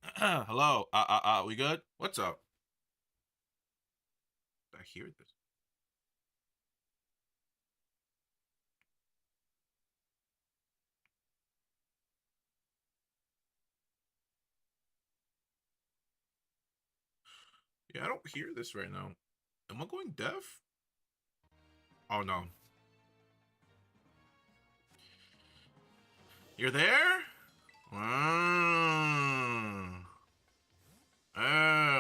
Hello. We good? What's up? I hear this. Yeah, I don't hear this right now. Am I going deaf? Oh no. You're there? Mm.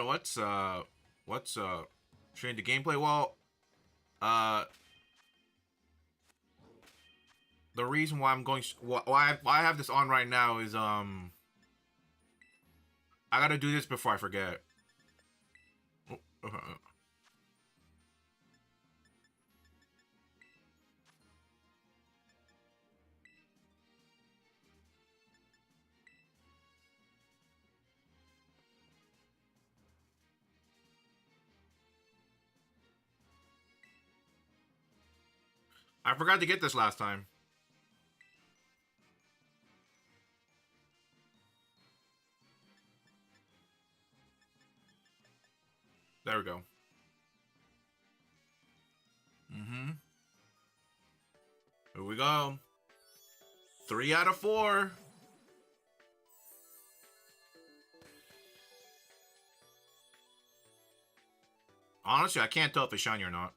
What's up? What's up? Showing the gameplay. Well, uh, the reason why I'm going, why I have this on right now is I gotta do this before I forget. I forgot to get this last time. There we go. Mm-hmm. Here we go. 3 out of 4. Honestly, I can't tell if it's shiny or not.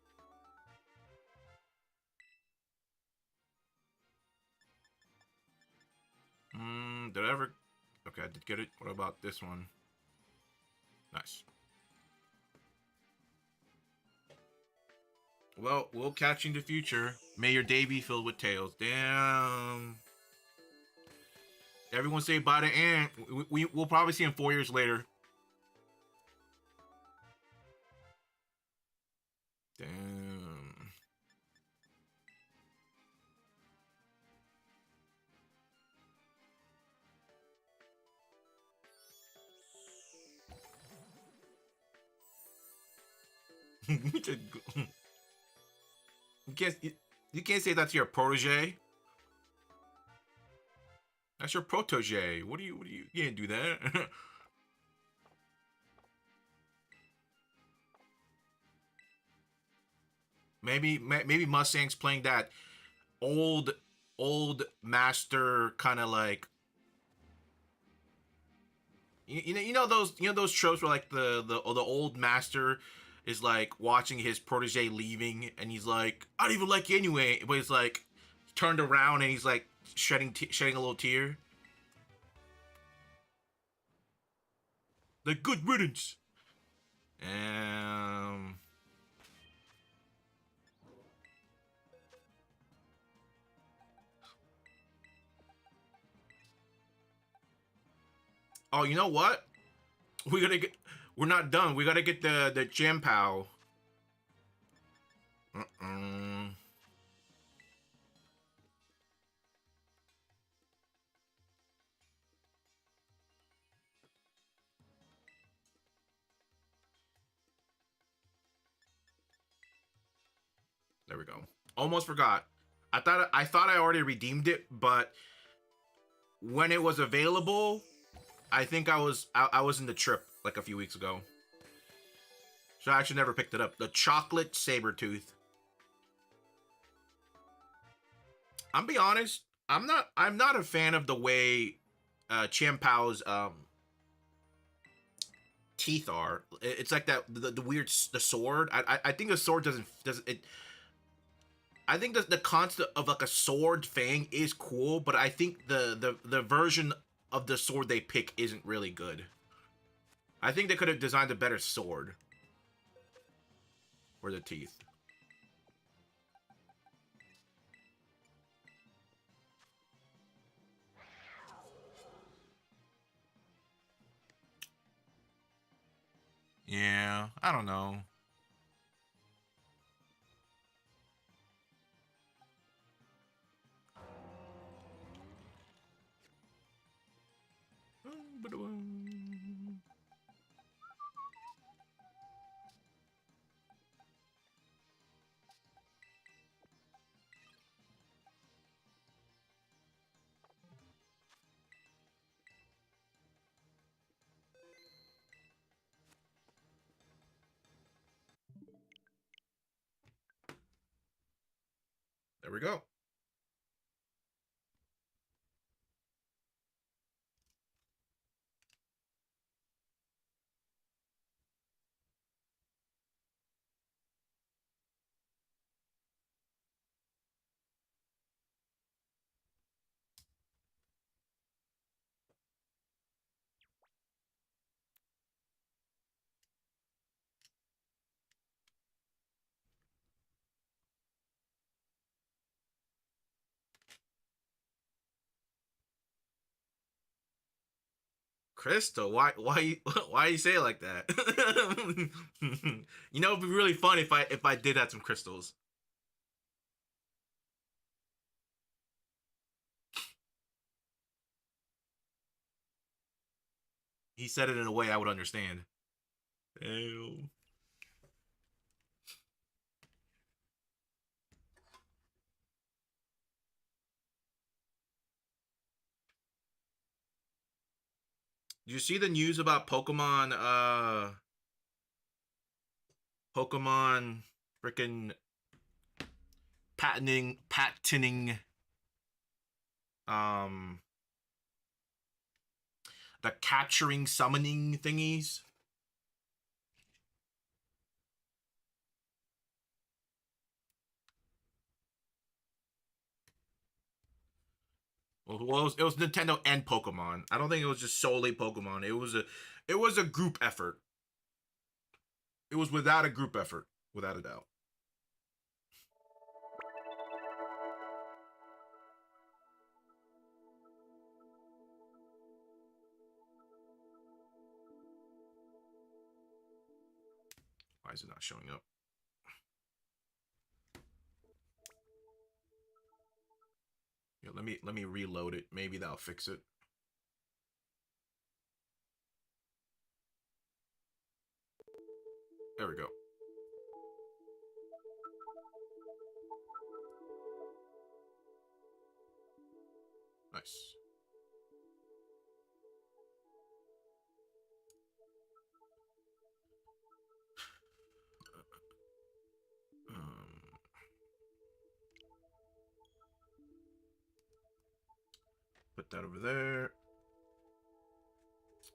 Did I ever? Okay, I did get it. What about this one? Nice. Well, we'll catch you in the future. May your day be filled with tales. Damn. Everyone say bye to Ant. We'll probably see him 4 years later. Damn. you can't you can't say that to your protege. That's your protege. What do you you can't do that. Maybe Mustang's playing that old old master kind of like those tropes where like the old master is like watching his protege leaving and he's like, I don't even like you anyway, but he's like turned around and he's like shedding a little tear, like good riddance. um oh, you know what, we gotta get we're not done, we gotta get the gem pow. uh there we go. Almost forgot. I thought I already redeemed it, but when it was available, I think I was in the trip like a few weeks ago, so I actually never picked it up. The chocolate saber tooth. I'm be honest. I'm not a fan of the way Champow's teeth are. It's like that the weird the sword. I think the sword doesn't it. I think the concept of like a sword fang is cool, but I think the version of the sword they pick isn't really good. I think they could have designed a better sword for the teeth. Yeah, I don't know. we go. Crystal, why you say it like that? You know, it'd be really fun if I did have some crystals. He said it in a way I would understand. Ew. Did you see the news about Pokemon? Pokemon freaking patenting um the capturing summoning thingies. Well, it was Nintendo and Pokemon. I don't think it was just solely Pokemon. It was a group effort. It was without a group effort, without a doubt. Why is it not showing up? Yeah, let me reload it. Maybe that'll fix it. There we go. Nice. Um, put that over there.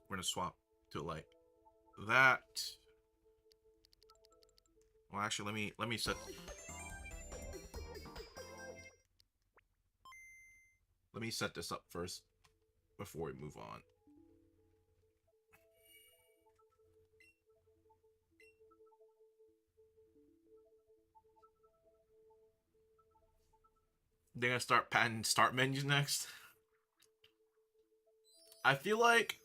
We're gonna swap to like that. Well, actually, let me set this up first before we move on. They're gonna start patenting start menus next. I feel like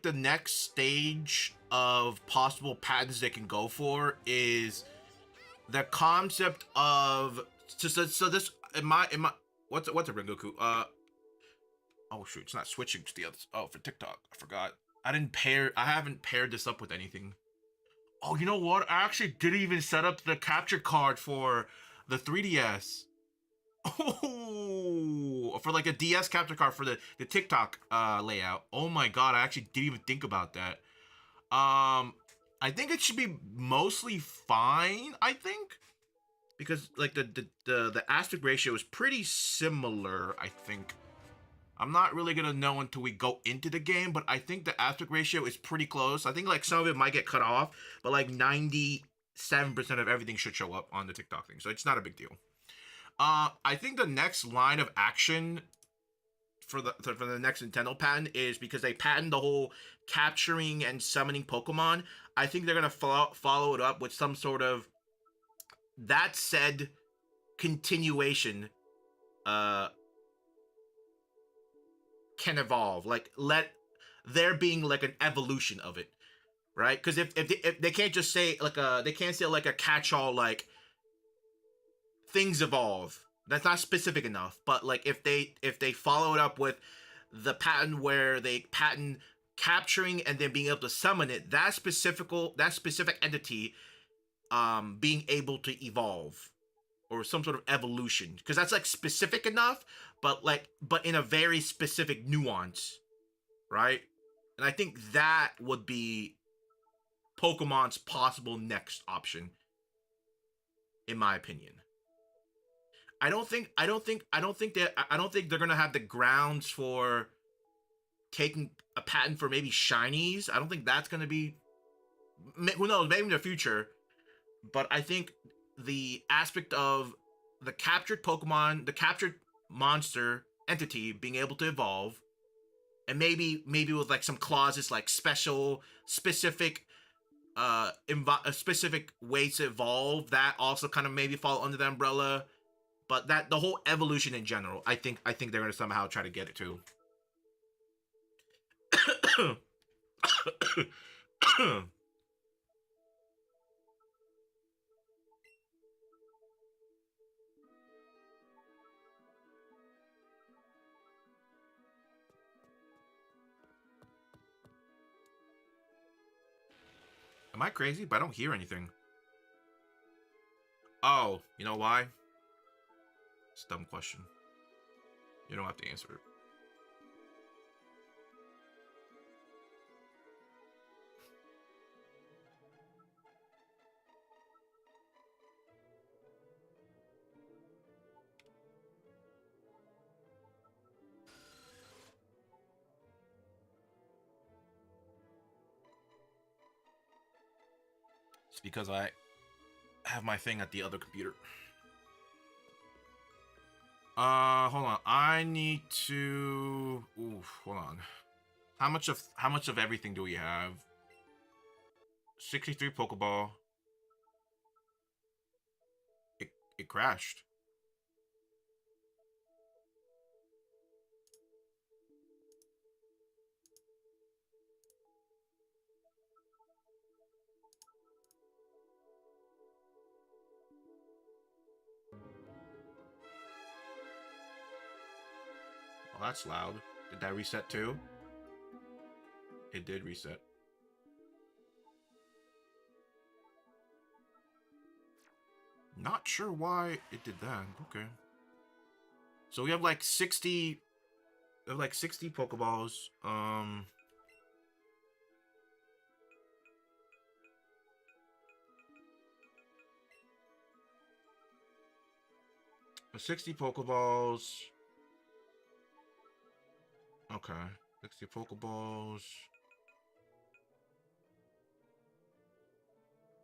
the next stage of possible patents they can go for is the concept of so this in my what's a Rengoku? Oh shoot, it's not switching to the other. Oh, for TikTok, I forgot. I haven't paired this up with anything. Oh, you know what? I actually didn't even set up the capture card for the 3DS. Oh, for like a DS capture card for the TikTok layout. Oh my god, I actually didn't even think about that. I think it should be mostly fine. I think because like the aspect ratio is pretty similar. I think I'm not really gonna know until we go into the game, but I think the aspect ratio is pretty close. I think like some of it might get cut off, but like 97% of everything should show up on the TikTok thing, so it's not a big deal. I think the next line of action for the next Nintendo patent is because they patent the whole capturing and summoning Pokemon. I think they're gonna follow it up with some sort of that said continuation. Uh, can evolve. Like let there being like an evolution of it, right? Because if they can't just say like they can't say like a catch-all like things evolve. That's not specific enough. But like if they follow it up with the patent where they patent capturing and then being able to summon it, that specific entity being able to evolve or some sort of evolution because that's like specific enough but in a very specific nuance, right? And I think that would be Pokemon's possible next option, in my opinion. I don't think they're gonna have the grounds for taking a patent for maybe shinies. I don't think that's gonna be. Who knows? Maybe in the future. But I think the aspect of the captured Pokemon, the captured monster entity being able to evolve, and maybe with like some clauses like specific specific ways to evolve that also kind of maybe fall under the umbrella. But that the whole evolution in general, I think they're gonna somehow try to get it too. Am I crazy? But I don't hear anything. Oh, you know why? It's a dumb question. You don't have to answer it. It's because I have my thing at the other computer. Hold on. I need to. Ooh, hold on. How much of everything do we have? 63 Pokeball. It crashed. Oh, that's loud. Did that reset too? It did reset. Not sure why it did that. Okay. So we have like 60. We have like 60 Pokeballs. 60 Pokeballs. Okay. 60 Pokeballs.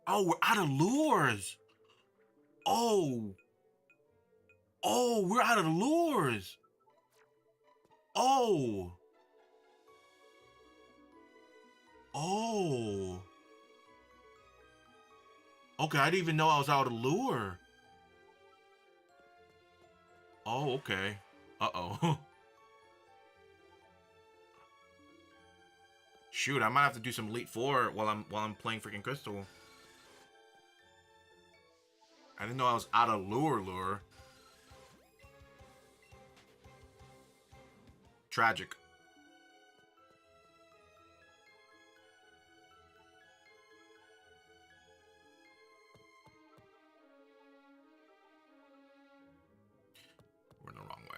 Oh, we're out of lures. Oh. Oh, we're out of lures. Oh. Oh. Okay, I didn't even know I was out of lure. Oh, okay. Uh-oh. Shoot, I might have to do some Elite Four while I'm playing freaking Crystal. I didn't know I was out of lure. Tragic. We're in the wrong way.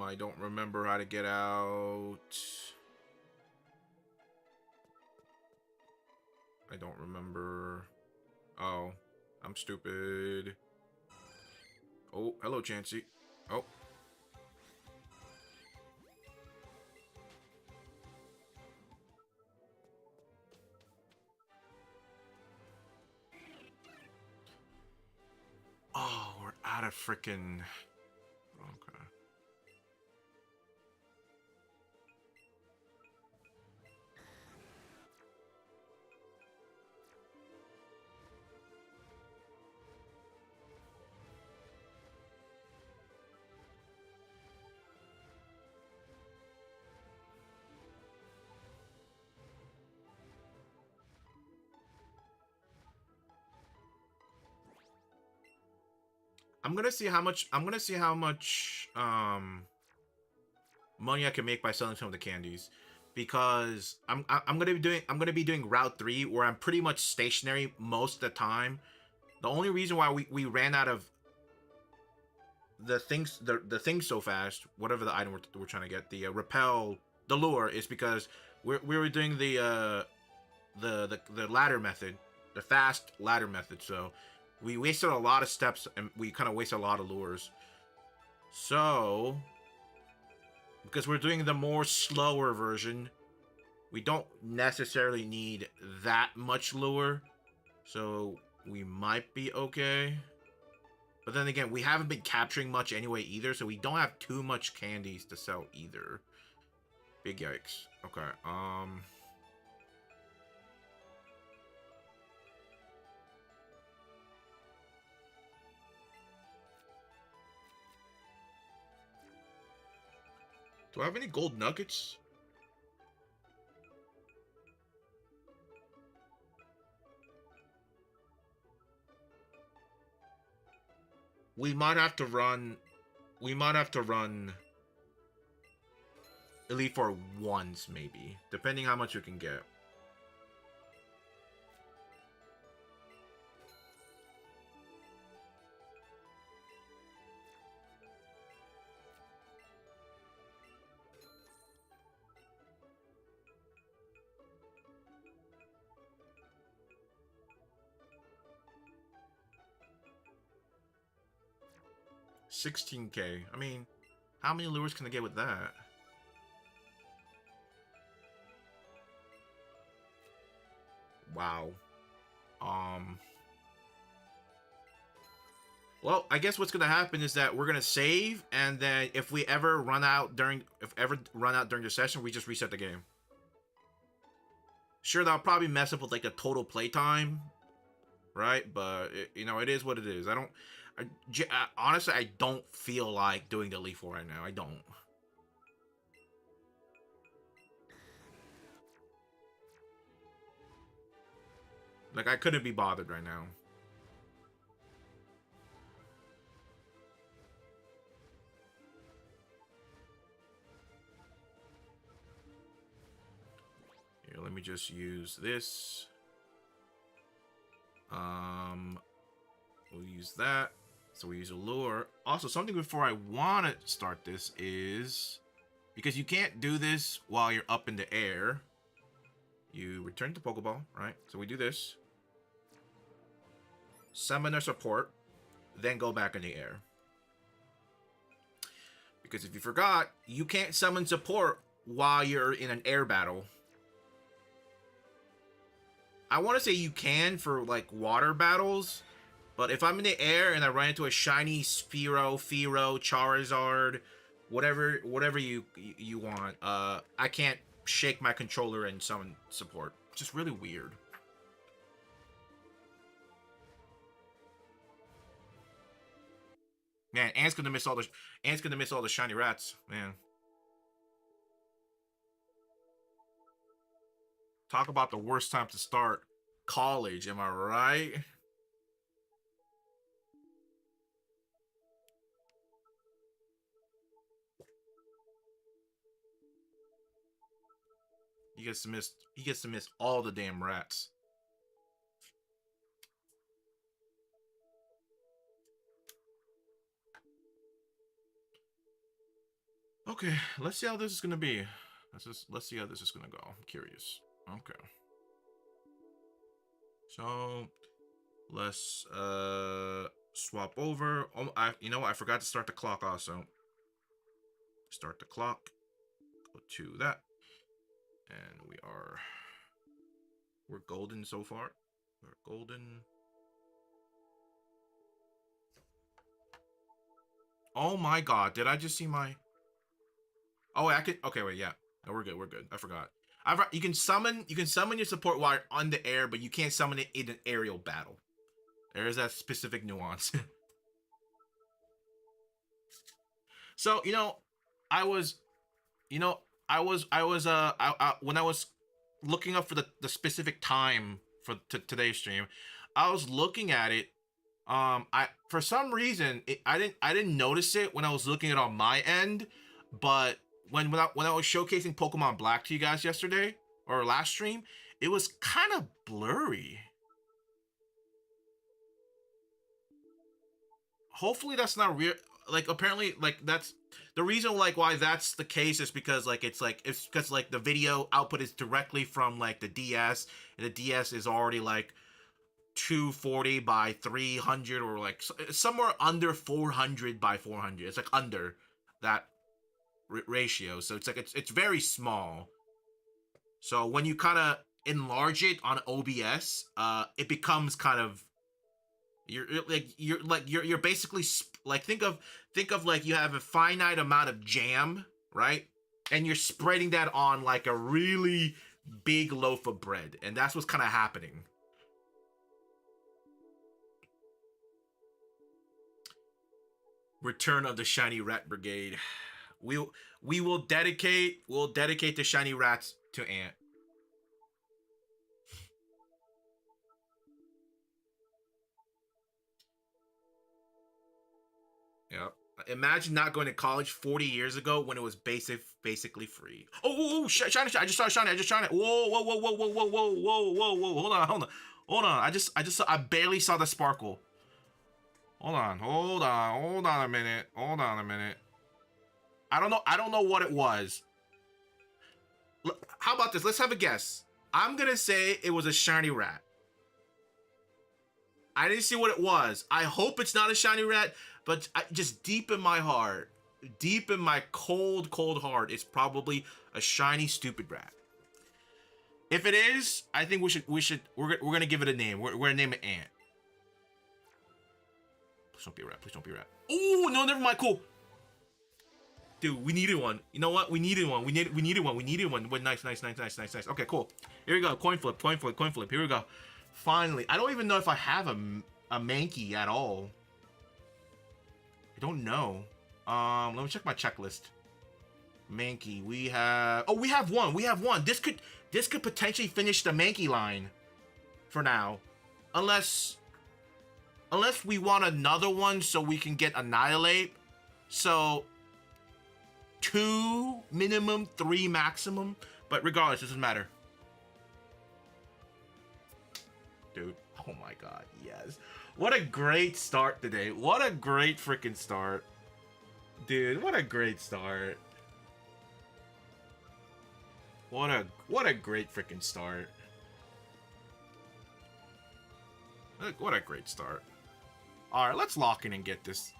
I don't remember how to get out. I don't remember. Oh, I'm stupid. Oh, hello, Chansey. Oh. Oh, we're out of freaking. Okay. I'm gonna see how much. I'm gonna see how much money I can make by selling some of the candies, because I'm gonna be doing Route 3, where I'm pretty much stationary most of the time. The only reason why we ran out of the things so fast, whatever the item we're trying to get, the repel, the lure, is because we were doing the ladder method, the fast ladder method. So we wasted a lot of steps, and we kind of wasted a lot of lures. So because we're doing the more slower version, we don't necessarily need that much lure. So we might be okay. But then again, we haven't been capturing much anyway either, so we don't have too much candies to sell either. Big yikes. Okay, do I have any gold nuggets? We might have to run... We might have to run... Elite Four once, maybe. Depending how much you can get. $16K. I mean, how many lures can I get with that? Wow. Well, I guess what's gonna happen is that we're gonna save, and then if we ever run out during the session, we just reset the game. Sure, that'll probably mess up with like the total playtime, right? But it is what it is. Honestly, I don't feel like doing the Elite Four right now. I don't. Like, I couldn't be bothered right now. Here, let me just use this. We'll use that. So we use a lure. Also, something before I want to start this is, because you can't do this while you're up in the air, you return to Pokeball, right? So we do this. Summon a support, then go back in the air. Because if you forgot, you can't summon support while you're in an air battle. I want to say you can for like water battles, but if I'm in the air and I run into a shiny Spearow, Fearow, Charizard, whatever you want, I can't shake my controller and summon support. Just really weird. Man, Ant's gonna miss all the shiny rats, man. Talk about the worst time to start college, am I right? He gets to miss all the damn rats. Okay, let's see how this is gonna be. Let's see how this is gonna go. I'm curious. Okay. So let's swap over. Oh, I forgot to start the clock also. Start the clock. Go to that. And we're golden so far. We're golden. Oh my god, did I just see my... Oh, I could... Okay, wait, yeah. No, we're good, we're good. I forgot. You can summon your support while you're on the air, but you can't summon it in an aerial battle. There is that specific nuance. So, I was... when I was looking up for the specific time for today's stream, I was looking at it, I for some reason I didn't notice it when I was looking at it on my end, but when I was showcasing Pokemon Black to you guys yesterday or last stream, it was kind of blurry. Hopefully that's not real. Like apparently like that's the reason like why that's the case is because it's because like the video output is directly from like the DS, and the DS is already like 240 by 300 or like somewhere under 400 by 400. It's like under that ratio, so it's like it's very small. So when you kind of enlarge it on OBS, it becomes kind of you're basically like think of like you have a finite amount of jam, right? And you're spreading that on like a really big loaf of bread, and that's what's kind of happening. Return of the Shiny Rat Brigade. We we'll dedicate the shiny rats to Ant. Yep. Imagine not going to college 40 years ago when it was basically free. Oh, shiny! I just saw shiny! I just shiny! Whoa, whoa, whoa, whoa, whoa, whoa, whoa, whoa, whoa, whoa! Hold on! I barely saw the sparkle. Hold on a minute. Hold on a minute. I don't know what it was. How about this? Let's have a guess. I'm gonna say it was a shiny rat. I didn't see what it was. I hope it's not a shiny rat, but just deep in my heart, deep in my cold, cold heart, it's probably a shiny, stupid rat. If it is, I think we're gonna give it a name. We're gonna name it Ant. Please don't be a rat. Please don't be a rat. Oh no, never mind. Cool. Dude, we needed one. You know what? We needed one. We needed one. Nice, nice, nice, nice, nice, nice. Okay, cool. Here we go. Coin flip, coin flip, coin flip. Here we go. Finally. I don't even know if I have a Mankey at all. I don't know. Let me check my checklist. Mankey. We have... Oh, we have one. We have one. This could potentially finish the Mankey line for now. Unless we want another one so we can get Annihilate. So... 2 minimum, 3 maximum. But regardless, it doesn't matter. Dude, oh my god, yes. What a great start today. What a great freaking start. Dude, what a great start. What a great freaking start. What a great start. Alright, let's lock in and get this.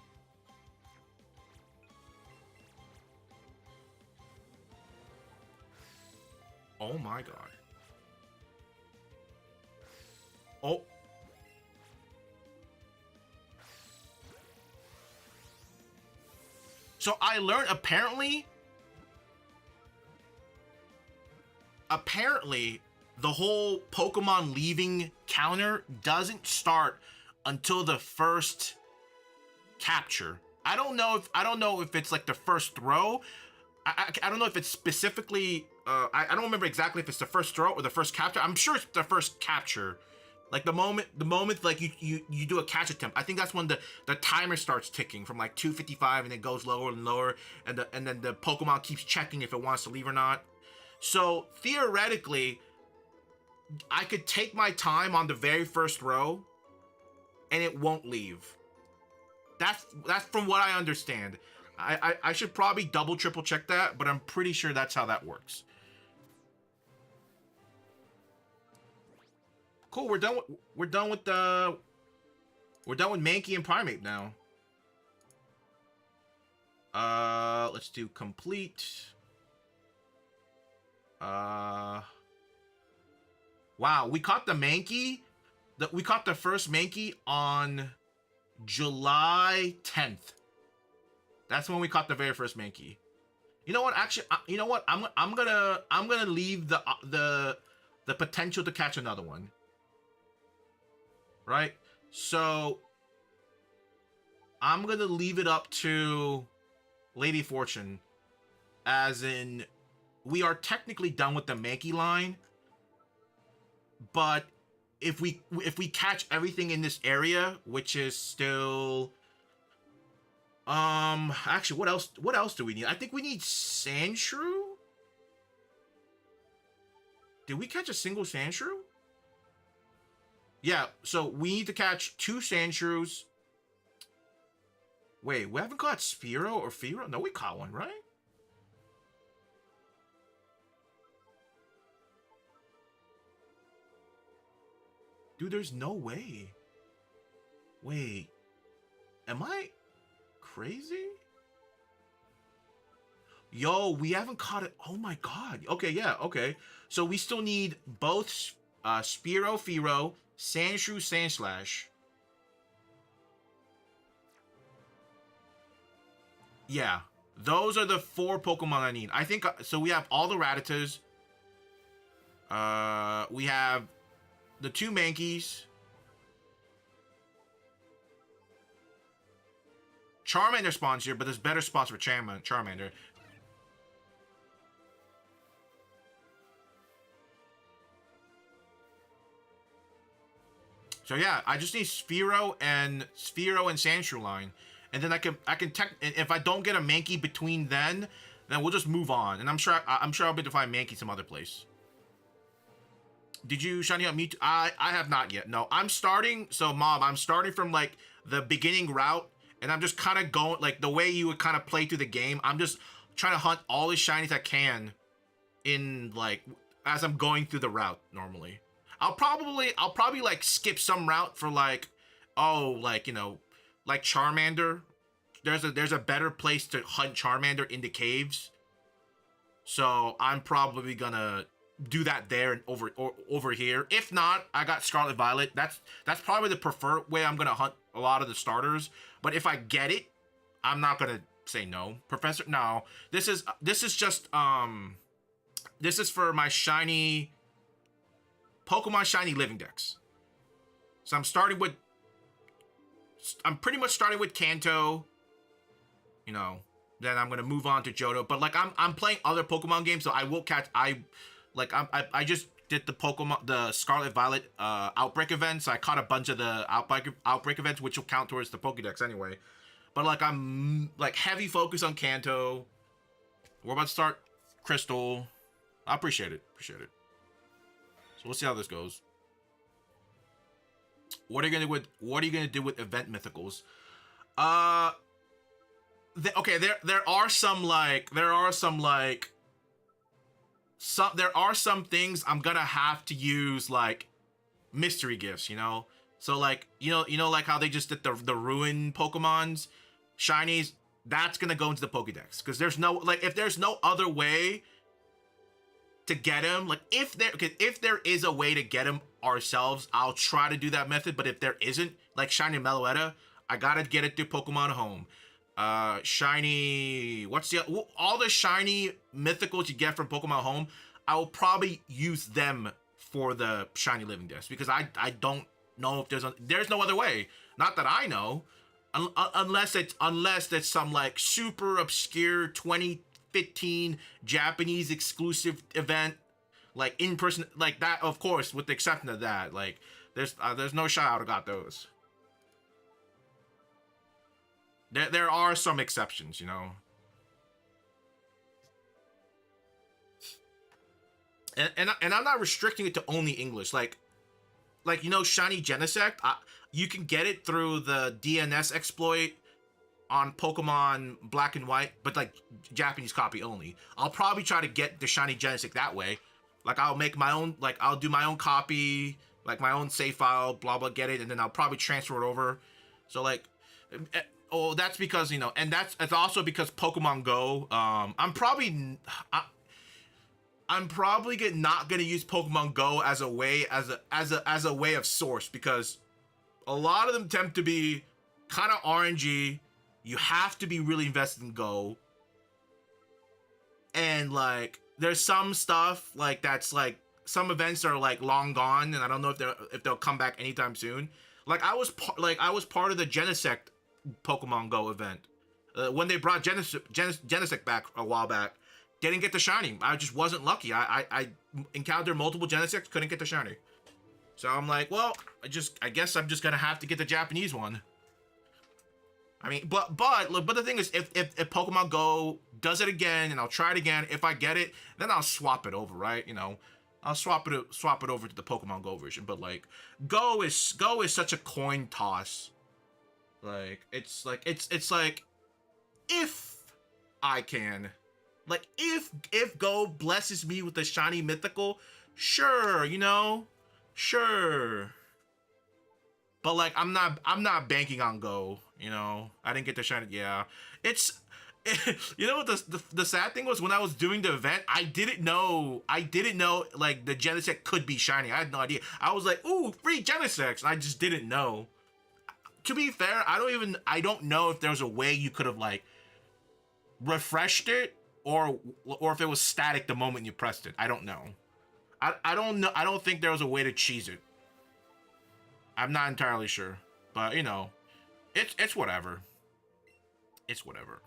Oh my god. Oh. So I learned apparently the whole Pokemon leaving counter doesn't start until the first capture. I don't know if it's like the first throw. I don't know if it's specifically I don't remember exactly if it's the first throw or the first capture. I'm sure it's the first capture. Like the moment like you do a catch attempt. I think that's when the timer starts ticking from like 255 and it goes lower and lower, and then the Pokemon keeps checking if it wants to leave or not. So theoretically, I could take my time on the very first row and it won't leave. That's from what I understand. I should probably double triple check that, but I'm pretty sure that's how that works. Cool, we're done with Mankey and Primate now. Let's do complete. Wow, we caught the Mankey. We caught the first Mankey on July 10th. That's when we caught the very first Mankey. You know what? Actually, you know what? I'm gonna leave the potential to catch another one. Right? So I'm gonna leave it up to Lady Fortune, as in we are technically done with the Mankey line, but if we catch everything in this area, which is still actually what else do we need? I think we need Sandshrew. Did we catch a single Sandshrew? Yeah, so we need to catch 2 Sandshrews. Wait, we haven't caught Spearow or Fearow? No, we caught one, right? Dude, there's no way. Wait, am I crazy? Yo, we haven't caught it. Oh my god. Okay, yeah, okay. So we still need both Spearow, Fearow, Sandshrew, Sandslash. Yeah, those are the 4 Pokemon I need. I think so. We have all the Rattatas. We have the 2 Mankeys. Charmander spawns here, but there's better spots for Charmander. So yeah, I just need Spearow and Sandshrew line, and then I can tech. If I don't get a Mankey between then we'll just move on. And I'm sure I'll be able to find Mankey some other place. Did you shiny up Mewtwo? I have not yet. No, I'm starting. So Mom, I'm starting from like the beginning route, and I'm just kind of going like the way you would kind of play through the game. I'm just trying to hunt all the shinies I can in like as I'm going through the route normally. I'll probably like skip some route for like, oh, like, you know, like Charmander. There's a better place to hunt Charmander in the caves. So I'm probably gonna do that there and over here. If not, I got Scarlet Violet. That's probably the preferred way I'm gonna hunt a lot of the starters. But if I get it, I'm not gonna say no. Professor, no. This is just this is for my shiny Pokemon Shiny Living Dex. So I'm pretty much starting with Kanto. You know, then I'm gonna move on to Johto. But like I'm playing other Pokemon games, so I will catch. I just did the Scarlet Violet Outbreak event, so I caught a bunch of the Outbreak events, which will count towards the Pokédex anyway. But like I'm like heavy focus on Kanto. We're about to start Crystal. I appreciate it. So we'll see how this goes. What are you gonna do with event mythicals? Okay, there are some things I'm gonna have to use like mystery gifts, you know. So like you know like how they just did the ruin Pokemons, shinies. That's gonna go into the Pokédex because there's no if there's no other way to get him, like if there is a way to get him ourselves, I'll try to do that method. But if there isn't, like shiny Meloetta, I gotta get it through Pokemon Home. Shiny, all the shiny mythicals you get from Pokemon Home, I will probably use them for the shiny Living Dex because I don't know if there's no other way. Not that I know, unless it's some like super obscure 2015 Japanese exclusive event, like in person, like that. Of course, with the exception of that, like there's no shot I would have got those. There are some exceptions, you know. And I'm not restricting it to only English. Like you know, shiny Genesect, you can get it through the DNS exploit on Pokemon Black and White, but like Japanese copy only. I'll probably try to get the shiny Genesect that way. Like I'll make my own, like I'll do my own copy, like my own save file, blah blah, get it, and then I'll probably transfer it over. So like, oh, that's because, you know, and it's also because Pokemon Go. I'm probably not gonna use Pokemon Go as a way of source, because a lot of them tend to be kind of RNG. You have to be really invested in Go, and like there's some stuff like that's like some events are like long gone, and I don't know if they'll come back anytime soon. Like I was part of the Genesect Pokemon Go event when they brought Genesect back a while back. Didn't get the shiny. I just wasn't lucky. I encountered multiple Genesects, couldn't get the shiny. So I'm like, well, I guess I'm just gonna have to get the Japanese one. I mean, but the thing is, if Pokemon Go does it again, and I'll try it again, if I get it, then I'll swap it over, right? You know, I'll swap it over to the Pokemon Go version. But like, Go is such a coin toss. It's like if I can, like if Go blesses me with a shiny mythical, sure, you know, sure. But like I'm not banking on Go, you know. I didn't get the shiny. Yeah. It's you know what the sad thing was when I was doing the event, I didn't know like the Genesect could be shiny. I had no idea. I was like, "Ooh, free Genesects." And I just didn't know. To be fair, I don't know if there's a way you could have like refreshed it or if it was static the moment you pressed it. I don't know. I don't know. I don't think there was a way to cheese it. I'm not entirely sure, but you know, it's whatever. It's whatever.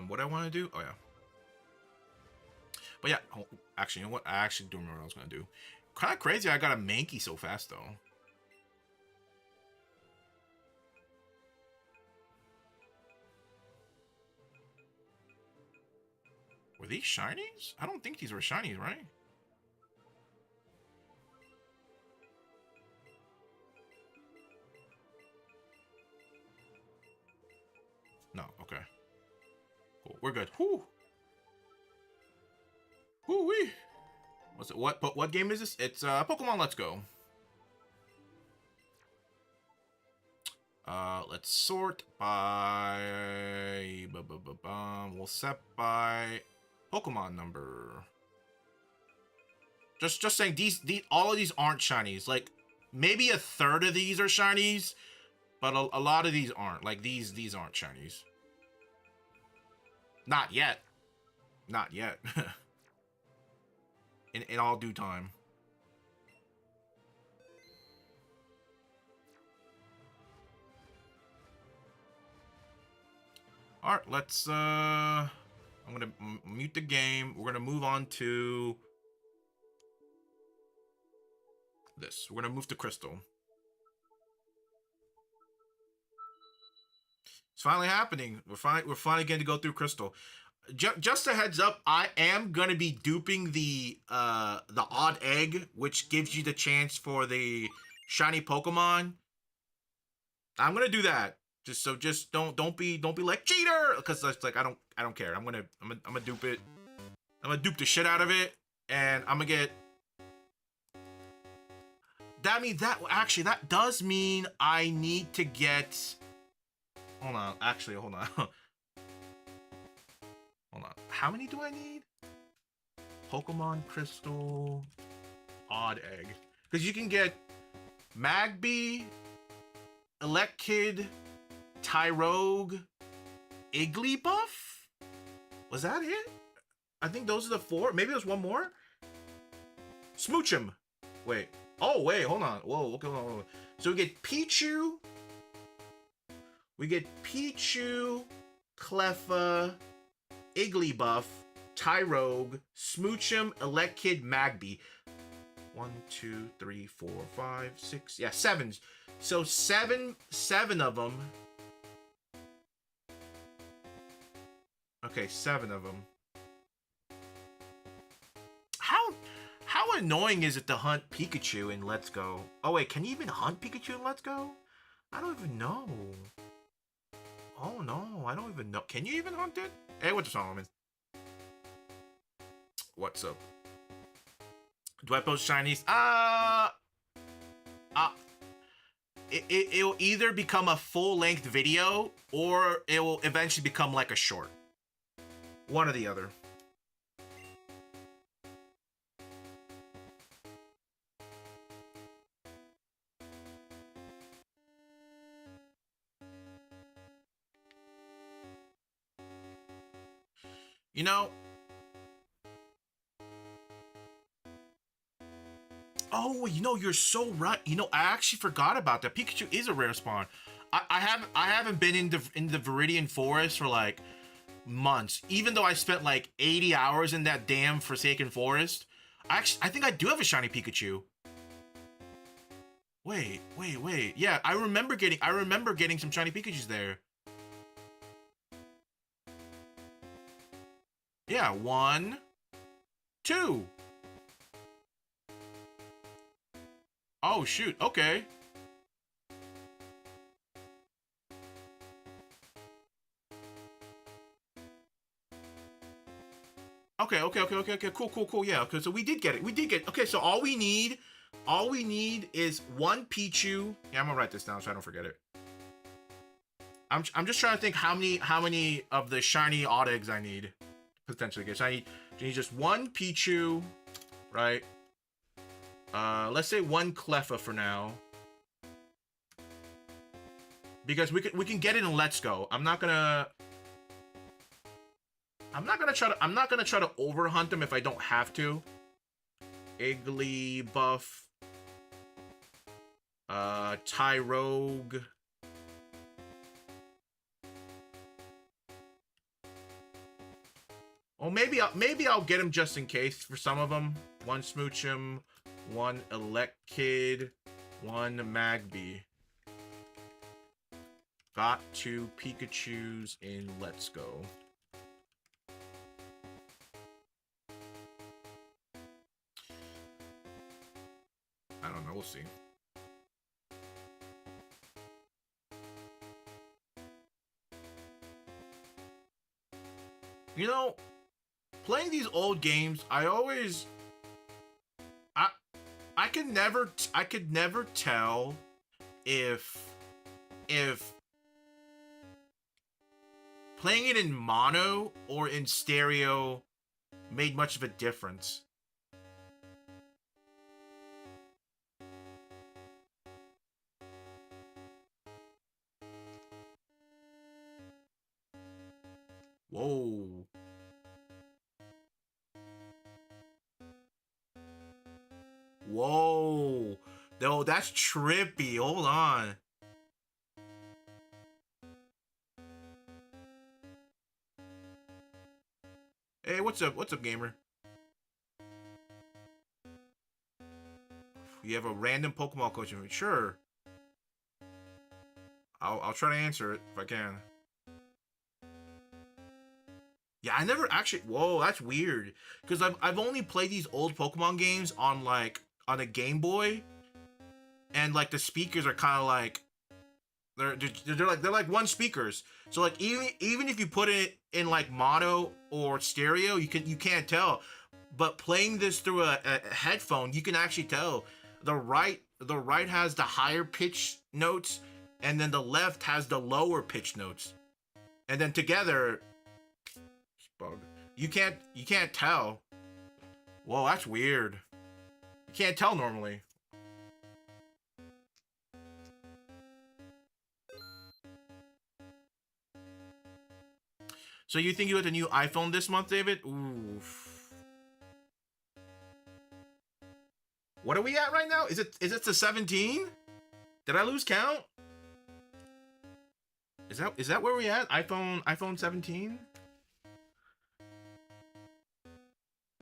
What I want to do? Oh yeah, but yeah. Actually, you know what? I actually do remember what I was gonna do. Kind of crazy. I got a Mankey so fast though. Were these shinies? I don't think these were shinies, right? No. Okay. Cool. We're good. Whoo. Whoo wee. What's it? What game is this? It's Pokemon Let's Go. Let's sort by we'll set by Pokemon number. Just saying these all of these aren't shinies. Like maybe a third of these are shinies, but a lot of these aren't. Like these aren't shinies. Not yet. Not yet. In all due time. All right, let's I'm gonna mute the game. We're gonna move on to this. We're gonna move to Crystal. It's finally happening. We're finally getting to go through Crystal. Just a heads up, I am gonna be duping the odd egg, which gives you the chance for the shiny Pokemon. I'm gonna do that. Just don't be like cheater, because it's like I don't care. I'm gonna dupe it. I'm gonna dupe the shit out of it, and I'm gonna get. That means that does mean I need to get. Hold on, actually, hold on. Hold on. How many do I need? Pokemon Crystal Odd Egg. Because you can get Magby, Elekid, Tyrogue, Igglybuff? Was that it? I think those are the four. Maybe there's one more? Smoochum. Wait. Oh, wait, hold on. Whoa, okay, hold on. So we get Pichu. We get Pichu, Cleffa, Igglybuff, Tyrogue, Smoochum, Elekid, Magby. 1, 2, 3, 4, 5, 6. Yeah, 7. So seven of them. Okay, 7 of them. How annoying is it to hunt Pikachu in Let's Go? Oh wait, can you even hunt Pikachu in Let's Go? I don't even know. Oh no, I don't even know. Can you even hunt it? Hey, what's up, Solomon? What's up? Do I post shinies? It'll either become a full-length video or it will eventually become like a short. One or the other. You know, Oh, you know, you're so right. You know, I actually forgot about that. Pikachu is a rare spawn. I haven't been in the Viridian Forest for like months. Even though I spent like 80 hours in that damn Forsaken Forest, I think I do have a shiny Pikachu. Wait. Yeah, I remember getting some shiny Pikachus there. Yeah, one, two. Oh shoot. Okay. Okay. Cool. Yeah. Okay, so we did get it. We did get. Okay, so all we need is one Pichu. Yeah, I'm gonna write this down so I don't forget it. I'm just trying to think how many of the shiny odd eggs I need potentially get. So I need just one Pichu, right? Let's say one Cleffa for now, because we can get it in Let's Go. I'm not gonna try to overhunt them if I don't have to. Iggly buff, Tyrogue. Oh, maybe I'll get him just in case for some of them. One Smoochum, one Elekid, one Magby. Got two Pikachus in Let's Go. I don't know. We'll see. You know, playing these old games, I I could never tell if playing it in mono or in stereo made much of a difference. Whoa. Whoa. No, that's trippy. Hold on. Hey, what's up? What's up, gamer? You have a random Pokemon question? Sure. I'll try to answer it if I can. Yeah, I never actually. Whoa, that's weird. Because I've only played these old Pokemon games on like on a Game Boy, and like the speakers are kind of like they're like one speakers. So like even if you put it in like mono or stereo, you can't tell. But playing this through a headphone, you can actually tell. The right has the higher pitch notes, and then the left has the lower pitch notes, and then together, bug. You can't tell. Whoa, that's weird. You can't tell normally. So you think you had a new iPhone this month, David? Oof. What are we at right now? Is it the 17? Did I lose count? Is that where we at? iPhone 17?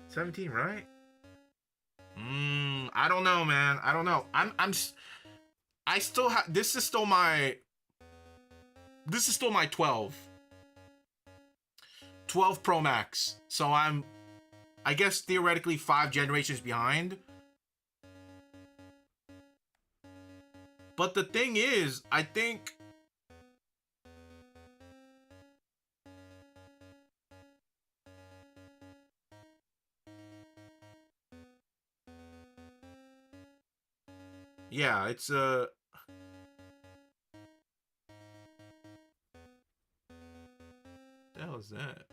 17, right? I don't know, man. I don't know. I still have this is still my 12 Pro Max. So I guess theoretically 5 generations behind. But the thing is, I think yeah, it's the hell is that?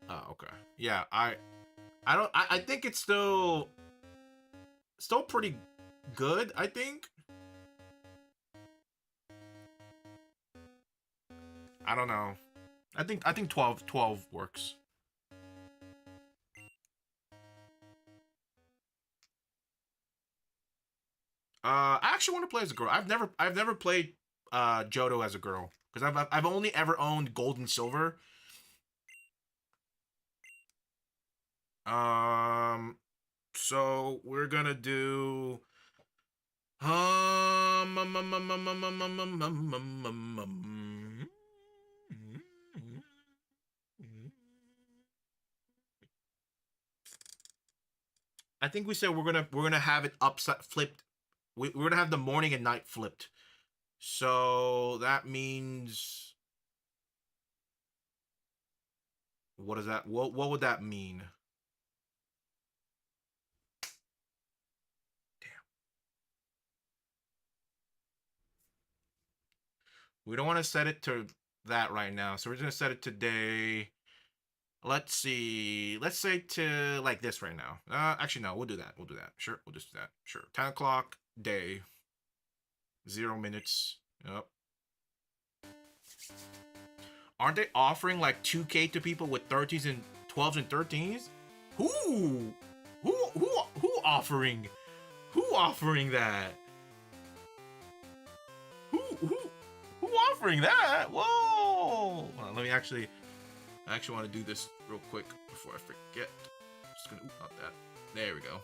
Oh, okay. Yeah, I don't I think it's still pretty good, I think. I don't know. I think 12 works. I actually want to play as a girl. I've never played Johto as a girl because I've only ever owned Gold and Silver. So we're gonna do um, um, um, um, um, um, um, um, um, um, um, um, I think we said we're gonna have it upside flipped. We're gonna have the morning and night flipped. So that means what is that? What would that mean? We don't want to set it to that right now. So we're just gonna set it today. Let's see. Let's say to like this right now. Actually, no. We'll do that. We'll do that. Sure. We'll just do that. Sure. 10 o'clock day. 0 minutes. Yep. Aren't they offering like 2K to people with 30s and 12s and 13s? Who? Who offering? Who offering that? Who who offering that? Whoa! Let me actually. I actually want to do this real quick before I forget. Just gonna, not that. There we go.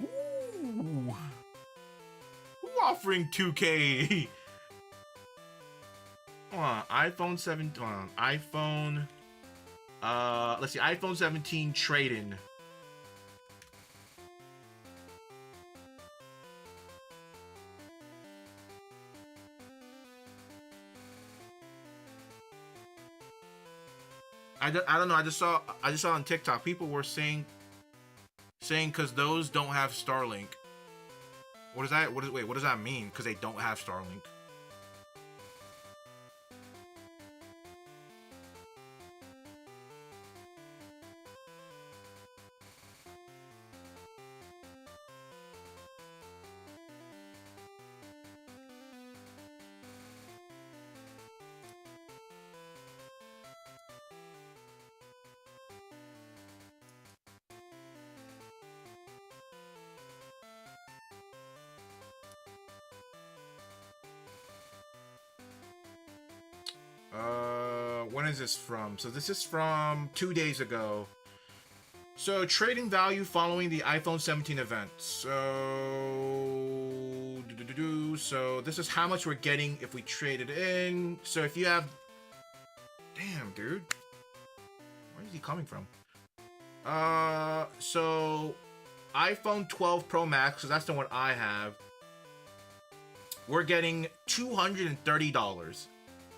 Ooh. Who offering 2K? Come on, iPhone 7. Come on, iPhone. Let's see, iPhone 17 trade-in. I don't know. I just saw on TikTok people were saying because those don't have Starlink. What is that? Wait, what does that mean? Because they don't have Starlink. When is this from? So this is from 2 days ago. So trading value following the iPhone 17 event. So this is how much we're getting if we trade it in. So if you have, damn dude, where is he coming from? So iPhone 12 Pro Max, so that's the one I have. We're getting $230.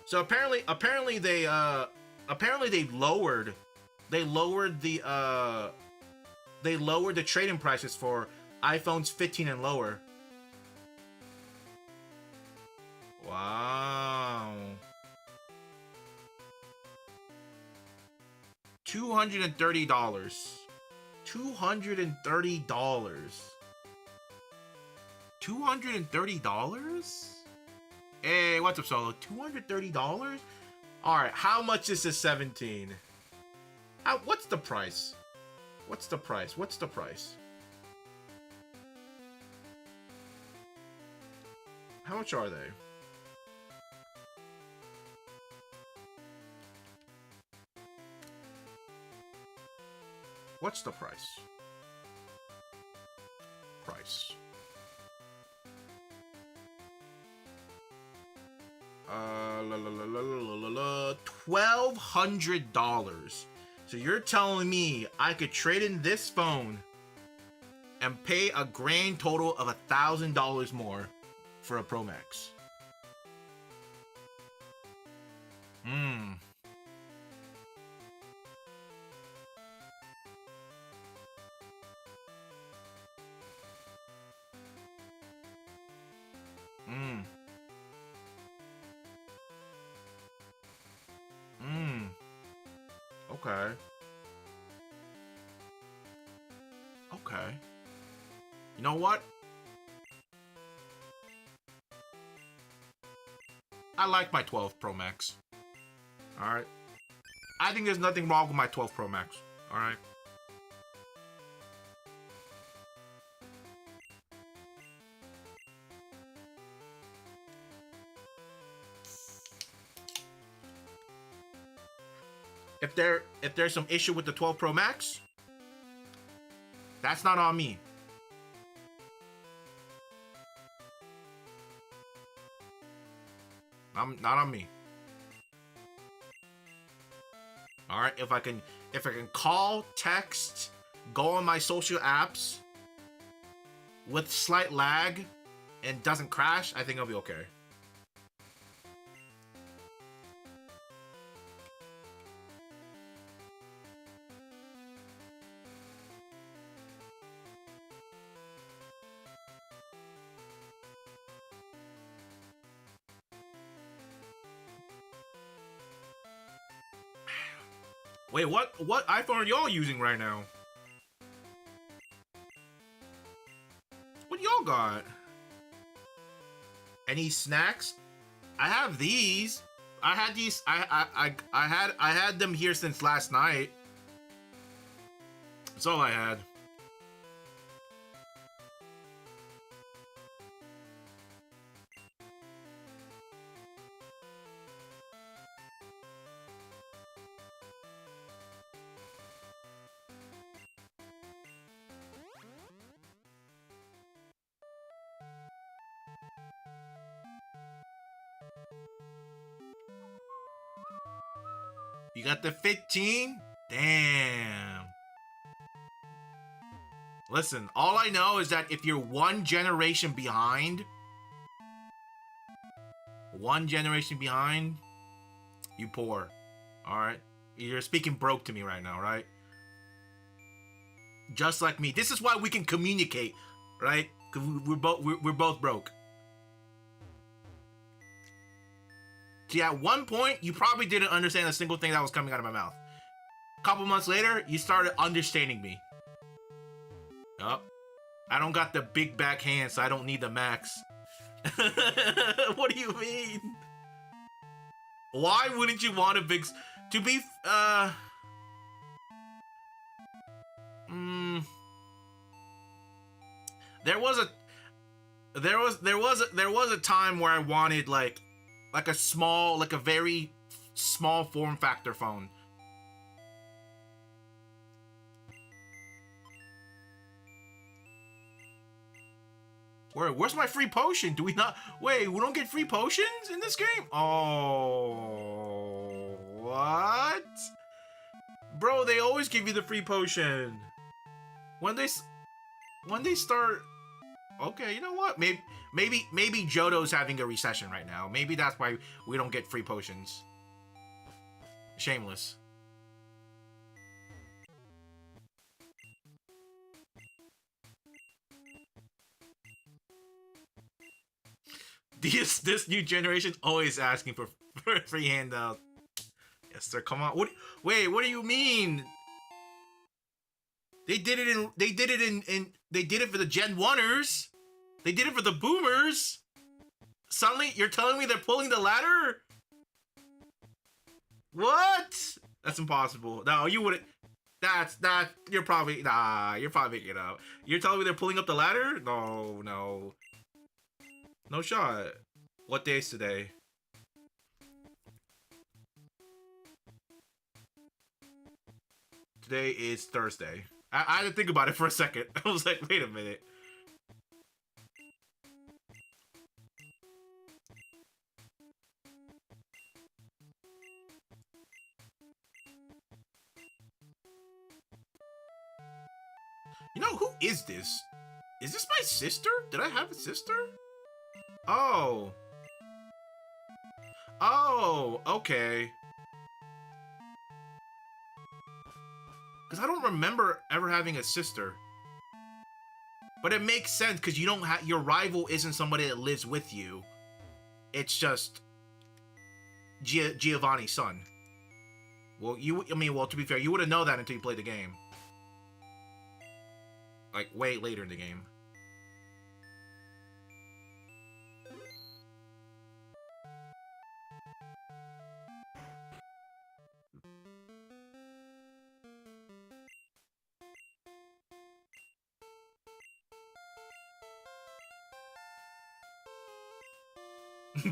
So apparently they lowered the trading prices for iPhones 15 and lower. Wow. $230. $230? Hey, what's up, Solo? $230? Alright, how much is this 17? What's the price? What's the price? How much are they? What's the price? $1,200. So you're telling me I could trade in this phone and pay a grand total of $1,000 more for a Pro Max? Okay. You know what? I like my 12 Pro Max. Alright. I think there's nothing wrong with my 12 Pro Max. Alright. if there's some issue with the 12 Pro Max, that's not on me. Not on me. All right, if I can call, text, go on my social apps with slight lag and doesn't crash, I think I'll be okay. Wait, what iPhone are y'all using right now? What y'all got? Any snacks? I have these. I had these. I had them here since last night. That's all I had. You got the 15? Damn. Listen, all I know is that if you're one generation behind, you poor. Alright? You're speaking broke to me right now, right? Just like me. This is why we can communicate, right? Because we're both broke. See, at one point, you probably didn't understand a single thing that was coming out of my mouth. A couple months later, you started understanding me. Yup. I don't got the big back hand, so I don't need the max. What do you mean? Why wouldn't you want a big... To be... There was a time where I wanted like a small, like a very small form factor phone. Where's my free potion? Do we not... Wait, we don't get free potions in this game? Oh... What? Bro, they always give you the free potion. When they start... Okay, you know what? Maybe Johto's having a recession right now. Maybe that's why we don't get free potions. Shameless. This new generation's always asking for free handout. Yes, sir. Come on. Wait, what do you mean? They did it for the Gen 1ers. They did it for the boomers. Suddenly, you're telling me they're pulling the ladder? What? That's impossible. No, you wouldn't. You're probably making it up. You're telling me they're pulling up the ladder? No. No shot. What day is today? Today is Thursday. I had to think about it for a second. I was like, wait a minute. You know, who is this? Is this my sister? Did I have a sister? Oh. Oh, okay. Because I don't remember ever having a sister. But it makes sense because you don't have... Your rival isn't somebody that lives with you. It's just... Giovanni's son. Well, to be fair, you wouldn't know that until you played the game. Like, way later in the game.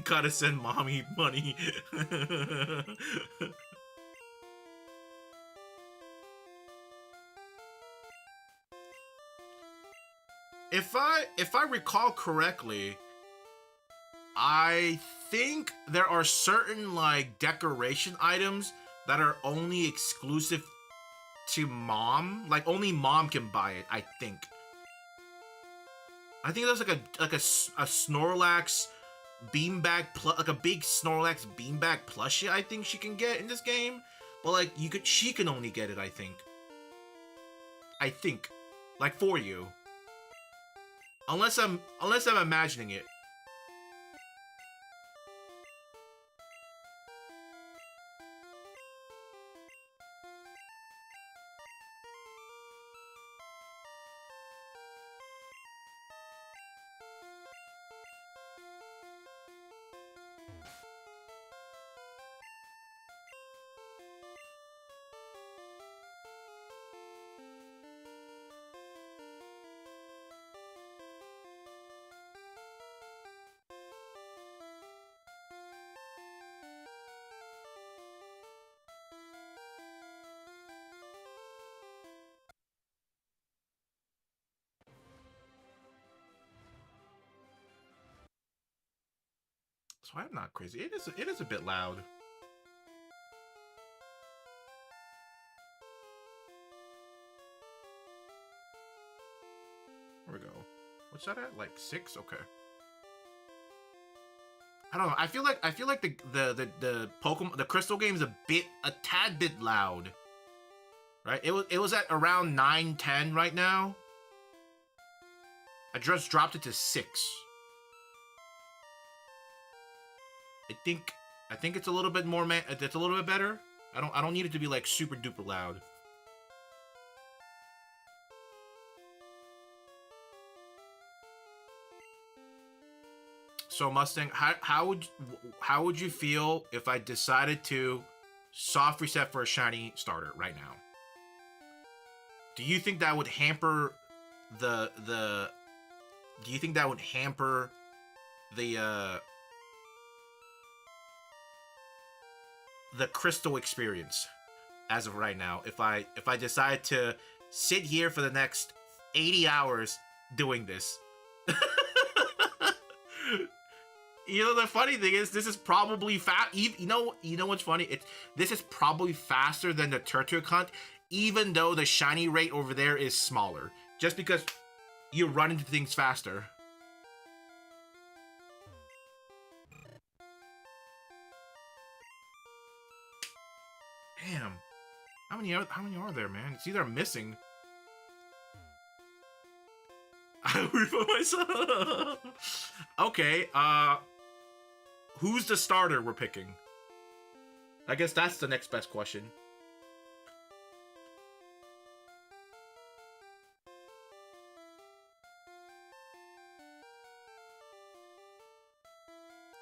Gotta send mommy money. if I recall correctly, I think there are certain like decoration items that are only exclusive to mom. Like only mom can buy it. I think. I think there's like a Snorlax beanbag like a big Snorlax beanbag plushie. I think she can get in this game, but like she can only get it. I think. Like for you. Unless I'm imagining it. So I'm not crazy. It is a bit loud. There we go. What's that at? Like 6? Okay. I don't know. I feel like the Pokemon the Crystal game is a tad bit loud. Right? It was at around 9-10 right now. I just dropped it to 6. I think it's a little bit more it's a little bit better. I don't need it to be like super duper loud. So Mustang, how would you feel if I decided to soft reset for a shiny starter right now? Do you think that would hamper the do you think that would hamper the crystal experience as of right now if I decide to sit here for the next 80 hours doing this? You know, the funny thing is this is probably fast. You know what's funny? This is probably faster than the Turtwig Hunt, even though the shiny rate over there is smaller, just because you run into things faster. Damn. How many are there, man? It's either I'm missing. I root for myself. Okay, who's the starter we're picking? I guess that's the next best question.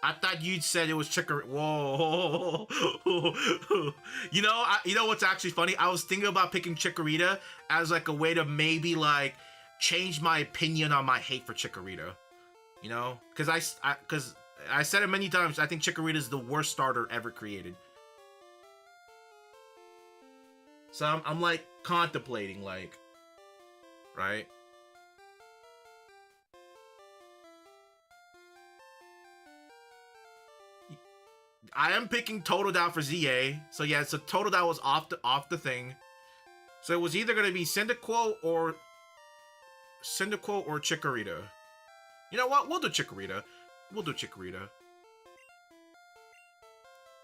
I thought you'd said it was Chikorita. Whoa. You know what's actually funny? I was thinking about picking Chikorita as like a way to maybe like change my opinion on my hate for Chikorita. You know? Because I said it many times, I think Chikorita is the worst starter ever created. So I'm like contemplating, like, right? I am picking Totodile for ZA. So yeah, so Totodile was off the thing. So it was either gonna be Cyndaquil or Chikorita. You know what? We'll do Chikorita.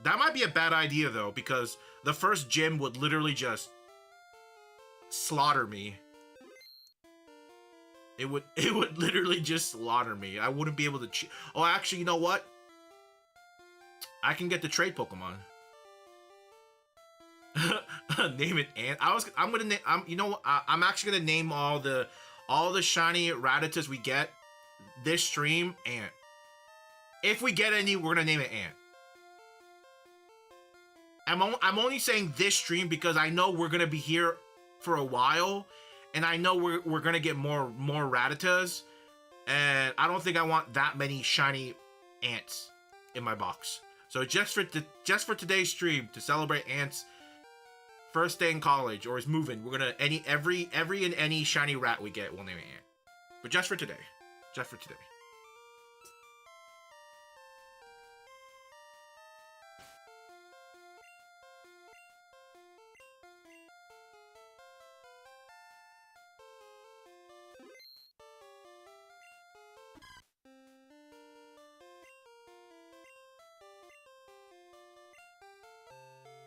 That might be a bad idea though, because the first gym would literally just slaughter me. It would literally just slaughter me. I wouldn't be able to. Oh, actually, you know what? I can get the trade Pokemon. Name it Ant. I'm gonna name. I'm actually gonna name all the shiny Rattatas we get this stream Ant. If we get any, we're gonna name it Ant. I'm only saying this stream because I know we're gonna be here for a while, and I know we're gonna get more Rattatas, and I don't think I want that many shiny Ants in my box. So just for today's stream to celebrate Ant's first day in college or his moving, we're gonna every and any shiny rat we get, we'll name it Ant. But just for today. Just for today.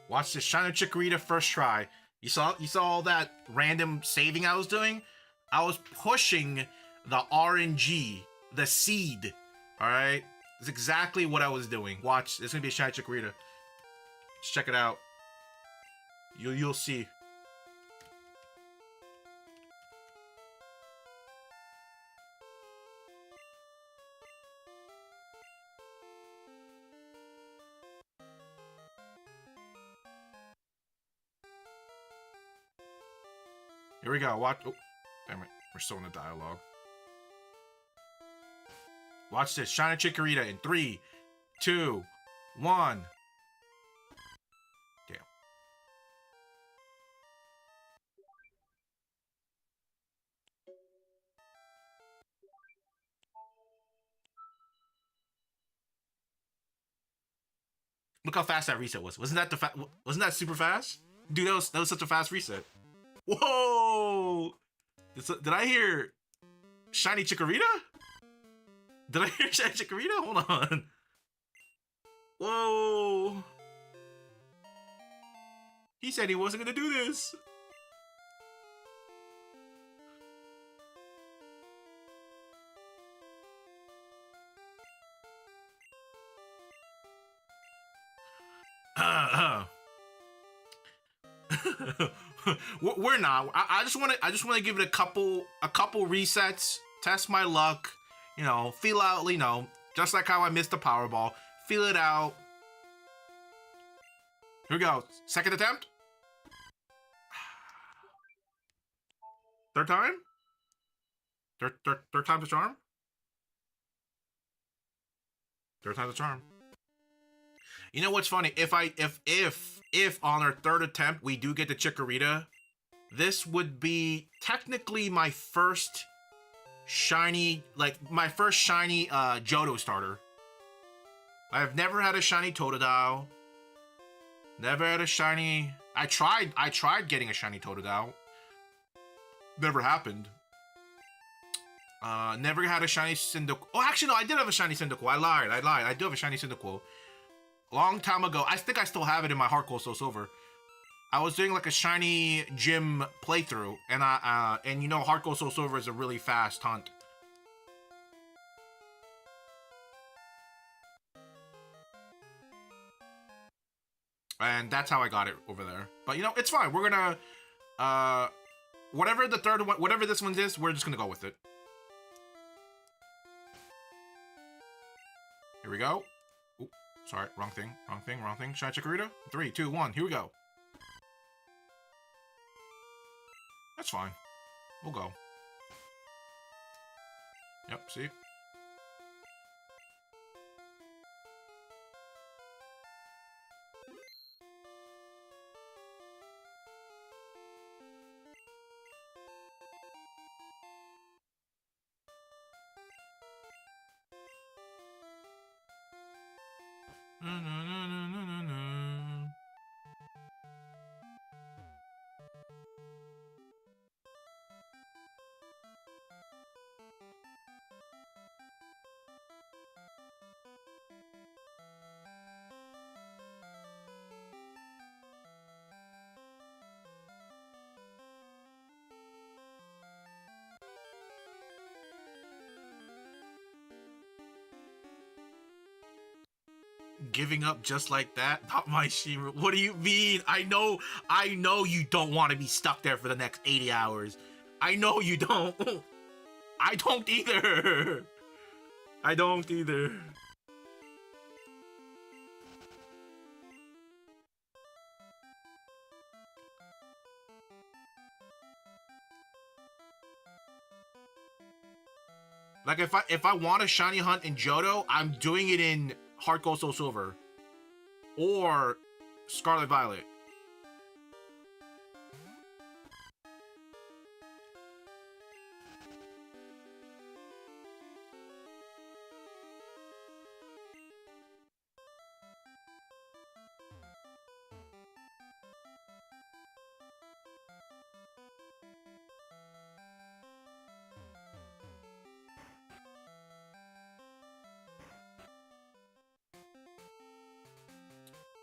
Watch this. Shiner Chikorita first try. You saw all that random saving I was doing? I was pushing the RNG, the seed. Alright? That's exactly what I was doing. Watch. It's gonna be a Shiner Chikorita. Just check it out. You'll see. Here we go. Watch. Oh, damn it. We're still in the dialogue. Watch this. Shiner Chikorita in 3, 2, 1. Damn. Look how fast that reset was. Wasn't that super fast? Dude, that was such a fast reset. Whoa! Did I hear Shiny Chikorita? Did I hear Shiny Chikorita? Hold on. Whoa! He said he wasn't gonna do this. We're not. I just want to give it a couple resets, test my luck, you know, feel out, you know, just like how I missed the Powerball, feel it out. Here we go. Second attempt. Third time. Third time's the charm. Third time's the charm. You know what's funny? If on our third attempt we do get the Chikorita, this would be technically my first shiny, Johto starter. I've never had a shiny Totodile. Never had a shiny. I tried getting a shiny Totodile. Never happened. Never had a shiny Cyndaquil. Oh, actually, no, I did have a shiny Cyndaquil. I lied. I do have a shiny Cyndaquil. Long time ago. I think I still have it in my Heart Gold Soul Silver. I was doing like a shiny gym playthrough, and you know Heart Gold Soul Silver is a really fast hunt. And that's how I got it over there. But you know, it's fine. We're gonna whatever the third one, whatever this one is, we're just gonna go with it. Here we go. Ooh, sorry, wrong thing. Shiny Chikorita. 3, 2, 1. Here we go. That's fine. We'll go. Yep, see? Giving up just like that? Not my Shima. What do you mean? I know you don't want to be stuck there for the next 80 hours. I know you don't. I don't either. I don't either. Like if I want a shiny hunt in Johto, I'm doing it in Heart Gold Soul Silver or Scarlet Violet.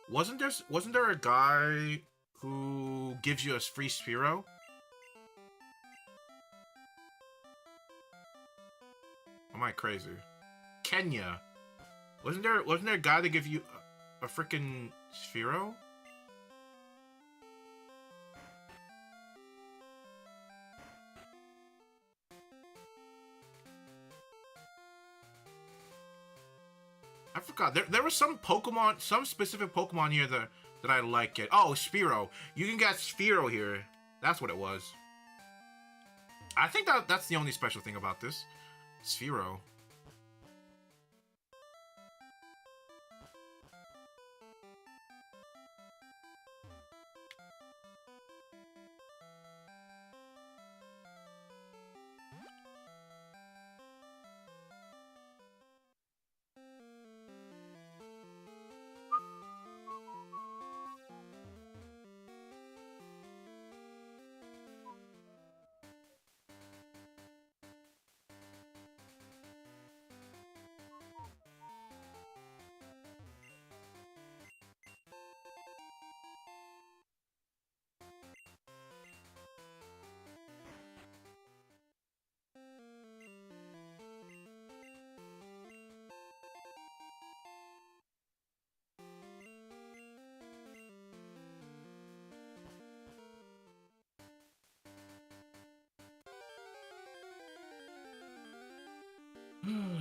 wasn't there a guy who gives you a free Sphero? Am I crazy? Kenya. Wasn't there a guy that give you a freaking Sphero? I forgot. There was some Pokemon, some specific Pokemon here that I like it. Oh, Spearow. You can get Spearow here. That's what it was. I think that's the only special thing about this. Spearow.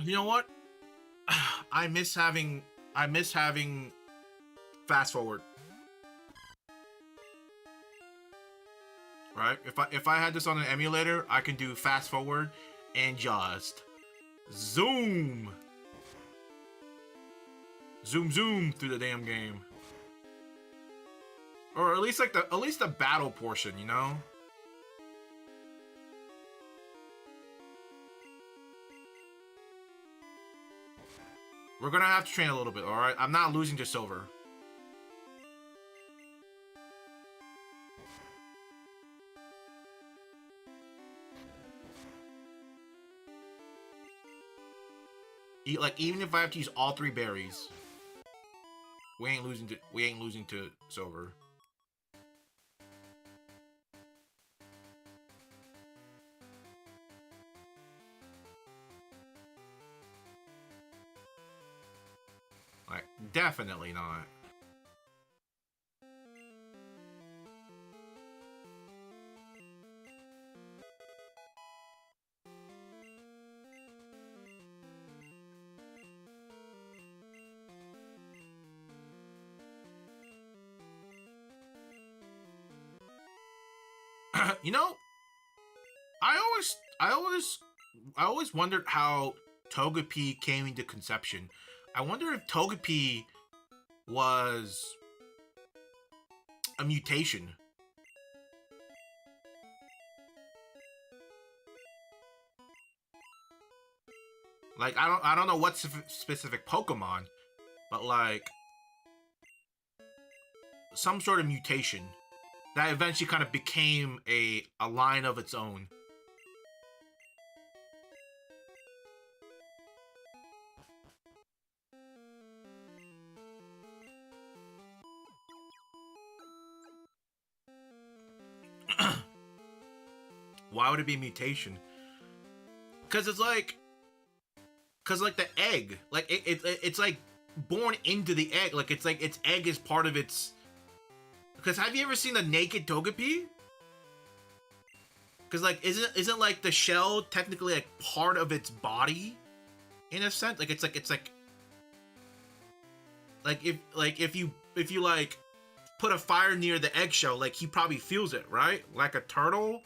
You know what? I miss having fast forward. Right? If I had this on an emulator, I can do fast forward and just zoom. Zoom through the damn game. Or at least like the battle portion, you know? We're gonna have to train a little bit, alright? I'm not losing to silver. Like, even if I have to use all 3 berries, we ain't losing to silver. Like, definitely not. You know, I always wondered how Togepi came into conception. I wonder if Togepi was a mutation. Like, I don't know what specific Pokemon, but like some sort of mutation that eventually kind of became a line of its own. Why would it be mutation? Because it's like, the egg, like it's like born into the egg. Like it's its egg is part of its. Because have you ever seen a naked Togepi? Because like isn't like the shell technically like part of its body, in a sense? Like it's if you like put a fire near the eggshell, like he probably feels it, right? Like a turtle.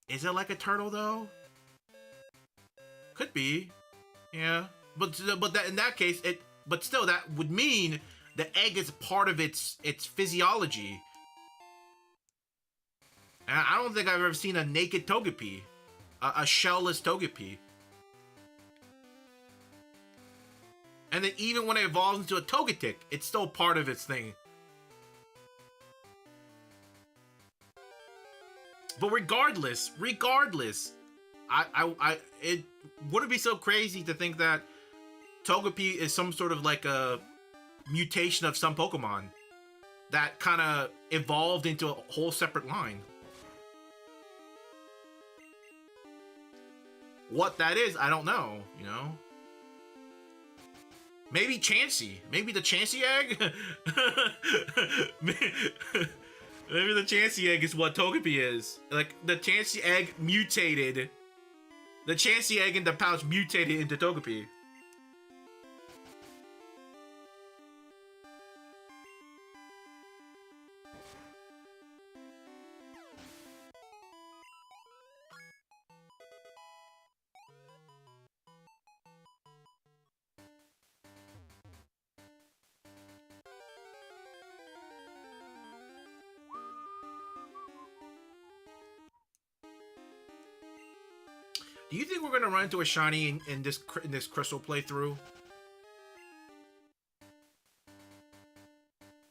Is it like a turtle though? Could be, yeah. But that in that case, but still that would mean the egg is part of its physiology. And I don't think I've ever seen a naked Togepi, a shellless Togepi. And then even when it evolves into a Togetic, it's still part of its thing. But regardless, it wouldn't be so crazy to think that Togepi is some sort of like a mutation of some Pokemon that kind of evolved into a whole separate line. What that is, I don't know, you know? Maybe Chansey. Maybe the Chansey egg? Maybe the Chansey egg is what Togepi is. Like, the Chansey egg mutated. The Chansey egg in the pouch mutated into Togepi. Do you think we're gonna run into a shiny in this crystal playthrough?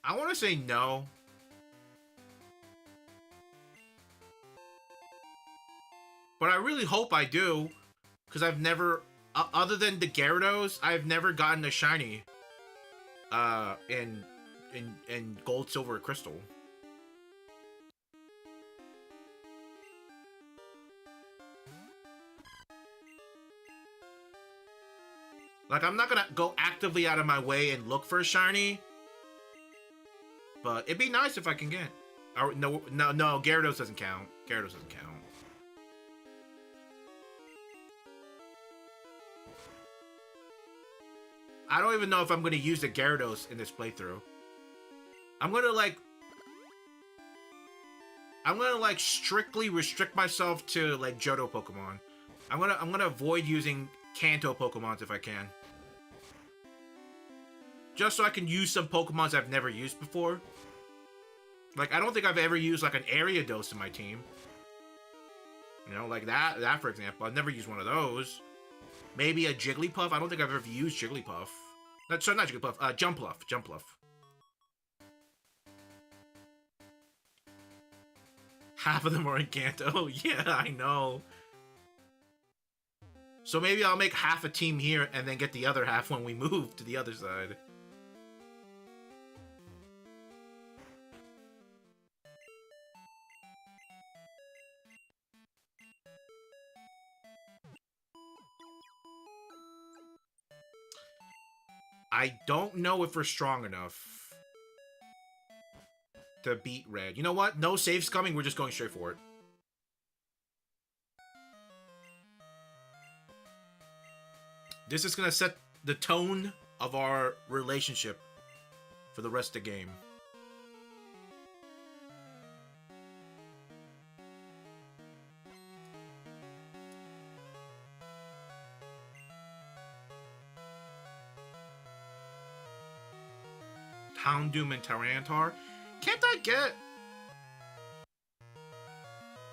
I want to say no. But I really hope I do, because I've never, other than the Gyarados, I've never gotten a shiny in Gold, Silver, Crystal. Like, I'm not gonna go actively out of my way and look for a shiny, but it'd be nice if I can get. Or, no, Gyarados doesn't count. Gyarados doesn't count. I don't even know if I'm gonna use the Gyarados in this playthrough. I'm gonna like strictly restrict myself to like Johto Pokemon. I'm gonna avoid using Kanto Pokemons if I can. Just so I can use some Pokemons I've never used before. Like, I don't think I've ever used like an Ariados in my team. You know, like that for example. I've never used one of those. Maybe a Jigglypuff. I don't think I've ever used Jigglypuff. Sorry, not Jigglypuff. Jumpluff. Half of them are in Kanto. Yeah, I know. So maybe I'll make half a team here and then get the other half when we move to the other side. I don't know if we're strong enough to beat Red. You know what? No saves coming. We're just going straight for it. This is going to set the tone of our relationship for the rest of the game. Houndoom and Tyranitar. Can't I get...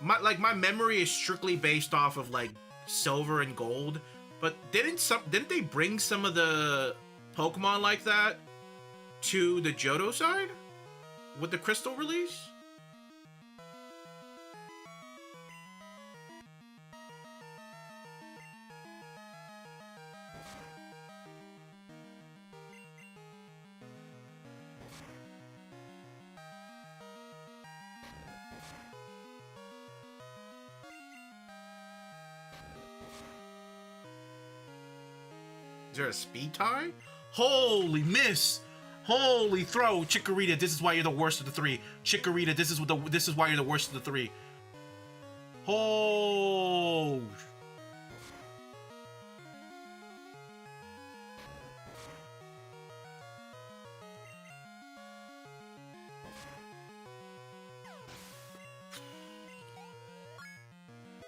My memory is strictly based off of, like, Silver and Gold. But didn't they bring some of the Pokemon like that to the Johto side with the Crystal release? Is there a speed tie? Holy miss! Holy throw! Chikorita, this is why you're the worst of the three. Chikorita, this is why you're the worst of the three. Oh!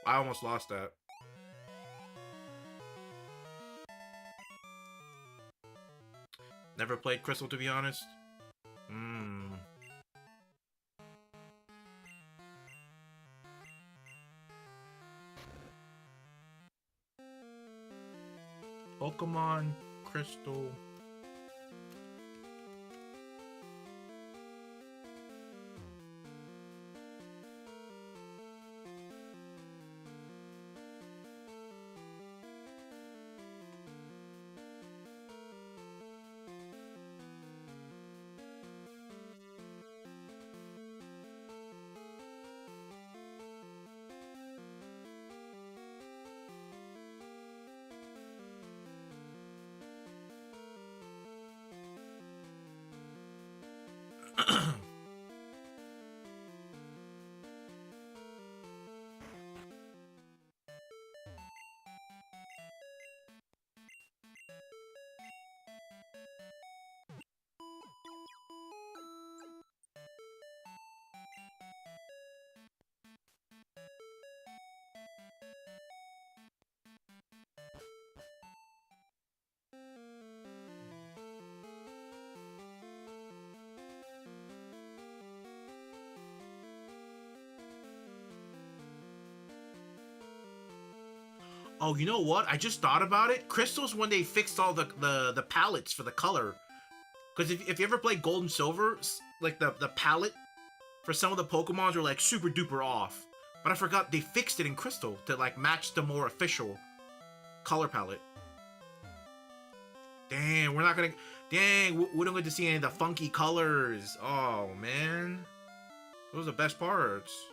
I almost lost that. Never played Crystal, to be honest. Pokemon Crystal. Oh, you know what? I just thought about it. Crystal's when they fixed all the palettes for the color. Because if you ever play Gold and Silver, like the palette for some of the Pokemons are like super duper off. But I forgot they fixed it in Crystal to like match the more official color palette. Dang, we're not gonna. Dang, we don't get to see any of the funky colors. Oh man, those are the best parts.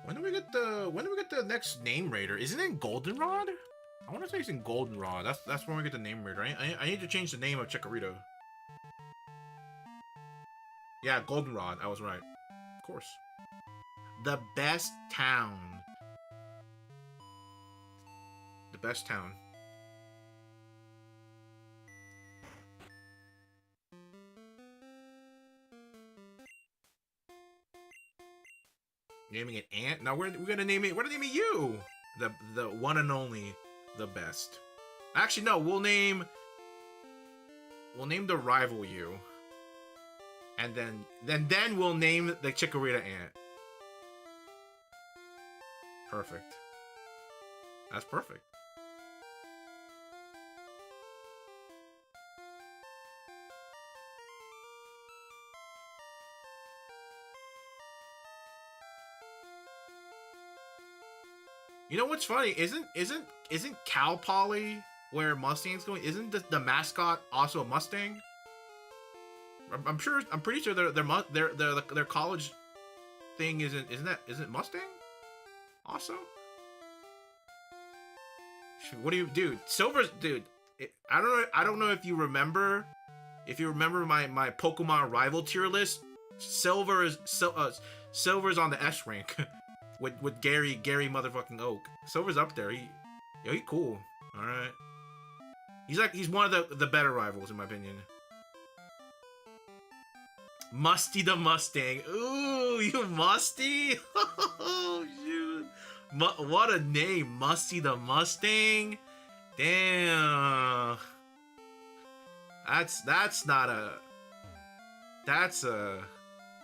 When do we get the next name raider? Isn't it Goldenrod? I want to say it's in Goldenrod. That's when we get the name raider. I need to change the name of Chikorita. Yeah, Goldenrod. I was right. Of course. The best town. The best town. Naming it Ant? Now we're gonna name it. We're gonna name it you. The one and only, the best. Actually, no. We'll name the rival you, and then we'll name the Chikorita Ant. Perfect. That's perfect. You know what's funny? Isn't Cal Poly where Mustang's going? Isn't the mascot also a Mustang? I'm sure. I'm pretty sure their college thing isn't Mustang also? What do you, dude? Silver's dude. I don't know if you remember. If you remember my Pokemon rival tier list, Silver's on the S rank. with Gary motherfucking Oak. Silver's up there. He cool. All right. He's one of the better rivals in my opinion. Musty the Mustang. Ooh, you Musty? Oh shoot. What a name, Musty the Mustang. Damn. That's not a. That's a.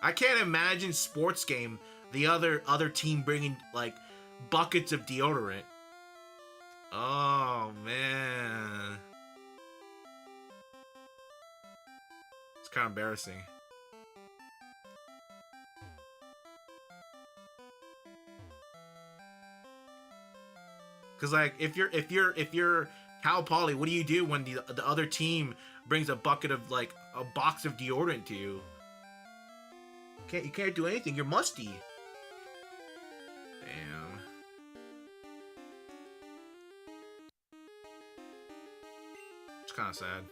I can't imagine sports game. The other team bringing like buckets of deodorant. Oh man, it's kind of embarrassing. Cause like if you're Cal Poly, what do you do when the other team brings a bucket of like a box of deodorant to you? You can't do anything. You're musty. Damn. It's kind of sad.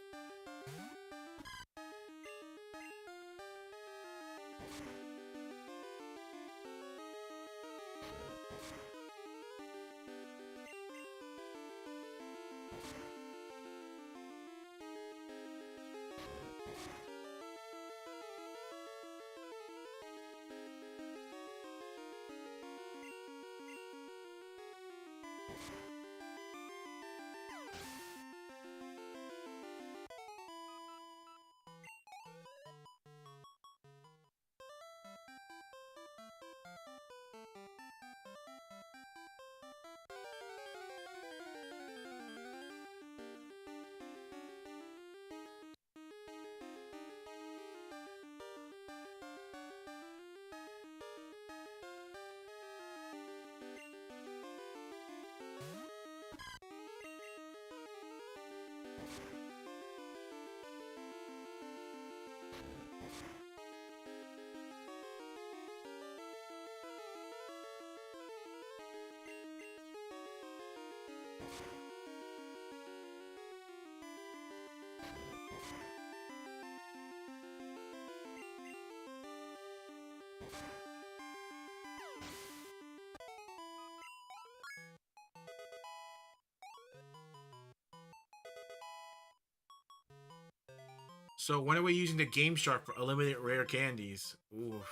So when are we using the Game Shark for eliminate rare candies? Oof.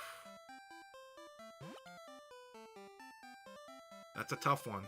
That's a tough one.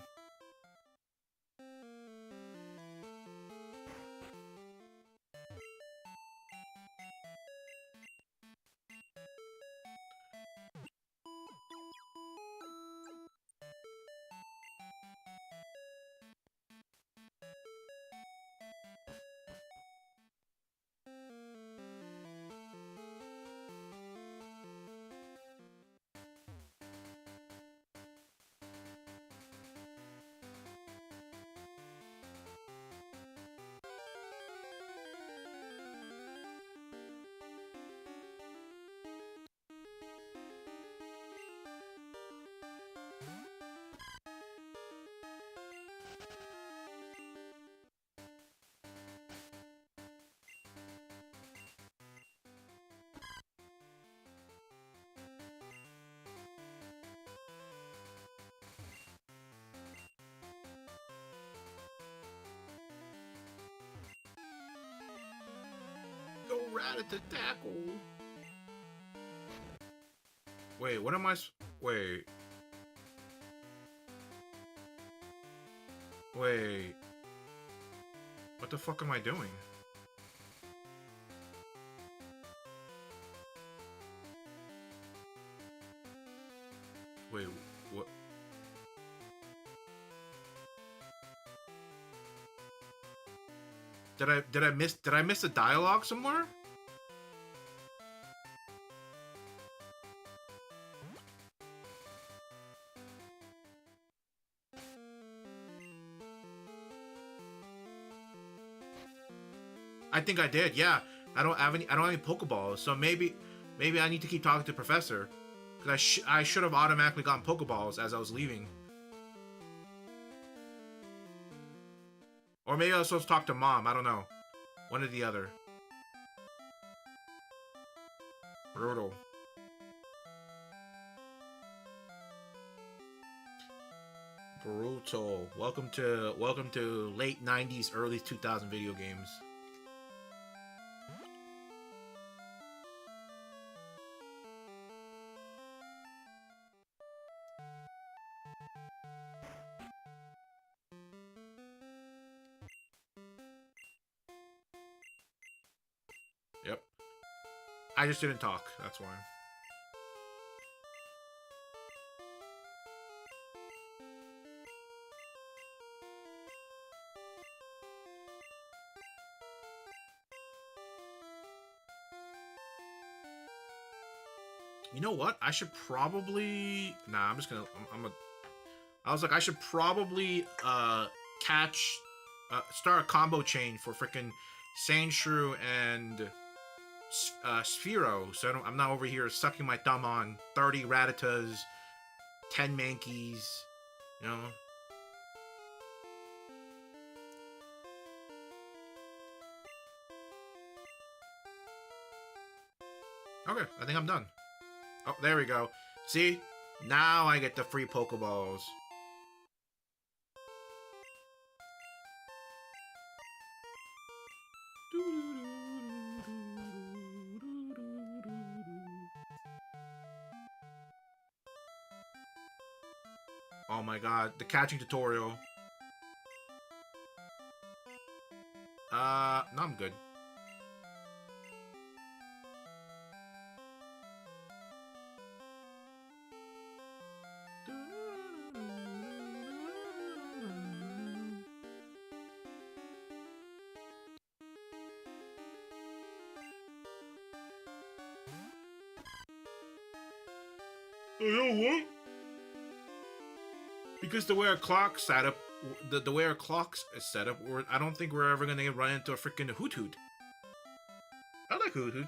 Go Rat-a-tackle. Wait, what am I? Wait. Wait. What the fuck am I doing? Wait, what? Did I miss a dialogue somewhere? I think I did. Yeah, I don't have any Pokeballs, so maybe I need to keep talking to Professor, because I should have automatically gotten Pokeballs as I was leaving. Or maybe I was supposed to talk to Mom. I don't know. One or the other. Brutal. Brutal. Welcome to late 90s, early 2000 video games. Yep. I just didn't talk. That's why. You know what? I should probably... Nah, I'm just gonna... I was like, I should probably catch... start a combo chain for freaking Sandshrew and Sphero, so I'm not over here sucking my thumb on 30 Rattatas, 10 Mankeys, you know? Okay, I think I'm done. Oh, there we go. See? Now I get the free Pokeballs. Oh my god, the catching tutorial. No, I'm good. You know what? Because the way our clock's set up, the way our clock's is set up, I don't think we're ever gonna run into a freaking Hoot Hoot. I like Hoot Hoot.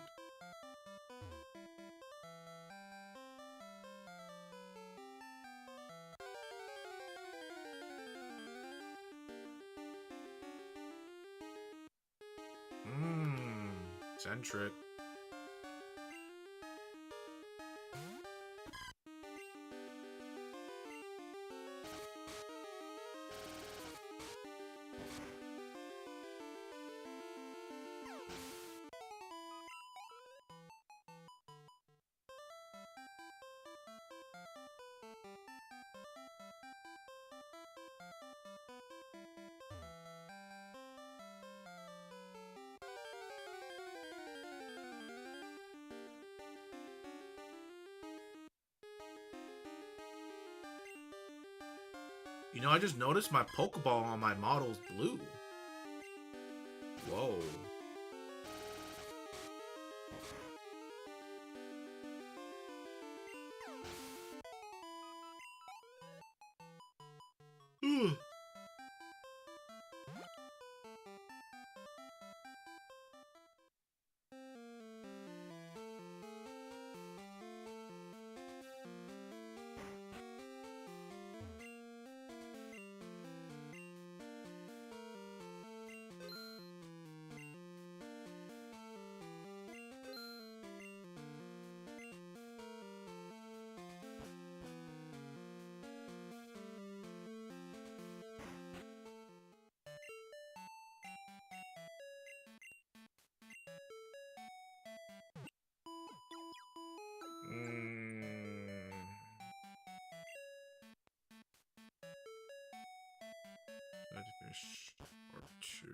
Centric. You know, I just noticed my Pokeball on my model's blue. Whoa. Ugh. I had to finish part 2.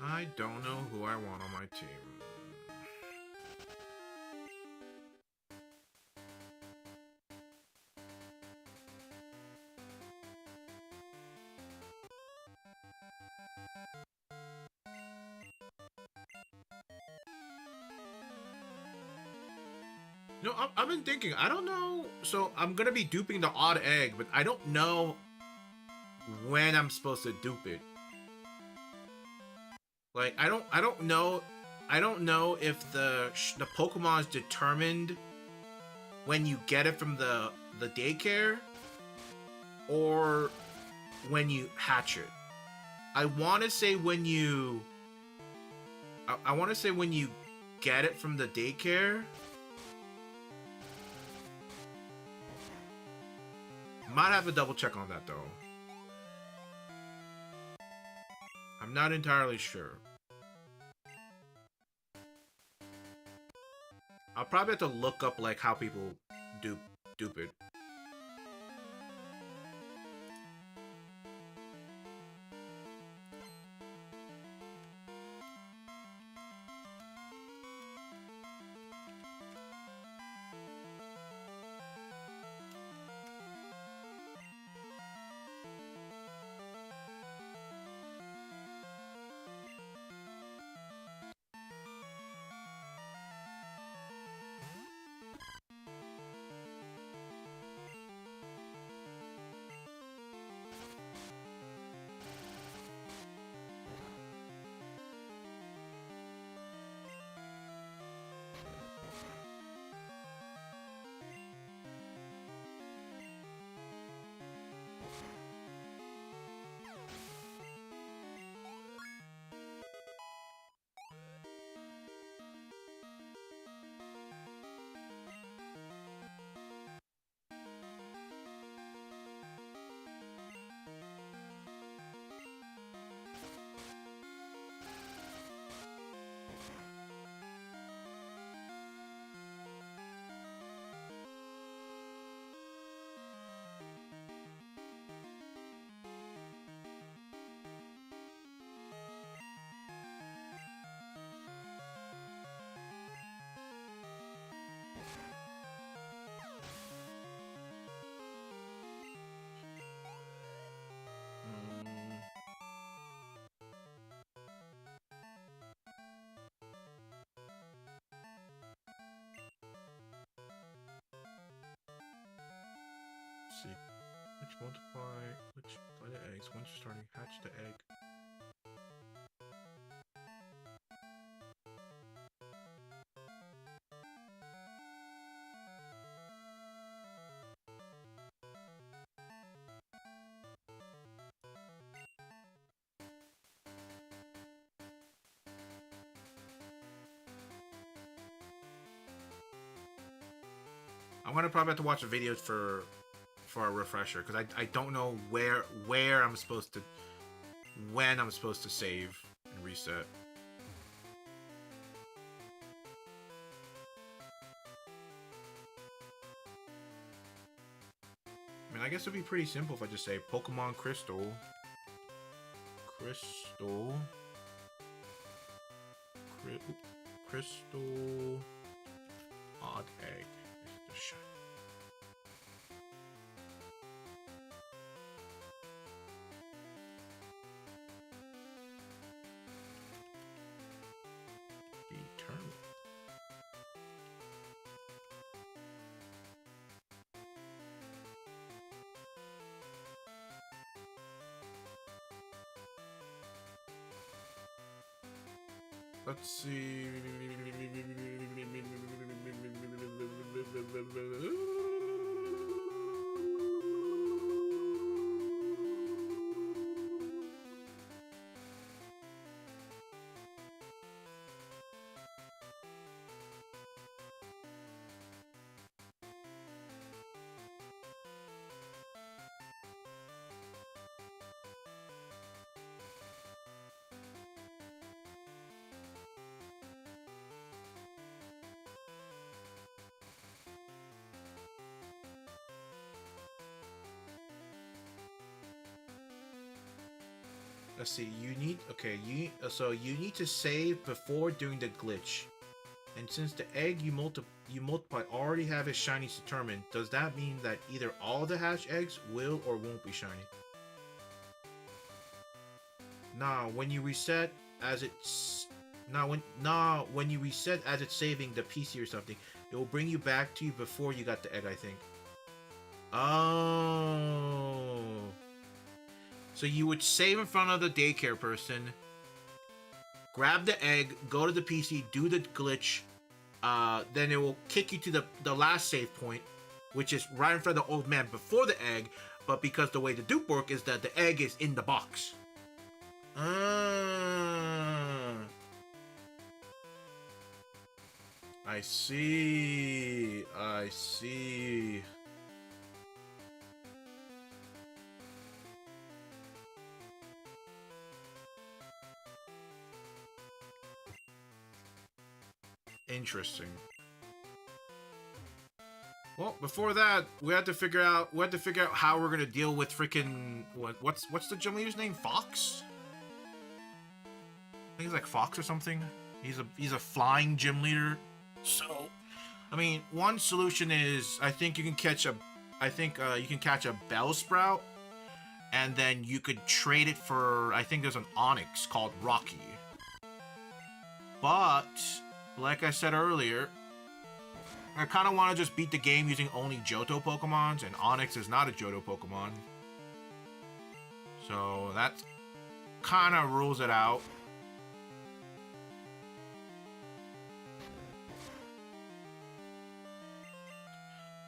I don't know who I want on my team. No, I've been thinking. I don't know. So I'm gonna be duping the odd egg, but I don't know when I'm supposed to dupe it. Like I don't know. I don't know if the Pokemon is determined when you get it from the daycare or when you hatch it. I want to say when you. I want to say when you get it from the daycare. Might have to double check on that though. I'm not entirely sure. I'll probably have to look up like how people dupe it. See, which fly the eggs once you're starting to hatch the egg. I'm gonna probably have to watch the videos for a refresher because I don't know where I'm supposed to when I'm supposed to save and reset. And I guess it'd be pretty simple if I just say Pokemon Crystal. Crystal. Crystal. Odd egg. It's the shiny. Determine. Let's see. Let's see. You need so you need to save before doing the glitch. And since the egg you multiply already have its shinies determined, does that mean that either all the hatch eggs will or won't be shiny? Nah, when you reset as it's when you reset as it's saving the PC or something, it will bring you back to you before you got the egg, I think. Oh. So you would save in front of the daycare person, grab the egg, go to the PC, do the glitch, then it will kick you to the last save point, which is right in front of the old man before the egg, but because the way the dupe work is that the egg is in the box. I see. I see. Interesting. Well, before that, we had to figure out how we're gonna deal with freaking what's the gym leader's name? Fox? I think he's like Fox or something. He's a flying gym leader. So, I mean, one solution is I think you can catch a Bellsprout, and then you could trade it for, I think there's an Onyx called Rocky. But like I said earlier, I kind of want to just beat the game using only Johto Pokemons, and Onyx is not a Johto Pokemon. So that kind of rules it out.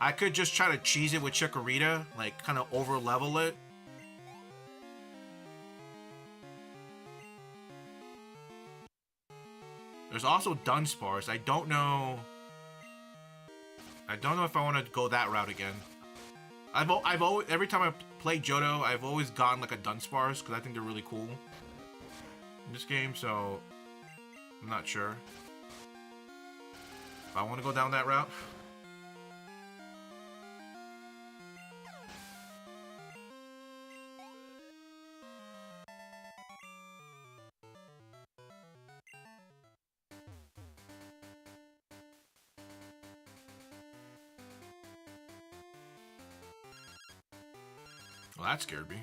I could just try to cheese it with Chikorita, like kind of over level it. There's also Dunsparce. I don't know if I want to go that route again. I've always, every time I play Johto, I've always gotten like a Dunsparce because I think they're really cool in this game. So I'm not sure if I want to go down that route. Well, that scared me.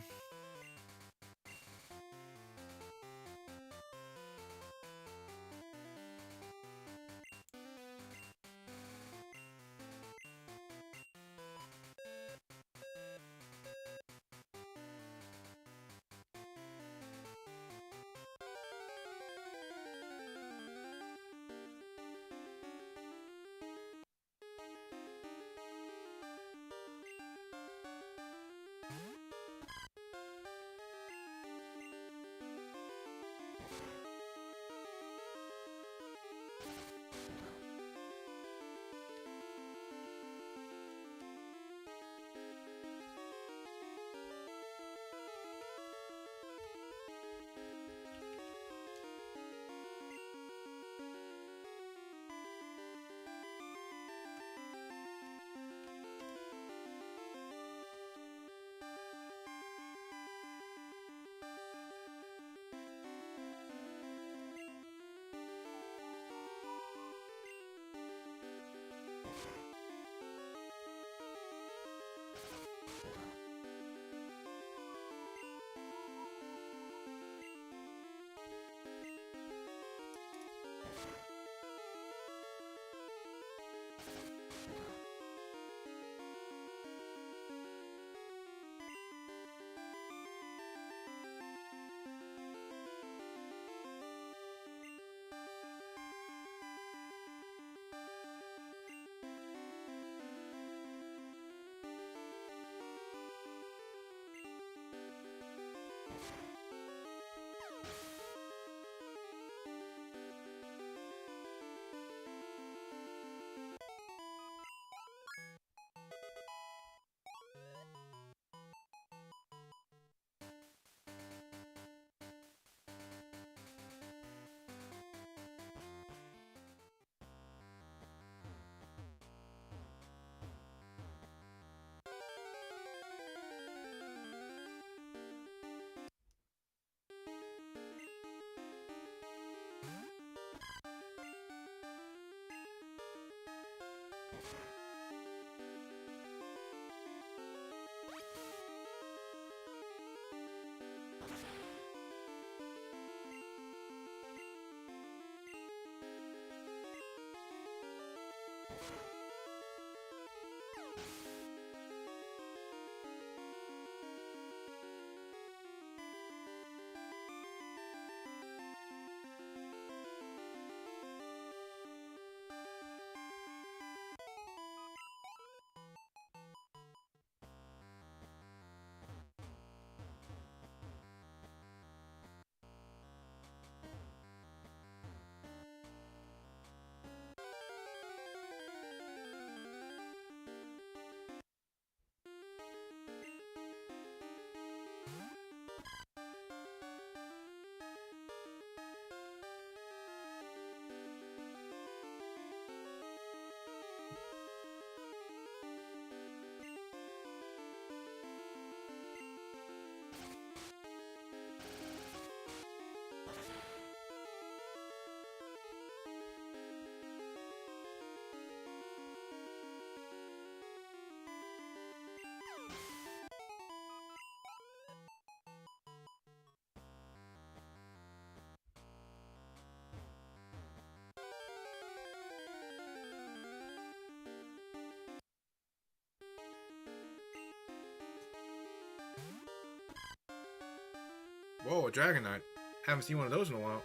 Whoa, a Dragonite. Haven't seen one of those in a while.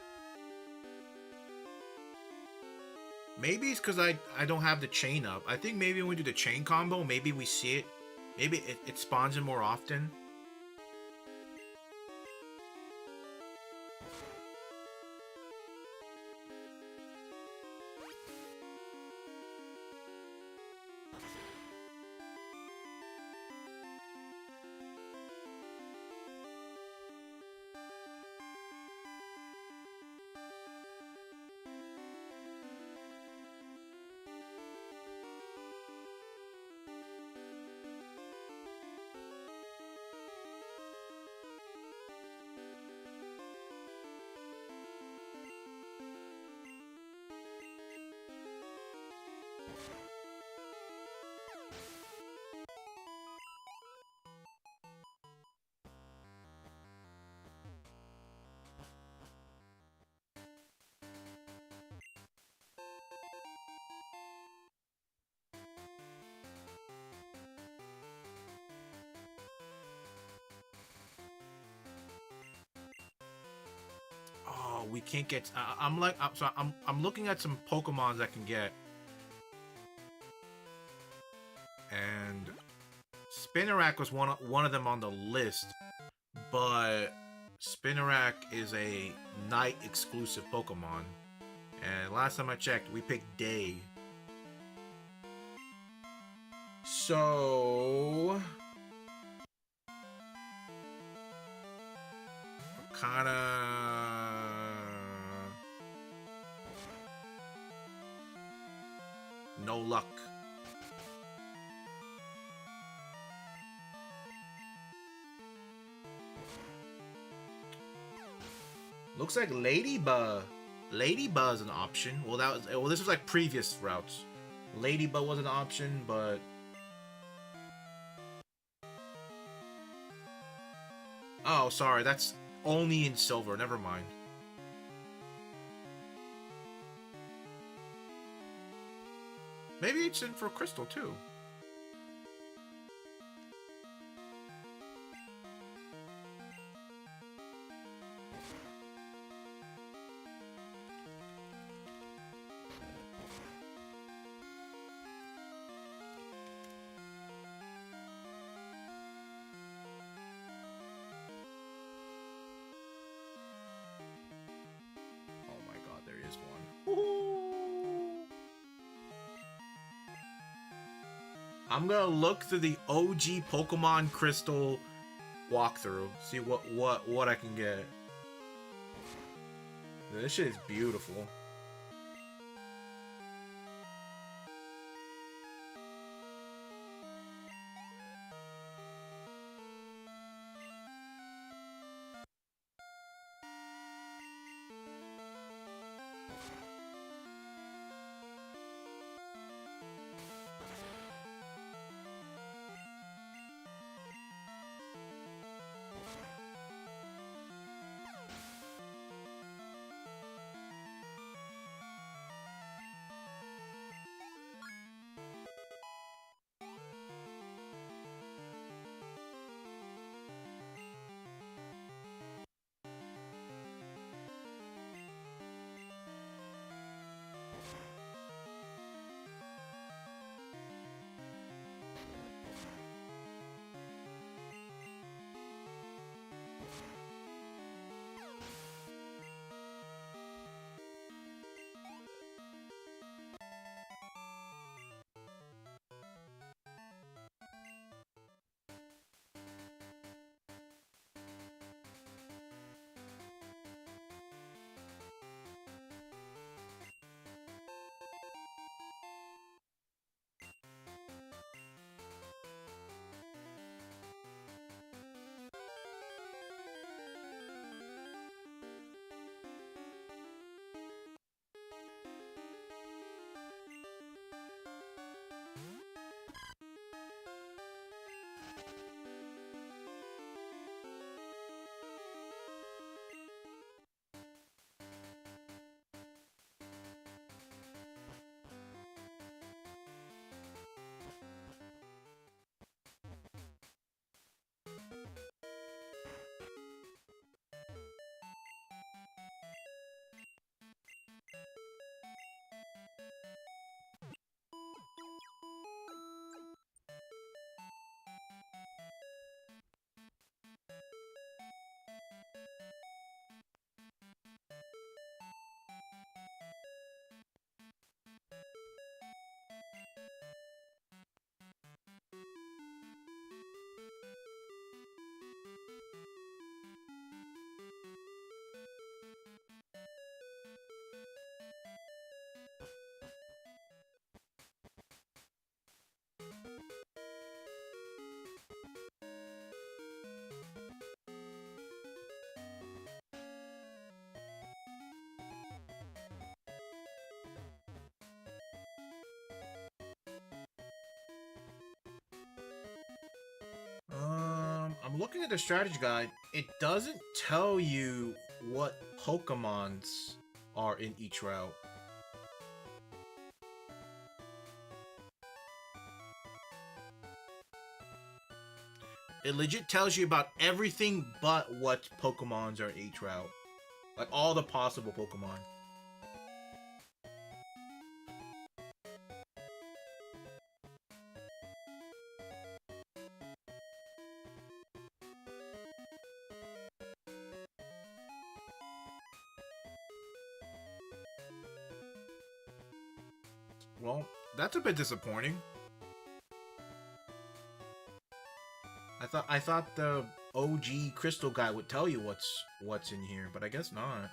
Maybe it's because I don't have the chain up. I think maybe when we do the chain combo, maybe we see it. Maybe it spawns in more often. Oh, we can't get. I'm looking at some Pokemons I can get, and Spinarak was one of them on the list, but Spinarak is a night exclusive Pokemon, and last time I checked, we picked day. So kinda no luck. Looks like Ladybug. Ladybug's an option. Well, this was like previous routes. Ladybug was an option, but oh, sorry, that's only in silver. Never mind. Maybe it's in for crystal too. I'm gonna look through the OG Pokemon Crystal walkthrough, see what I can get. This shit is beautiful. I'm looking at the strategy guide. It doesn't tell you what Pokemons are in each route. It legit tells you about everything but what Pokemons are in each route. Like all the possible Pokemon. Well, that's a bit disappointing. I thought the OG Crystal guy would tell you what's in here, but I guess not.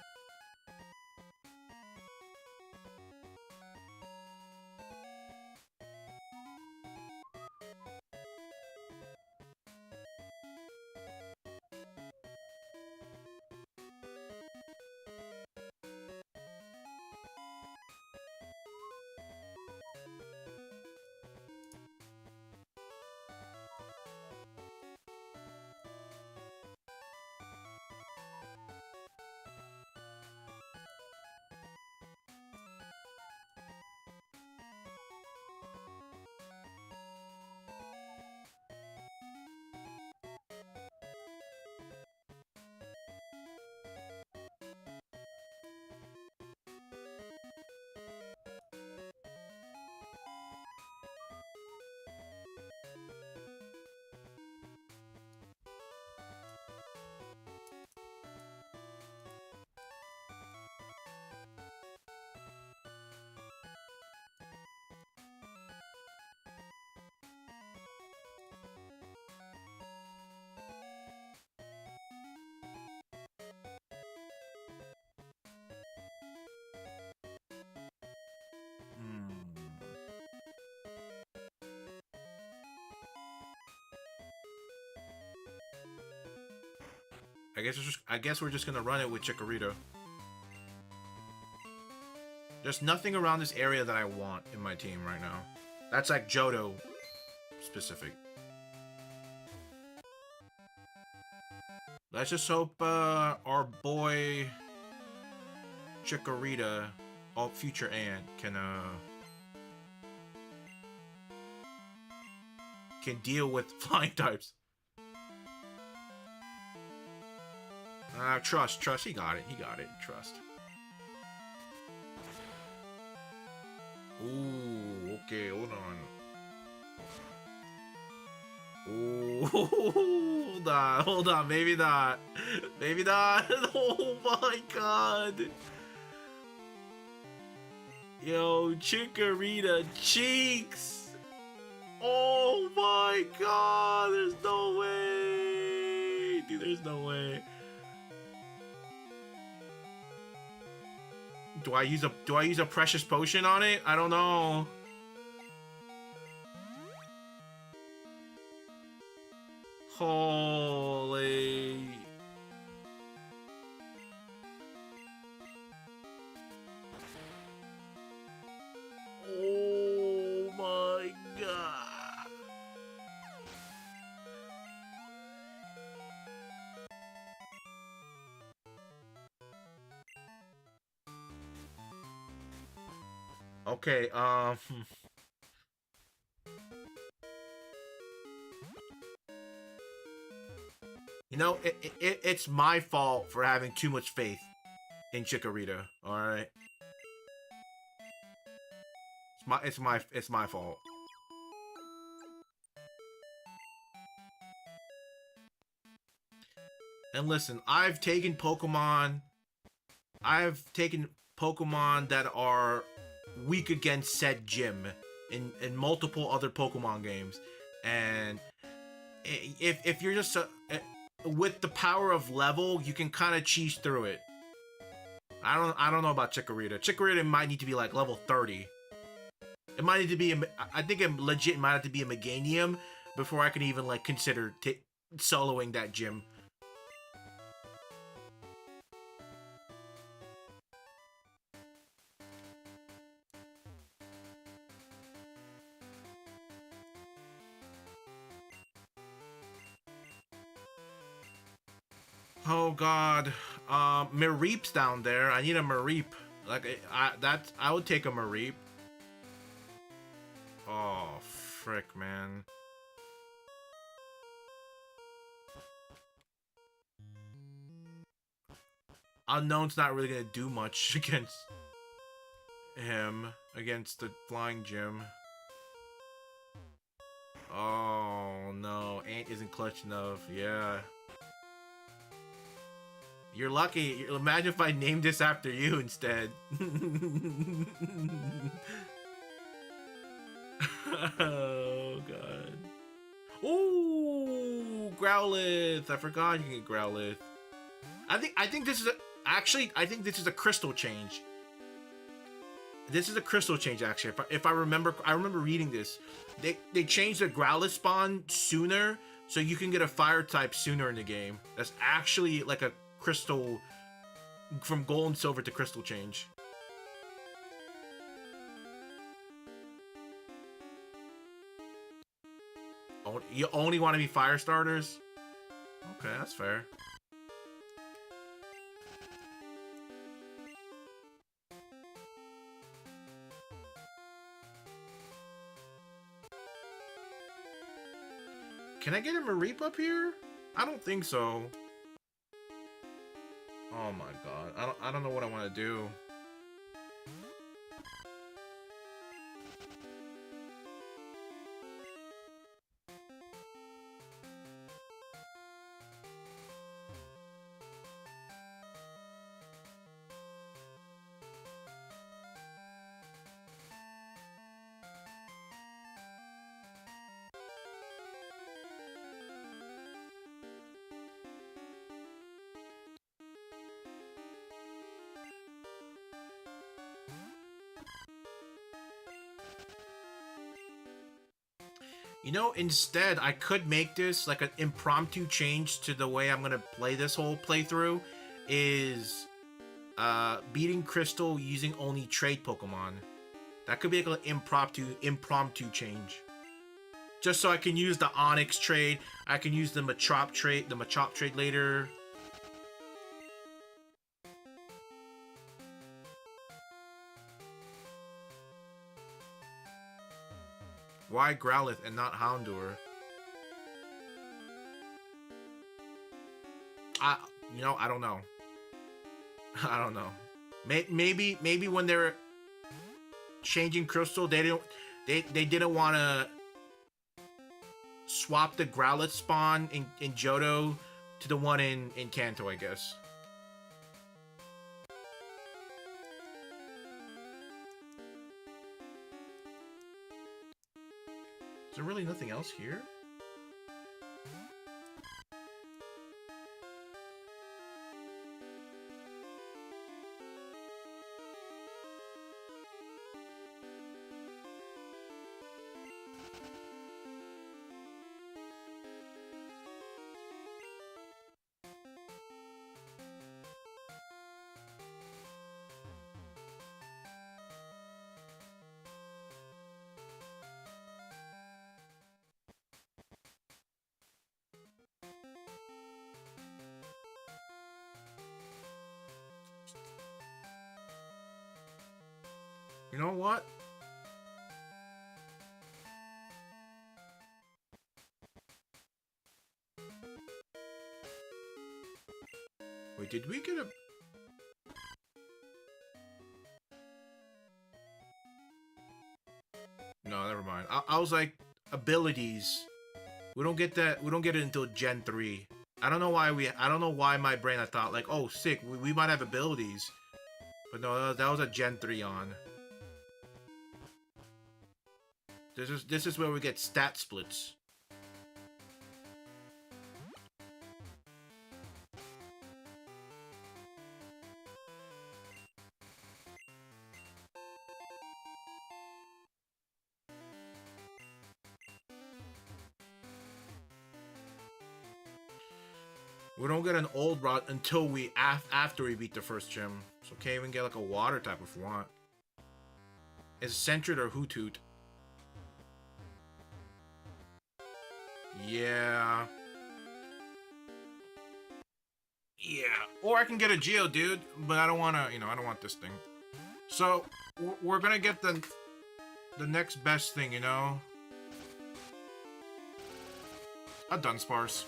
I guess we're just gonna run it with Chikorita. There's nothing around this area that I want in my team right now. That's like Johto specific. Let's just hope our boy Chikorita, all future Ant, can deal with flying types. Trust. He got it. Trust. Ooh, okay, hold on. Ooh, hold on. Maybe not. Oh my god. Yo, Chikorita cheeks. Oh my god. There's no way. Dude, there's no way. Do I use a precious potion on it? I don't know. Holy. Oh my god. Okay, you know, it's my fault for having too much faith in Chikorita. All right, it's my fault. And listen, I've taken Pokemon that are weak against said gym in multiple other Pokemon games, and if you're just with the power of level, you can kind of cheese through it. I don't know about Chikorita. Chikorita might need to be like level 30. It might need to be I think it legit might have to be a Meganium before I can even like consider soloing that gym. Oh God, Mareep's down there. I need a Mareep. Like I would take a Mareep. Oh frick, man. Unknown's not really gonna do much against him, against the flying gym. Oh no, Ant isn't clutch enough. Yeah. You're lucky. Imagine if I named this after you instead. Oh god. Ooh, Growlithe. I forgot you can get Growlithe. I think this is a actually I think this is a crystal change. This is a crystal change actually. If I remember reading this. They changed the Growlithe spawn sooner so you can get a fire type sooner in the game. That's actually like a crystal from gold and silver to crystal change. You only want to be fire starters? Okay, that's fair. Can I get a Mareep up here? I don't think so. Oh my god. I don't know what I want to do. You know, instead, I could make this like an impromptu change to the way I'm gonna play this whole playthrough. Is beating Crystal using only trade Pokemon. That could be like an impromptu change. Just so I can use the Onyx trade, I can use the Machop trade later. Why Growlithe and not Houndour? I don't know. I don't know. Maybe when they're changing Crystal, they didn't want to swap the Growlithe spawn in Johto to the one in Kanto, I guess. Is there really nothing else here? You know what? Wait, did we get a... No, never mind. I was like, abilities. We don't get that. We don't get it until Gen 3. I don't know why my brain I thought like, oh, sick. We might have abilities. But no, that was a Gen 3 on. This is where we get stat splits. We don't get an old rod until after we beat the first gym. So can't even get like a water type if we want. Is it Sentret or Hoothoot? Yeah. Yeah. Or I can get a Geodude, but I don't want to, you know, I don't want this thing. So, we're gonna get the next best thing, you know? A Dunsparce.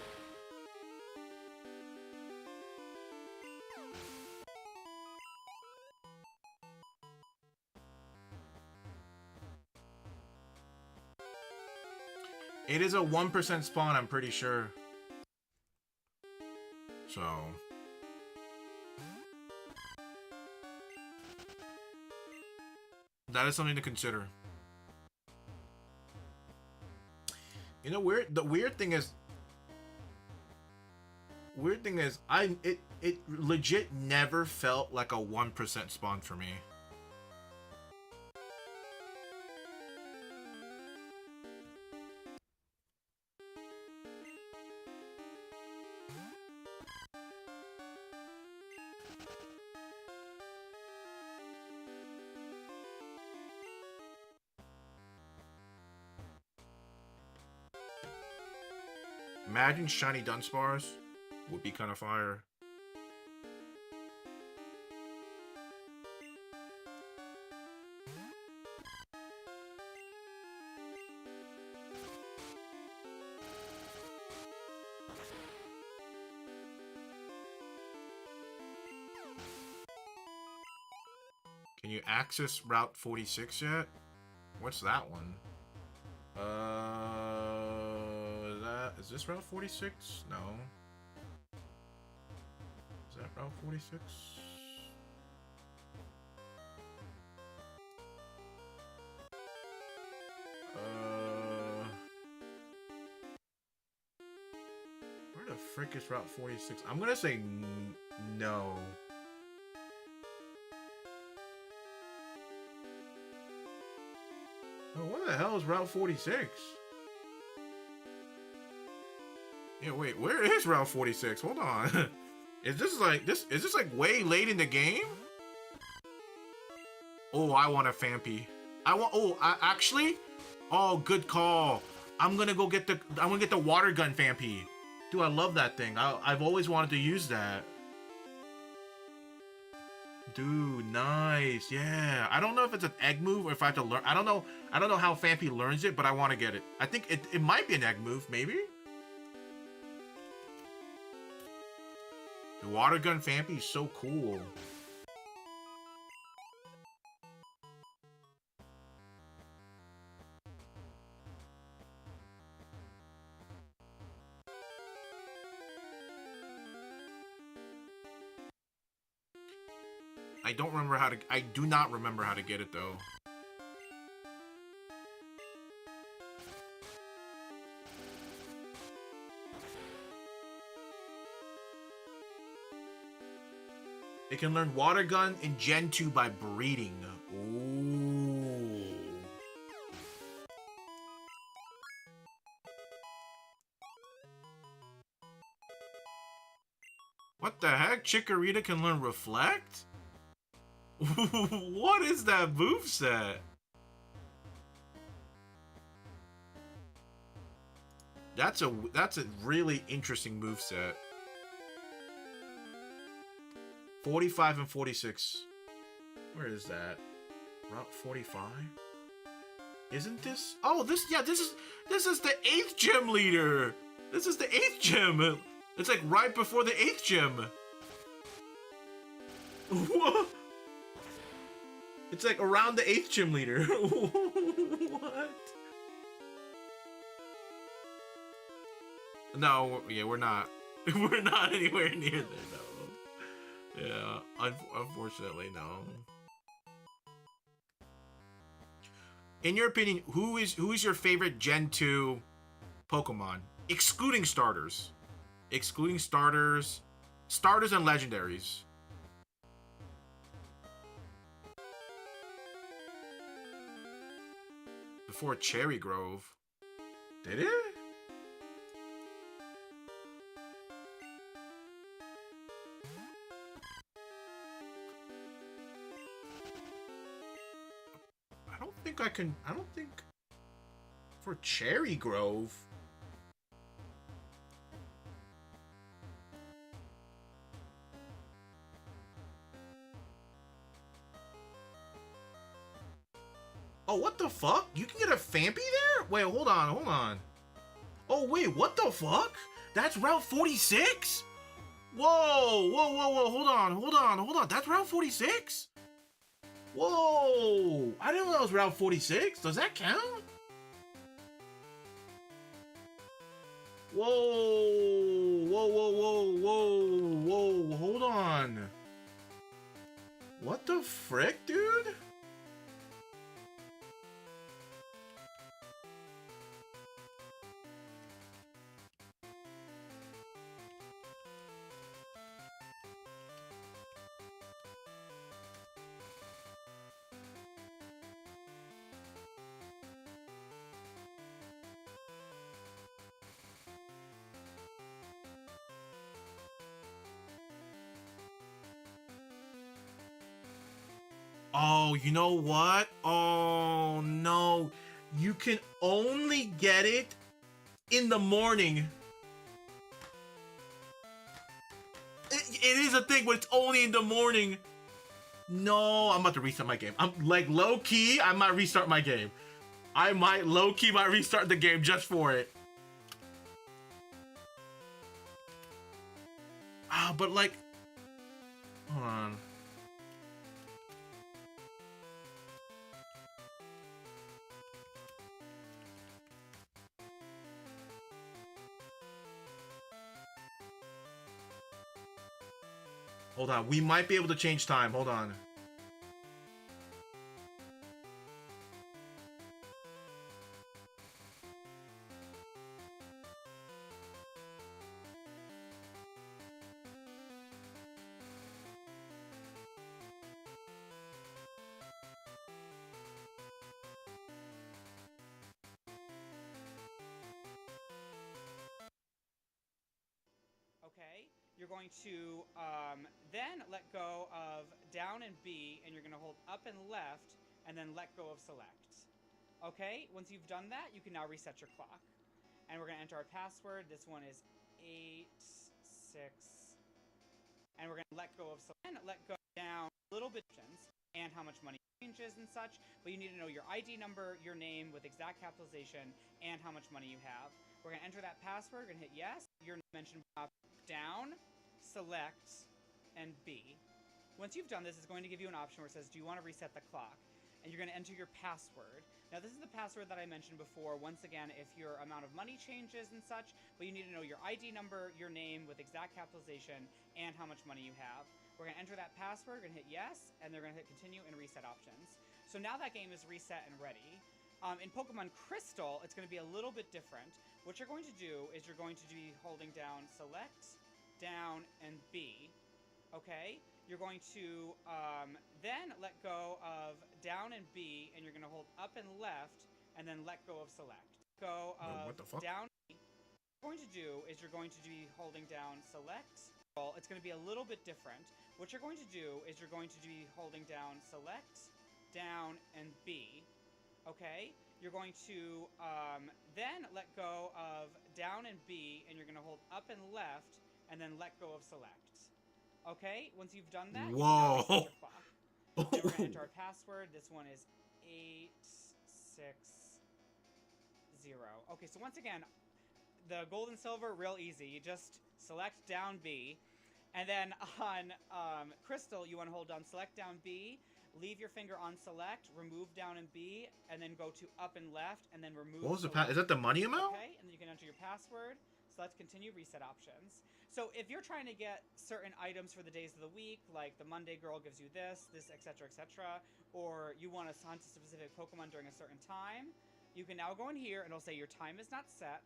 It is a 1% spawn, I'm pretty sure. So... that is something to consider. You know, the weird thing is... it legit never felt like a 1% spawn for me. Imagine shiny Dunsparce would be kind of fire. Can you access Route 46 yet? What's that one? Is this Route 46? No. Is that Route 46? Where the frick is Route 46? I'm gonna say no. Oh, what the hell is Route 46? Yeah, wait, where is Route 46? Hold on. Is this like way late in the game? Oh, I want a Phanpy. Actually? Oh, good call. I'm gonna get the water gun Phanpy. Dude, I love that thing. I've always wanted to use that. Dude, nice. Yeah. I don't know if it's an egg move or if I have to learn. I don't know how Phanpy learns it, but I want to get it. I think it might be an egg move, maybe? The water gun Phanpy is so cool. I do not remember how to get it though. It can learn Water Gun in Gen 2 by breeding. Ooh. What the heck? Chikorita can learn Reflect? What is that moveset? That's a really interesting moveset. 45 and 46. Where is that? Route 45? Isn't this? Oh, this is the 8th gym leader. This is the 8th gym. It's like right before the 8th gym. What? It's like around the 8th gym leader. What? No, yeah, we're not. We're not anywhere near there, no. Yeah, unfortunately, no. In your opinion, who is your favorite Gen 2 Pokemon? Excluding starters. Excluding starters and legendaries. Before Cherry Grove. Did it? I don't think for Cherry Grove. Oh, what the fuck? You can get a Fampy there? Wait, hold on, hold on. Oh, wait, what the fuck? That's Route 46? Whoa, whoa, whoa, whoa, hold on, hold on, hold on. That's Route 46? Whoa, I didn't know that was Route 46. Does that count? Whoa, whoa, whoa, whoa, whoa, whoa, hold on. What the frick, dude? Oh, you know what? Oh, no. You can only get it in the morning. It is a thing, but it's only in the morning. No, I'm about to restart my game. I'm like low key, I might restart my game. I might low key might restart the game just for it. Ah, but like, hold on. Hold on. We might be able to change time. Hold on. Okay, you're going to then let go of down and B, and you're going to hold up and left, and then let go of select. Okay, once you've done that, you can now reset your clock. And we're going to enter our password. This one is 86. And we're going to let go of select, and let go down a little bit and how much money changes and such, but you need to know your ID number, your name with exact capitalization, and how much money you have. We're going to enter that password, we're going to hit yes, your mention down, select, and B. Once you've done this, it's going to give you an option where it says, do you want to reset the clock? And you're going to enter your password. Now, this is the password that I mentioned before. Once again, if your amount of money changes and such, but you need to know your ID number, your name with exact capitalization, and how much money you have. We're going to enter that password, we're going to hit yes, and they're going to hit continue and reset options. So now that game is reset and ready. In Pokemon Crystal, it's going to be a little bit different. What you're going to do is you're going to be holding down select, down, and B. Okay? You're going to then let go of down and B, and you're going to hold up and left, and then let go of select. Go of What the fuck? down. What you're going to do is you're going to be holding down select. It's going to be a little bit different. What you're going to do is you're going to be holding down select, down, and B. Okay? You're going to then let go of down and B, and you're going to hold up and left, and then let go of select. Okay? Once you've done that, you can now reset Whoa. your clock. And we're going to enter our password. This one is 860. Okay, so once again, the gold and silver, real easy. You just select down B. And then on Crystal, you want to hold down select down B, leave your finger on select, remove down and B, and then go to up and left, and then remove What was the select. is that the money amount? Okay, and then you can enter your password. So let's continue reset options. So if you're trying to get certain items for the days of the week, like the Monday girl gives you this, etc., etc., or you want to hunt a specific Pokemon during a certain time, you can now go in here and it'll say your time is not set.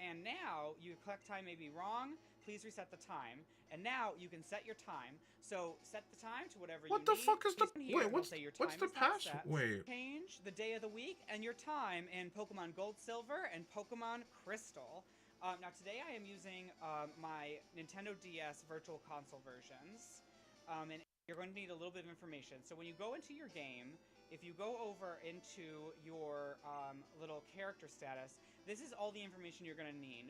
And now your collect time may be wrong. Please reset the time. And now you can set your time. So set the time to whatever What you the need. fuck is the wait? It'll say your time What's the is not password? set. Wait. Change the day of the week and your time in Pokemon Gold, Silver, and Pokemon Crystal. Now today I am using my Nintendo DS Virtual Console versions, and you're going to need a little bit of information. So when you go into your game, if you go over into your little character status, this is all the information you're going to need.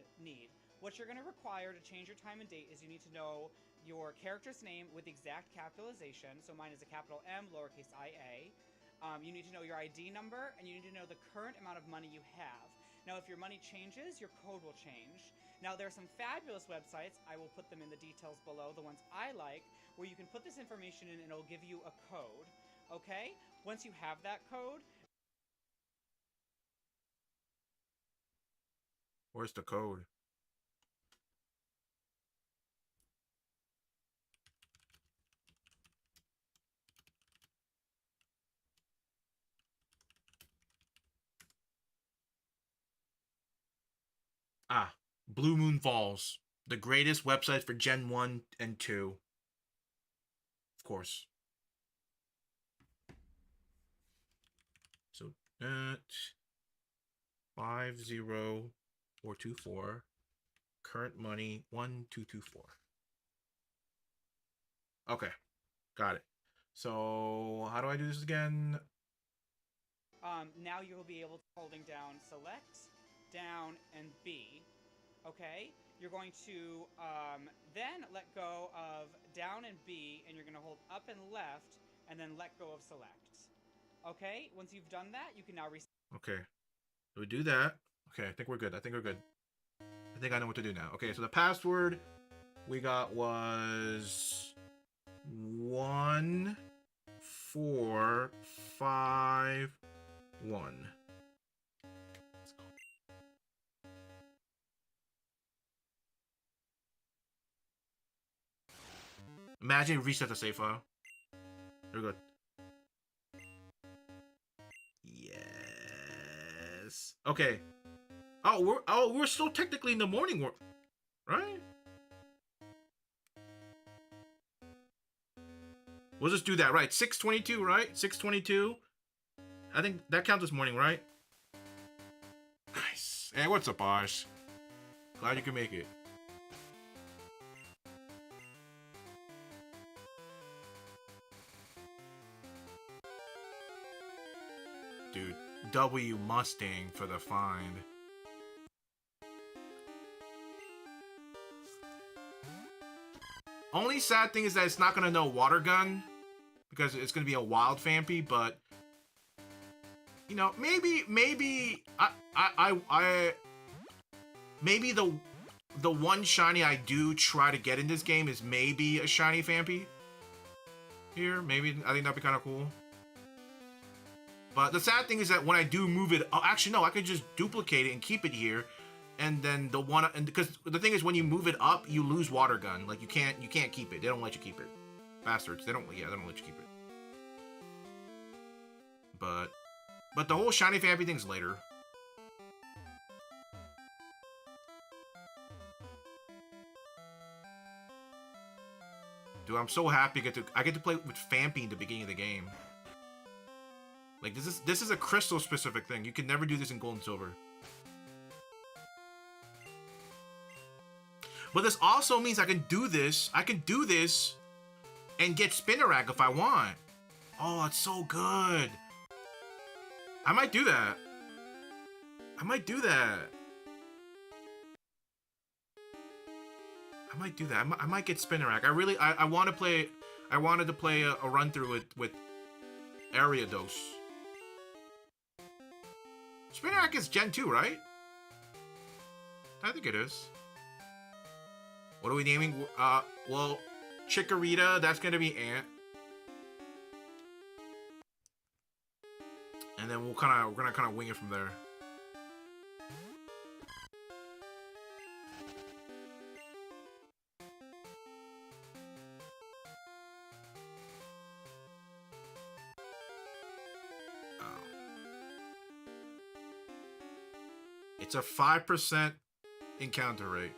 What you're going to require to change your time and date is you need to know your character's name with exact capitalization. So mine is a capital M, lowercase I, A. You need to know your ID number, and you need to know the current amount of money you have. Now, if your money changes, your code will change. Now, there are some fabulous websites. I will put them in the details below, the ones I like, where you can put this information in and it'll give you a code. Okay? Once you have that code, Where's the code? Ah, Blue Moon Falls. The greatest website for Gen 1 and 2. Of course. So that 50424. Current money 1224. Okay, got it. So how do I do this again? now you'll be able to holding down select, down, and B. Okay? You're going to then let go of down and B, and you're going to hold up and left, and then let go of select. Okay? Once you've done that, you can now reset. Okay. So we do that. Okay, I think we're good. I think we're good. I think I know what to do now. Okay, so the password we got was 1451. Imagine reset the save file. We're good. Yes. Okay. Oh, we're still technically in the morning, right? We'll just do that, right? 6:22, right? 6:22. I think that counts as morning, right? Nice. Hey, what's up, Osh? Glad you can make it. Dude, W Mustang for the find. Only sad thing is that it's not gonna know water gun because it's gonna be a wild Fampy, but you know, maybe maybe the one shiny I do try to get in this game is maybe a shiny Fampy. Here, maybe I think that'd be kind of cool. But the sad thing is that when I do move it, oh, actually no, I could just duplicate it and keep it here, and then the one, and because the thing is when you move it up, you lose water gun. Like you can't keep it. They don't let you keep it. Bastards. They don't let you keep it. But the whole shiny Fampy thing's later. Dude, I'm so happy I get to play with Fampy in the beginning of the game. Like this is a crystal specific thing. You can never do this in gold and silver. But this also means I can do this. I can do this and get Spinnerack if I want. Oh, it's so good. I might do that. I might do that. I might get Spinnerack. I want to play. I wanted to play a run through with Ariados. Spinnerack is Gen 2, right? I think it is. What are we naming? Well, Chikorita, that's gonna be Ant. And then we're gonna kind of wing it from there. It's a 5% encounter rate.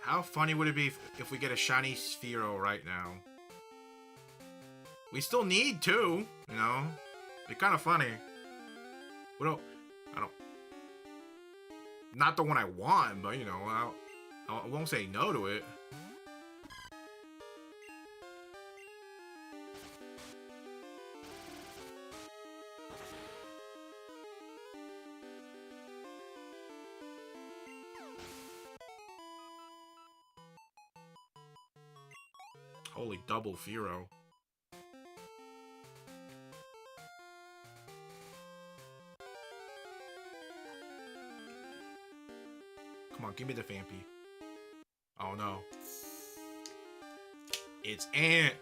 How funny would it be if we get a shiny Sphero right now? We still need two, you know? They're kind of funny. We don't... I don't... Not the one I want, but, you know, I won't say no to it. Holy double Firo. Come on, give me the Fampy. Oh no. It's Ant.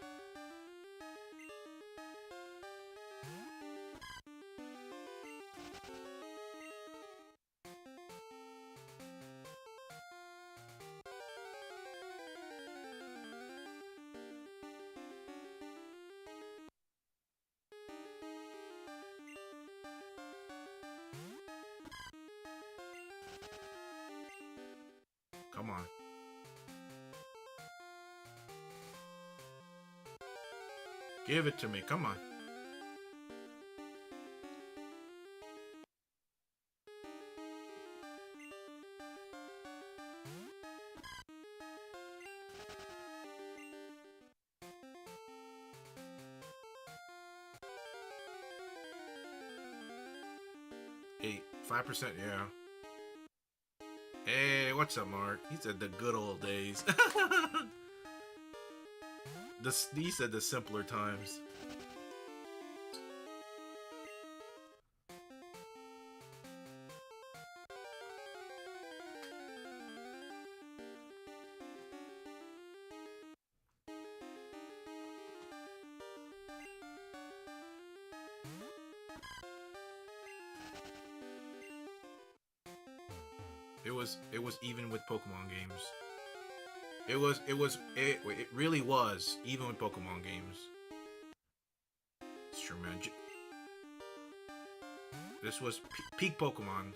Come on. Give it to me. Come on. Eight, 5%, yeah. Hey, what's up, Mark? He said the good old days. He said the simpler times. It was even with Pokemon games. It really was even with Pokemon games. It's true, man. This was peak Pokemon.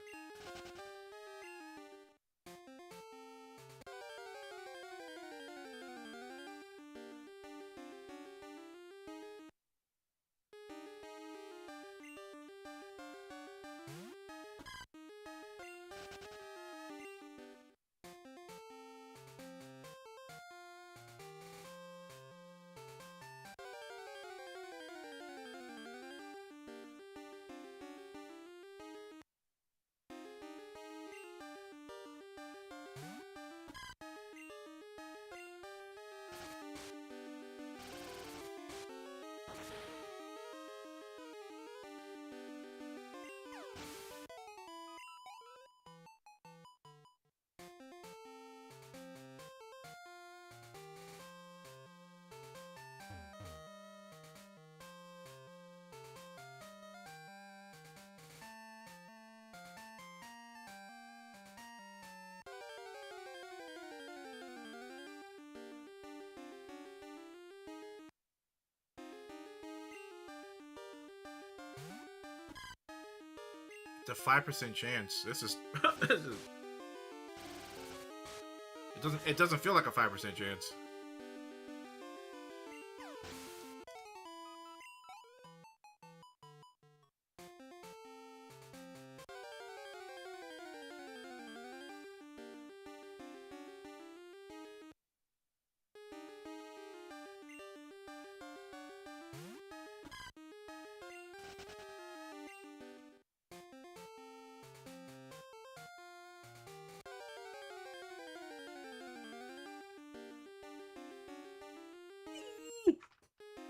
It's a 5% chance. This is. It doesn't feel like a 5% chance.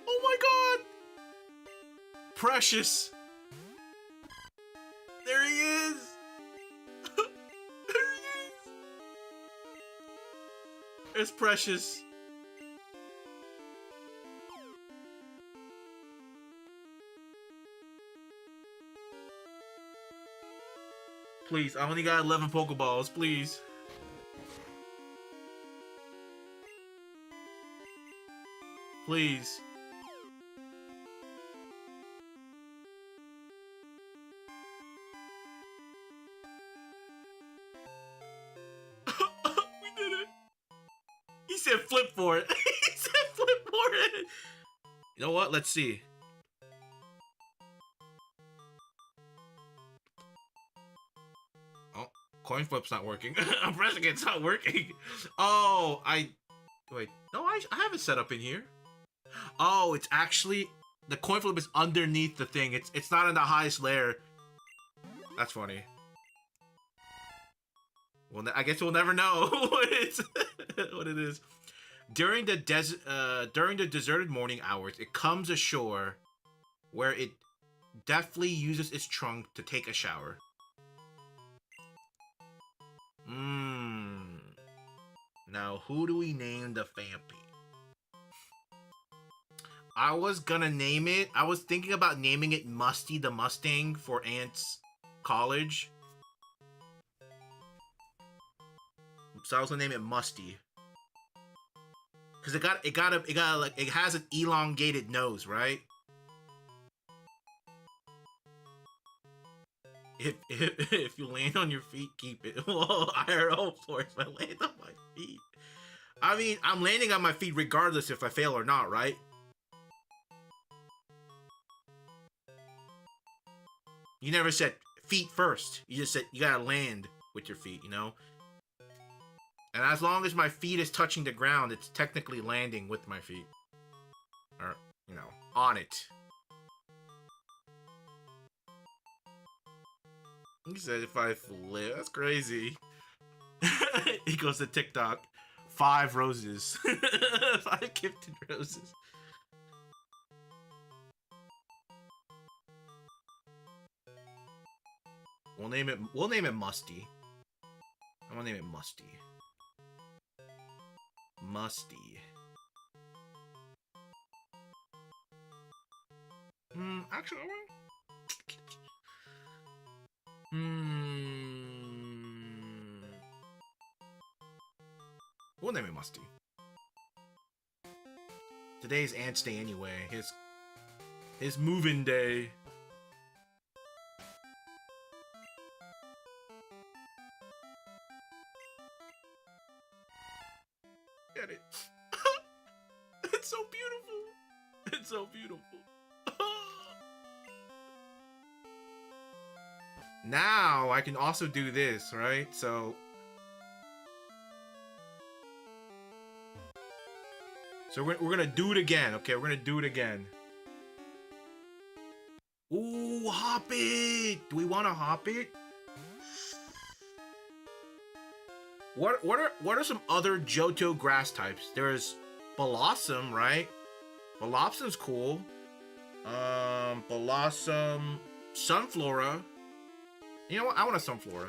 Oh my god! Precious! There he is! There he is! It's Precious. Please, I only got 11 Pokeballs, please. Please. We did it! said flip for it. He said flip for it. You know what? Let's see. Oh, coin flip's not working. I'm pressing it, it's not working. Oh, wait. No, I have it set up in here. Oh, it's actually the coin flip is underneath the thing. It's not in the highest layer. That's funny. Well, I guess we'll never know what it is. During the deserted morning hours, it comes ashore, where it deftly uses its trunk to take a shower. Now, who do we name the Fampy? I was gonna name it. I was thinking about naming it Musty the Mustang for Ant's college. So I was gonna name it Musty. Cause it has an elongated nose, right? If you land on your feet, keep it. Whoa, IRL force. I land on my feet. I mean, I'm landing on my feet regardless if I fail or not, right? You never said feet first. You just said you gotta land with your feet, you know? And as long as my feet is touching the ground, it's technically landing with my feet. Or, you know, on it. He said if I flip. That's crazy. He goes to TikTok. 5 roses. 5 gifted roses. We'll name it Musty. I'm gonna name it Musty. Musty. Actually, we'll name it Musty. Today's Ant's day anyway. His moving day. Get it. It's so beautiful. It's so beautiful. Now I can also do this, right? So we're gonna do it again, okay? We're gonna do it again. Ooh, hop it! Do we want to hop it? What are some other Johto grass types? There's Blossom, right? Blossom's cool. Blossom, Sunflora. You know what? I want a Sunflora.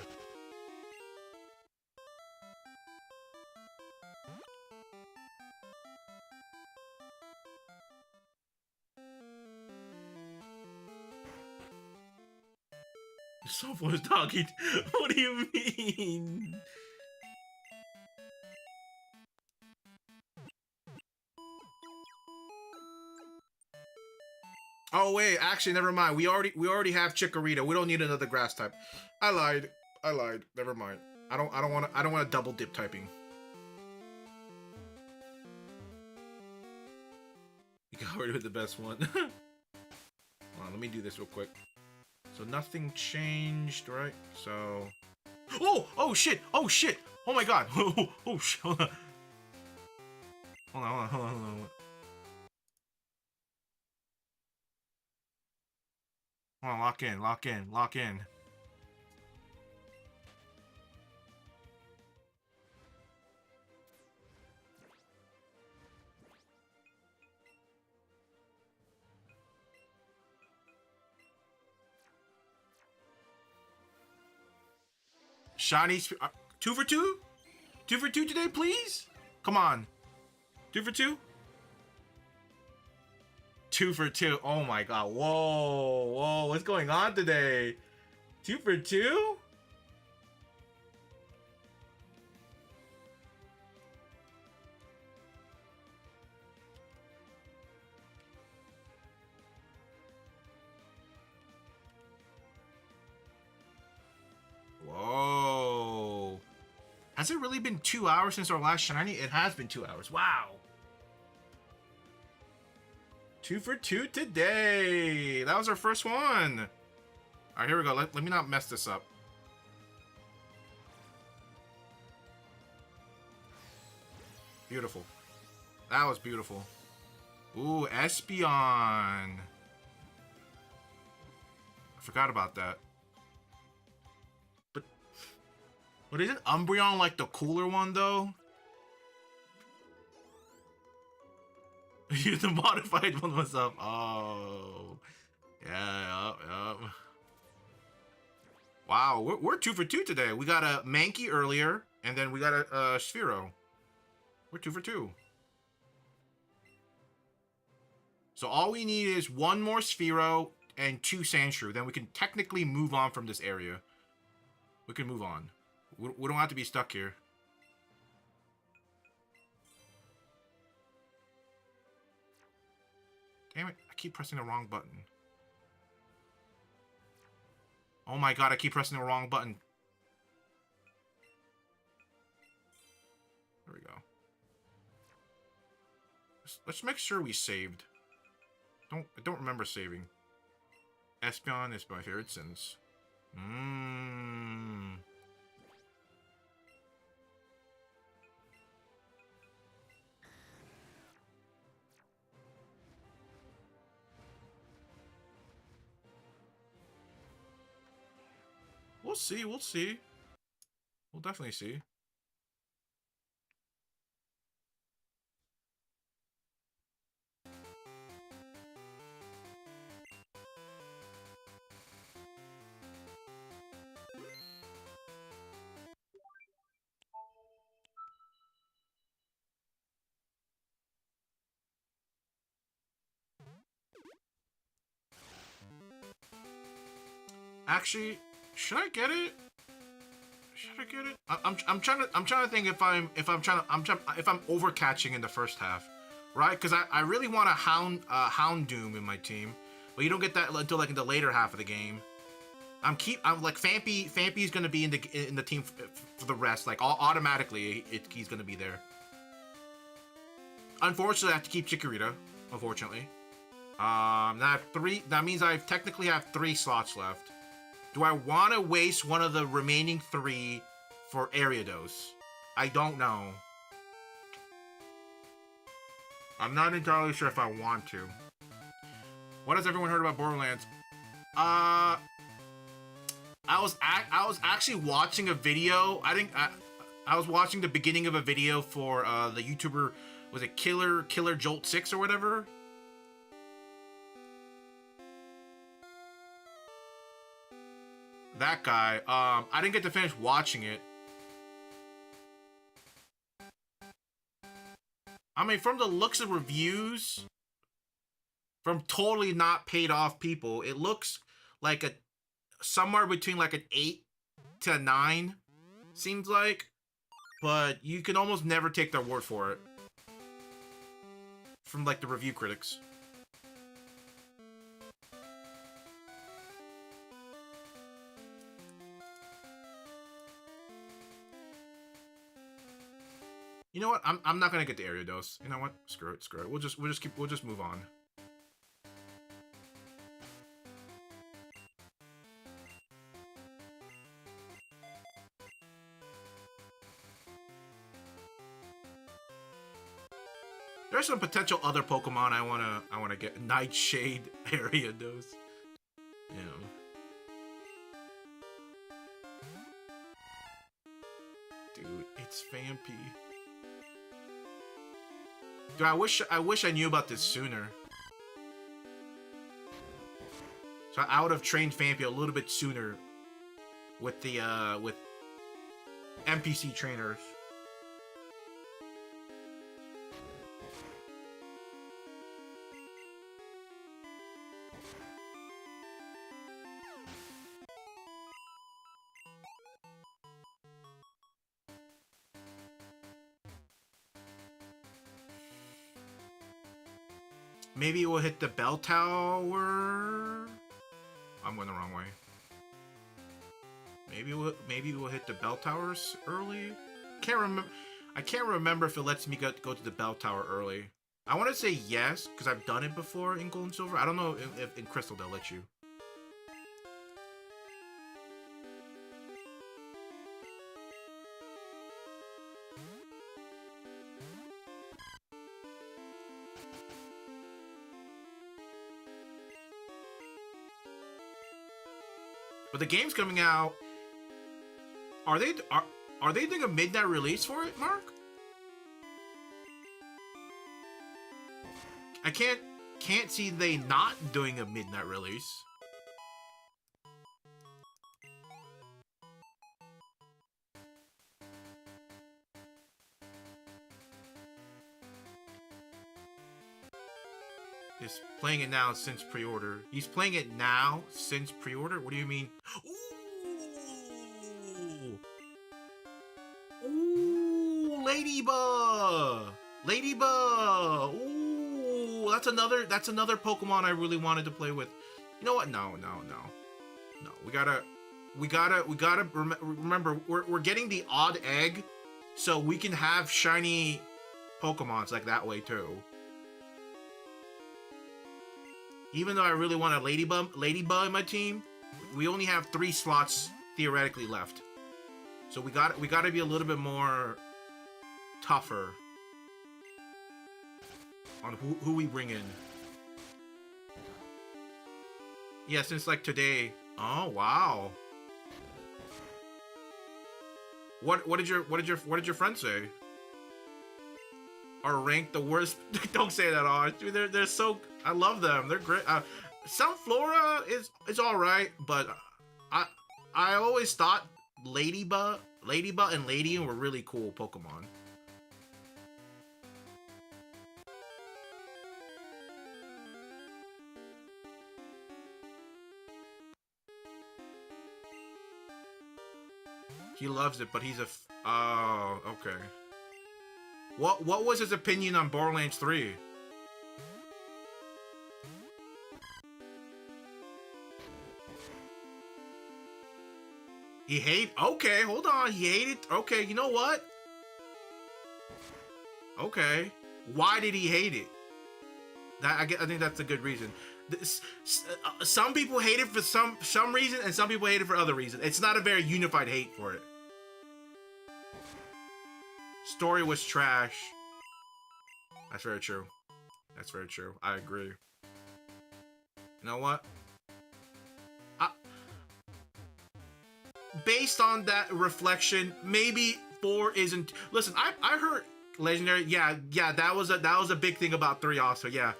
Sunflora's doggy. What do you mean? Oh wait, actually, never mind. We already have Chikorita. We don't need another grass type. I lied. Never mind. I don't want to double dip typing. You got rid of the best one. Hold on, let me do this real quick. So nothing changed, right? So. Oh shit! Oh shit! Oh my god! Oh shit! Hold on. Hold on. Hold on, lock in. Shiny, 2 for 2? 2 for 2 today, please? Come on. 2 for 2? 2 for 2. Oh my god. Whoa. What's going on today? 2 for 2? Has it really been 2 hours since our last shiny? It has been 2 hours. Wow. 2 for 2 today. That was our first one. All right, here we go. Let me not mess this up. Beautiful. That was beautiful. Ooh, Espeon. I forgot about that. But isn't Umbreon like the cooler one though? The modified one was up. Oh. Yeah, yep. Wow, we're 2 for 2 today. We got a Mankey earlier, and then we got a Sphero. We're 2 for 2. So all we need is 1 more Sphero and 2 Sandshrew. Then we can technically move on from this area. We can move on. We don't have to be stuck here. Damn it, I keep pressing the wrong button. Oh my god, I keep pressing the wrong button. There we go. Let's make sure we saved. I don't remember saving. Espeon is my favorite since. We'll see, we'll see. We'll definitely see. Actually, should I get it? Should I get it? I'm trying to think if I'm overcatching in the first half, right? Because I really want a Houndoom in my team, but you don't get that until like in the later half of the game. I'm like Fampy's gonna be in the team for the rest. Like automatically, he's gonna be there. Unfortunately, I have to keep Chikorita. Unfortunately, that means I technically have 3 slots left. Do I want to waste one of the remaining 3 for Ariados? I don't know. I'm not entirely sure if I want to. What has everyone heard about Borderlands? I was actually watching a video. I was watching the beginning of a video for the YouTuber, was it Killer Jolt 6 or whatever? That guy. I didn't get to finish watching it. I mean, from the looks of reviews, from totally not paid off people, it looks like somewhere between like an 8 to a 9, seems like. But you can almost never take their word for it. From like the review critics. You know what? I'm not gonna get the Ariados. You know what? Screw it. We'll just move on. There's some potential other Pokemon I wanna get. Nightshade, Ariados. You know. Dude, it's Fampy. Dude, I wish I knew about this sooner. So I would have trained Fampy a little bit sooner with the with NPC trainers. Maybe we'll hit the bell tower. I'm going the wrong way. Maybe we'll hit the bell towers early. can't remember. I can't remember if it lets me go to the bell tower early. I want to say yes because I've done it before in Gold and Silver. I don't know if in Crystal they'll let you. But the game's coming out. Are they doing a midnight release for it, Mark? I can't see they not doing a midnight release. He's playing it now since pre-order. He's playing it now since pre-order? What do you mean? Ooh! Ooh! Ladybug! Ladybug! Ooh! That's another Pokemon I really wanted to play with. You know what? No. We gotta remember we're getting the odd egg, so we can have shiny Pokemons like that way too. Even though I really want a Ladybug in my team, we only have 3 slots theoretically left. So we gotta be a little bit more tougher on who we bring in. Yeah, since like today. Oh wow. What did your friend say? Are ranked the worst? Don't say that, on. Dude, they're so. I love them. They're great. Sunflora is all right, but I always thought Ladybug and Ladian were really cool Pokemon. He loves it, but he's a. Oh, okay. What was his opinion on Borderlands 3? He hate. Okay, hold on. He hated. Okay, you know what? Okay, why did he hate it? I think that's a good reason. Some people hate it for some reason, and some people hate it for other reasons. It's not a very unified hate for it. Story was trash. That's very true. That's very true. I agree. You know what? Based on that reflection, maybe 4 isn't. Listen, I heard Legendary. Yeah, that was a big thing about 3 also. Yeah.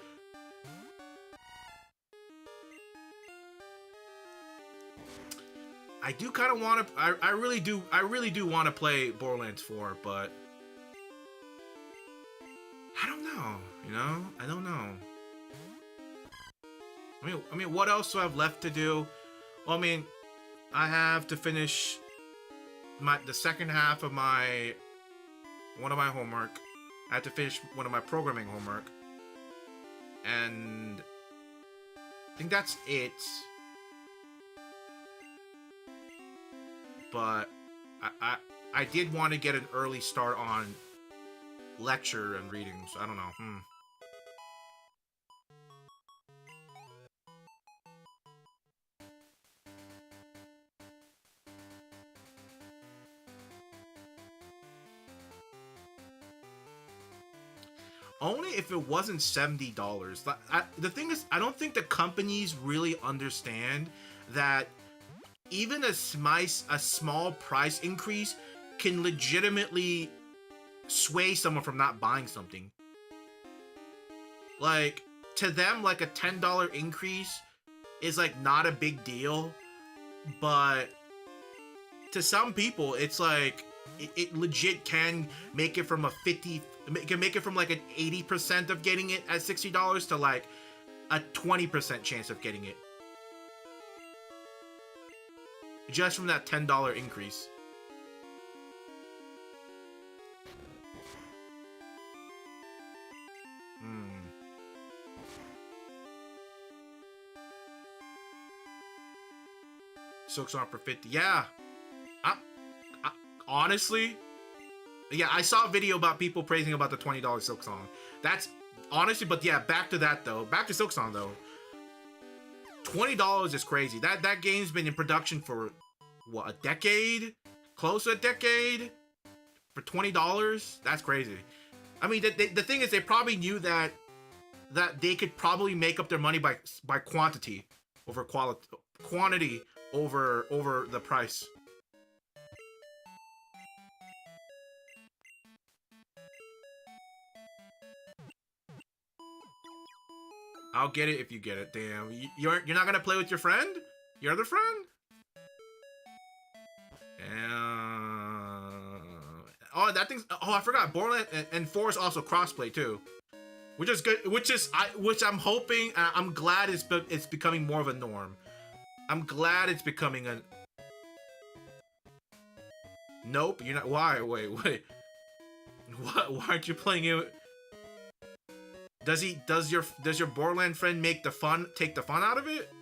I do kind of want to. I really do want to play Borderlands 4, but I don't know. You know, I don't know. I mean, what else do I have left to do? Well, I mean, I have to finish the second half of one of my homework. I have to finish one of my programming homework, and I think that's it. But I did want to get an early start on lecture and reading, so I don't know. Only if it wasn't $70. The thing is, I don't think the companies really understand that even a small price increase can legitimately sway someone from not buying something. Like, to them, like a $10 increase is like not a big deal, but to some people, it's like it legit can make it from a 50. It can make it from like an 80% of getting it at $60 to like a 20% chance of getting it. Just from that $10 increase. Silksong for 50. Yeah. Honestly, Yeah, I saw a video about people praising about the $20 Silk Song. That's honestly, but yeah, back to that though. Back to Silk Song though. $20 is crazy. That game's been in production for what, a decade? Close to a decade? For $20? That's crazy. I mean, the thing is, they probably knew that they could probably make up their money by quantity over quality, quantity over the price. I'll get it if you get it. Damn, you're not gonna play with your friend, your other friend? Oh, that thing's. Oh, I forgot. Borderlands and 4 is also crossplay too, which is good. Which I'm hoping. I'm glad it's becoming more of a norm. I'm glad it's becoming a. Nope, you're not. Why? Wait. What? Why aren't you playing it? Does your Borderland friend take the fun out of it?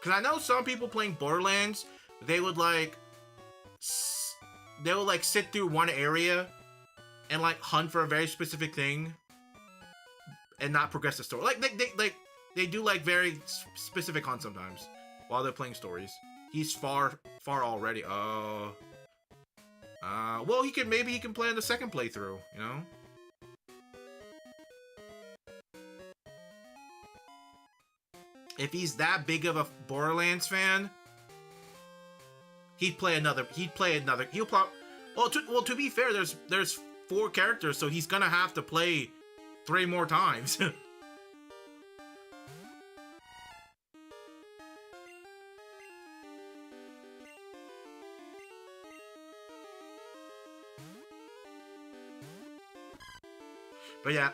Cause I know some people playing Borderlands, they would like sit through one area and like hunt for a very specific thing and not progress the story. They do like very specific hunts sometimes while they're playing stories. He's far already. Oh. Well, maybe he can play on the second playthrough, you know? If he's that big of a Borderlands fan, he'll play another. Well, to be fair, there's 4 characters, so he's gonna have to play 3 more times. But yeah,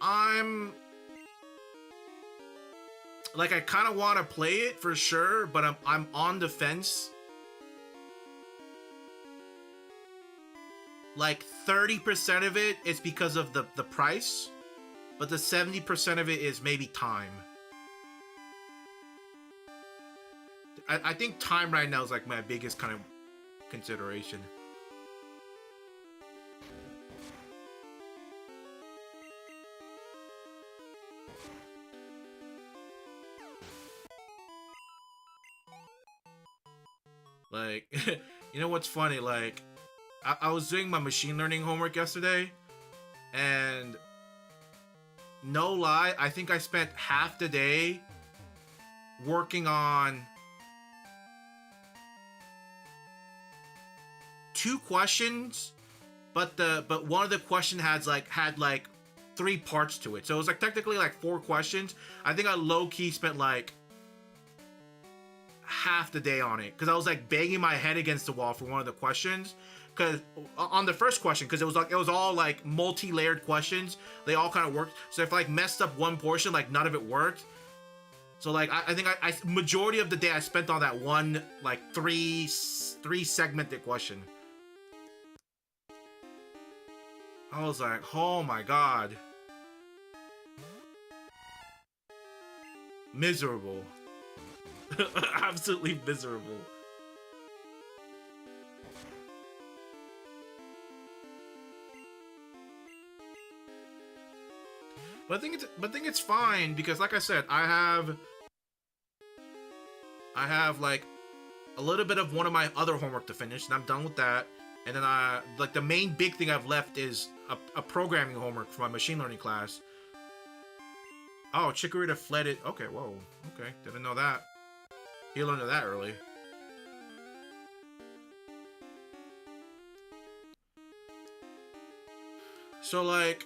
I'm like, I kind of want to play it for sure, but I'm on the fence. Like 30% of it is because of the price, but the 70% of it is maybe time. I think time right now is like my biggest kind of consideration. Like, you know what's funny? Like, I was doing my machine learning homework yesterday, and no lie, I think I spent half the day working on 2 questions, but one of the question had like 3 parts to it, so it was like technically like 4 questions. I think I low-key spent like half the day on it because I was like banging my head against the wall for one of the questions, because on the first question, because it was all like multi-layered questions, they all kind of worked. So if I like messed up one portion, like none of it worked. So like I think I majority of the day I spent on that one like three segmented question. I was like, oh my god, miserable. Absolutely miserable. But I think it's fine because, like I said, I have like a little bit of one of my other homework to finish, and I'm done with that. And then like the main big thing I've left is a programming homework for my machine learning class. Oh, Chikorita fled it. Okay, whoa. Okay, didn't know that. He learned that early. So like,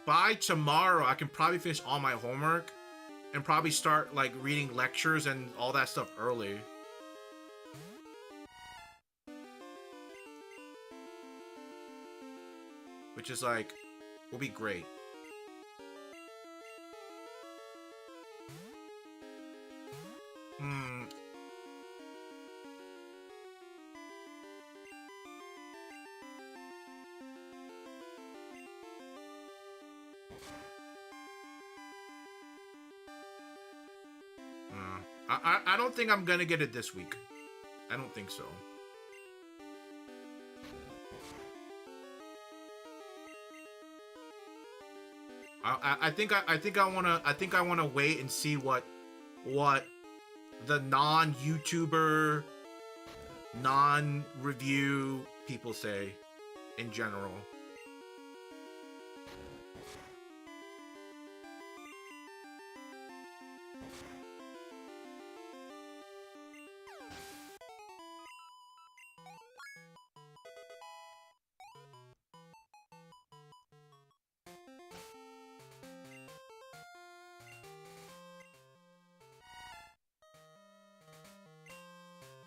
by tomorrow, I can probably finish all my homework and probably start like reading lectures and all that stuff early. Which is like, will be great. I don't think I'm gonna get it this week. I don't think so. I think I wanna wait and see what the non-YouTuber, non-review people say in general.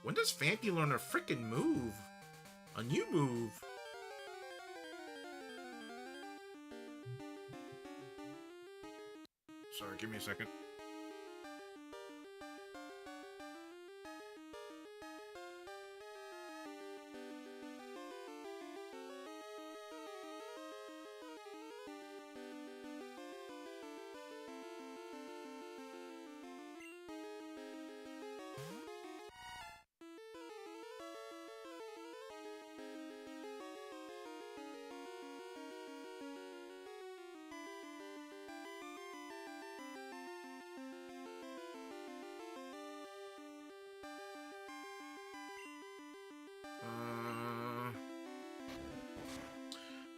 When does Fampy learn a freaking move? A new move? Sorry, give me a second.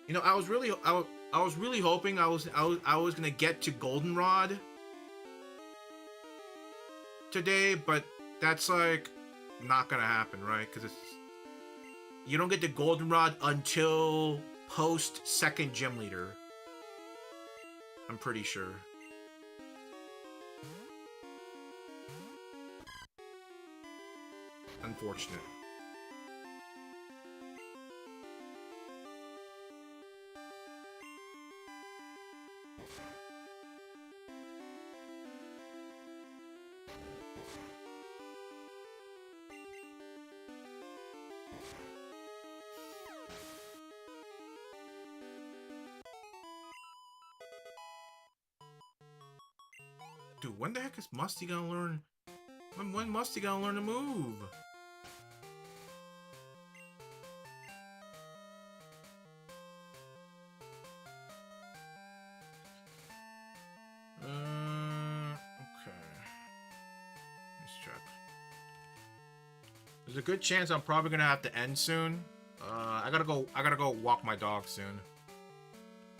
You know, I was really hoping I was gonna get to Goldenrod today, but that's like not gonna happen, right? Because you don't get to Goldenrod until post second gym leader. I'm pretty sure. Unfortunate. Dude, when the heck is Musty gonna learn? When Musty gonna learn to move? Okay. Let's check. There's a good chance I'm probably gonna have to end soon. I gotta go walk my dog soon.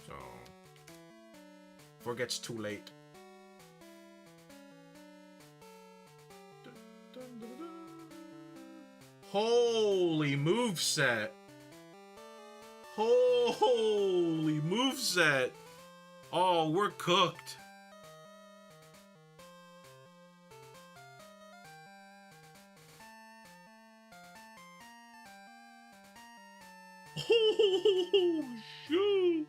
So before it gets too late. Holy moveset! Holy moveset! Oh, we're cooked. Oh, shoot!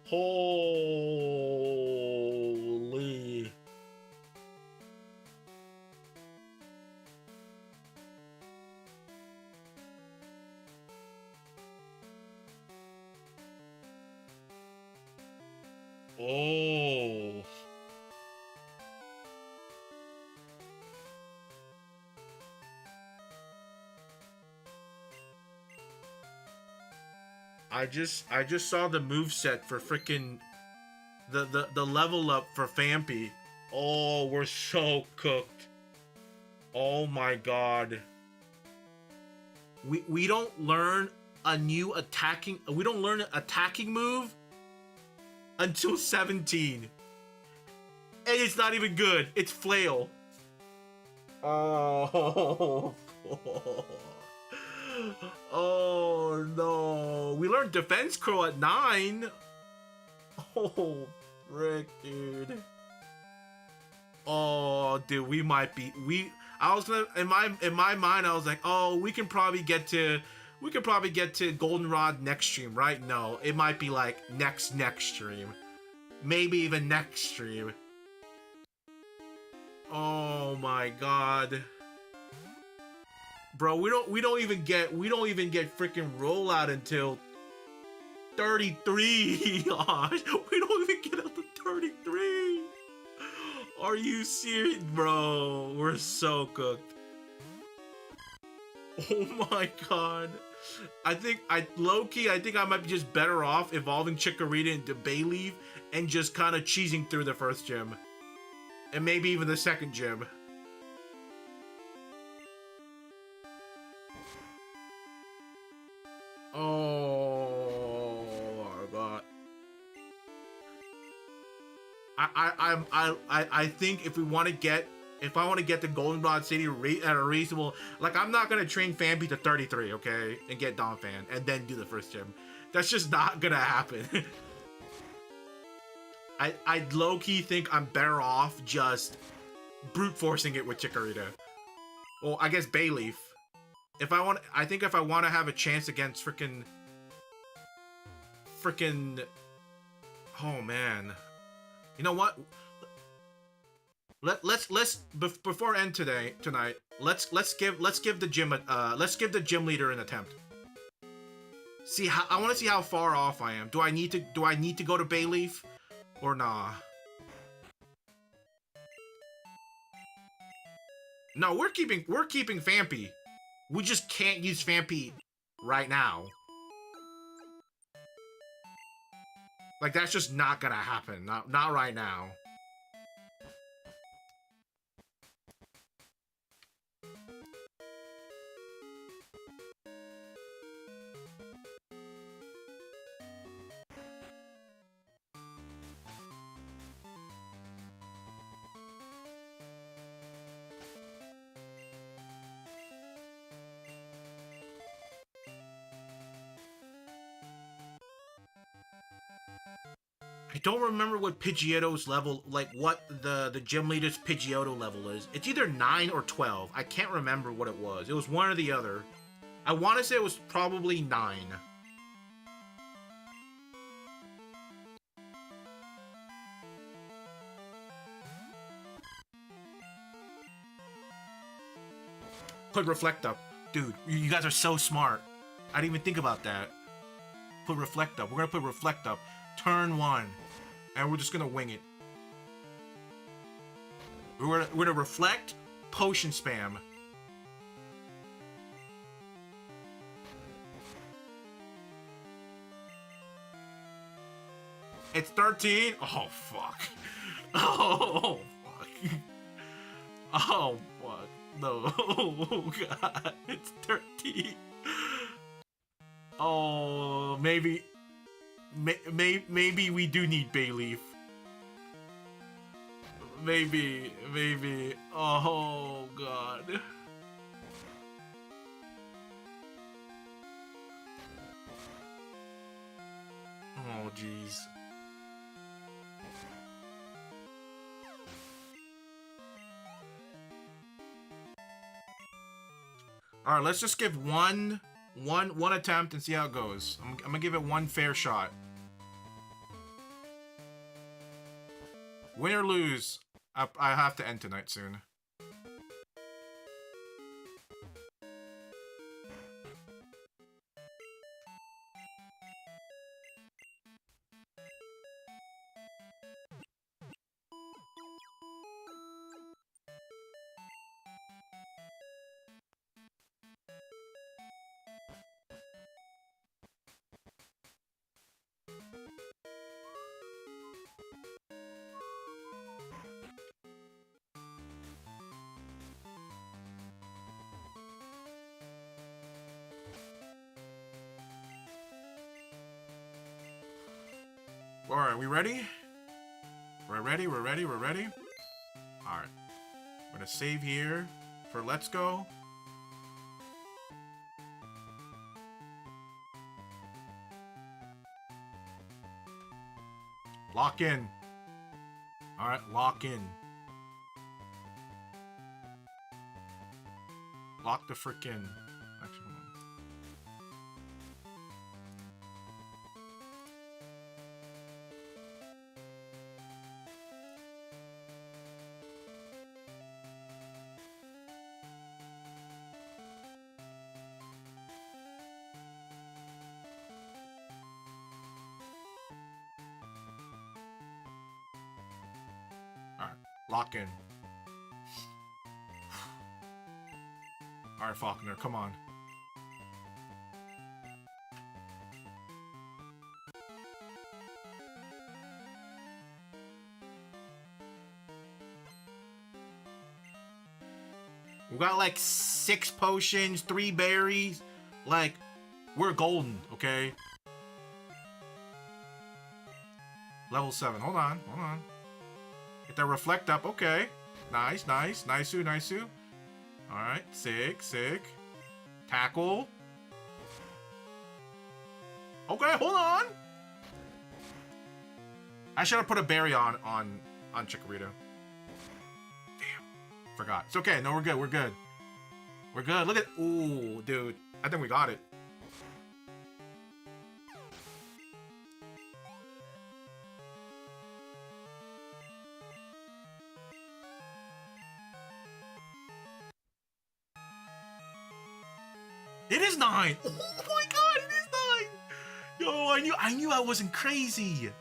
Holy. Oh. I just saw the moveset for freaking the level up for Fampy. Oh, we're so cooked. Oh my god. We don't learn a new attacking an attacking move until 17. And it's not even good. It's flail. Oh. Oh no. We learned defense curl at 9. Oh, frick, dude. Oh, dude, we might be I was gonna in my mind I was like, oh, we could probably get to Goldenrod next stream, right? No, it might be like next stream. Maybe even next stream. Oh my god. Bro, we don't even get freaking rollout until 33. Gosh, we don't even get up to 33. Are you serious, bro? We're so cooked. Oh my god. I think low-key, I think I might be just better off evolving Chikorita into Bayleaf and just kind of cheesing through the first gym. And maybe even the second gym. Oh my god. I think if I want to get the Goldenrod City at a reasonable, like, I'm not gonna train Famby to 33, okay, and get Donphan and then do the first gym. That's just not gonna happen. I low key think I'm better off just brute forcing it with Chikorita. Well, I guess Bayleaf. I think if I want to have a chance against freaking. Oh man. You know what? Let's before end tonight. Let's give the gym leader an attempt. See how I want to see how far off I am. Do I need to go to Bayleaf or nah? No, we're keeping Fampy. We just can't use Fampy right now. Like, that's just not gonna happen. Not right now. I don't remember what Pidgeotto's level, like what the gym leader's Pidgeotto level is. It's either 9 or 12. I can't remember what it was. It was one or the other. I want to say it was probably 9. Put Reflect Up. Dude, you guys are so smart. I didn't even think about that. Put Reflect Up. We're gonna put Reflect Up. Turn 1. And we're just gonna wing it. We're gonna reflect, potion spam. It's 13? Oh fuck. Oh fuck. Oh fuck. No. Oh god. It's 13. Oh, maybe we do need Bayleaf. Maybe. Oh god. Oh jeez. All right, let's just give one attempt and see how it goes. I'm gonna give it one fair shot. Win or lose, I have to end tonight soon. Alright, we ready? We're ready. Alright. I'm gonna save here for Let's Go. Lock in. Alright, lock in. Lock the frickin'. Actually, hold on. Alright, lock in. All right, Faulkner, come on. We got like 6 potions, 3 berries. Like, we're golden, okay? Level 7. Hold on, hold on. Get that reflect up. Okay. Nice, nice. Nice-oo, nice-oo. Alright. Sick, sick. Tackle. Okay, hold on. I should have put a berry on Chikorita. Damn. Forgot. It's okay. No, we're good. We're good. We're good. Look at... Ooh, dude. I think we got it. It is 9! Oh my god, it is 9! Yo, I knew I wasn't crazy!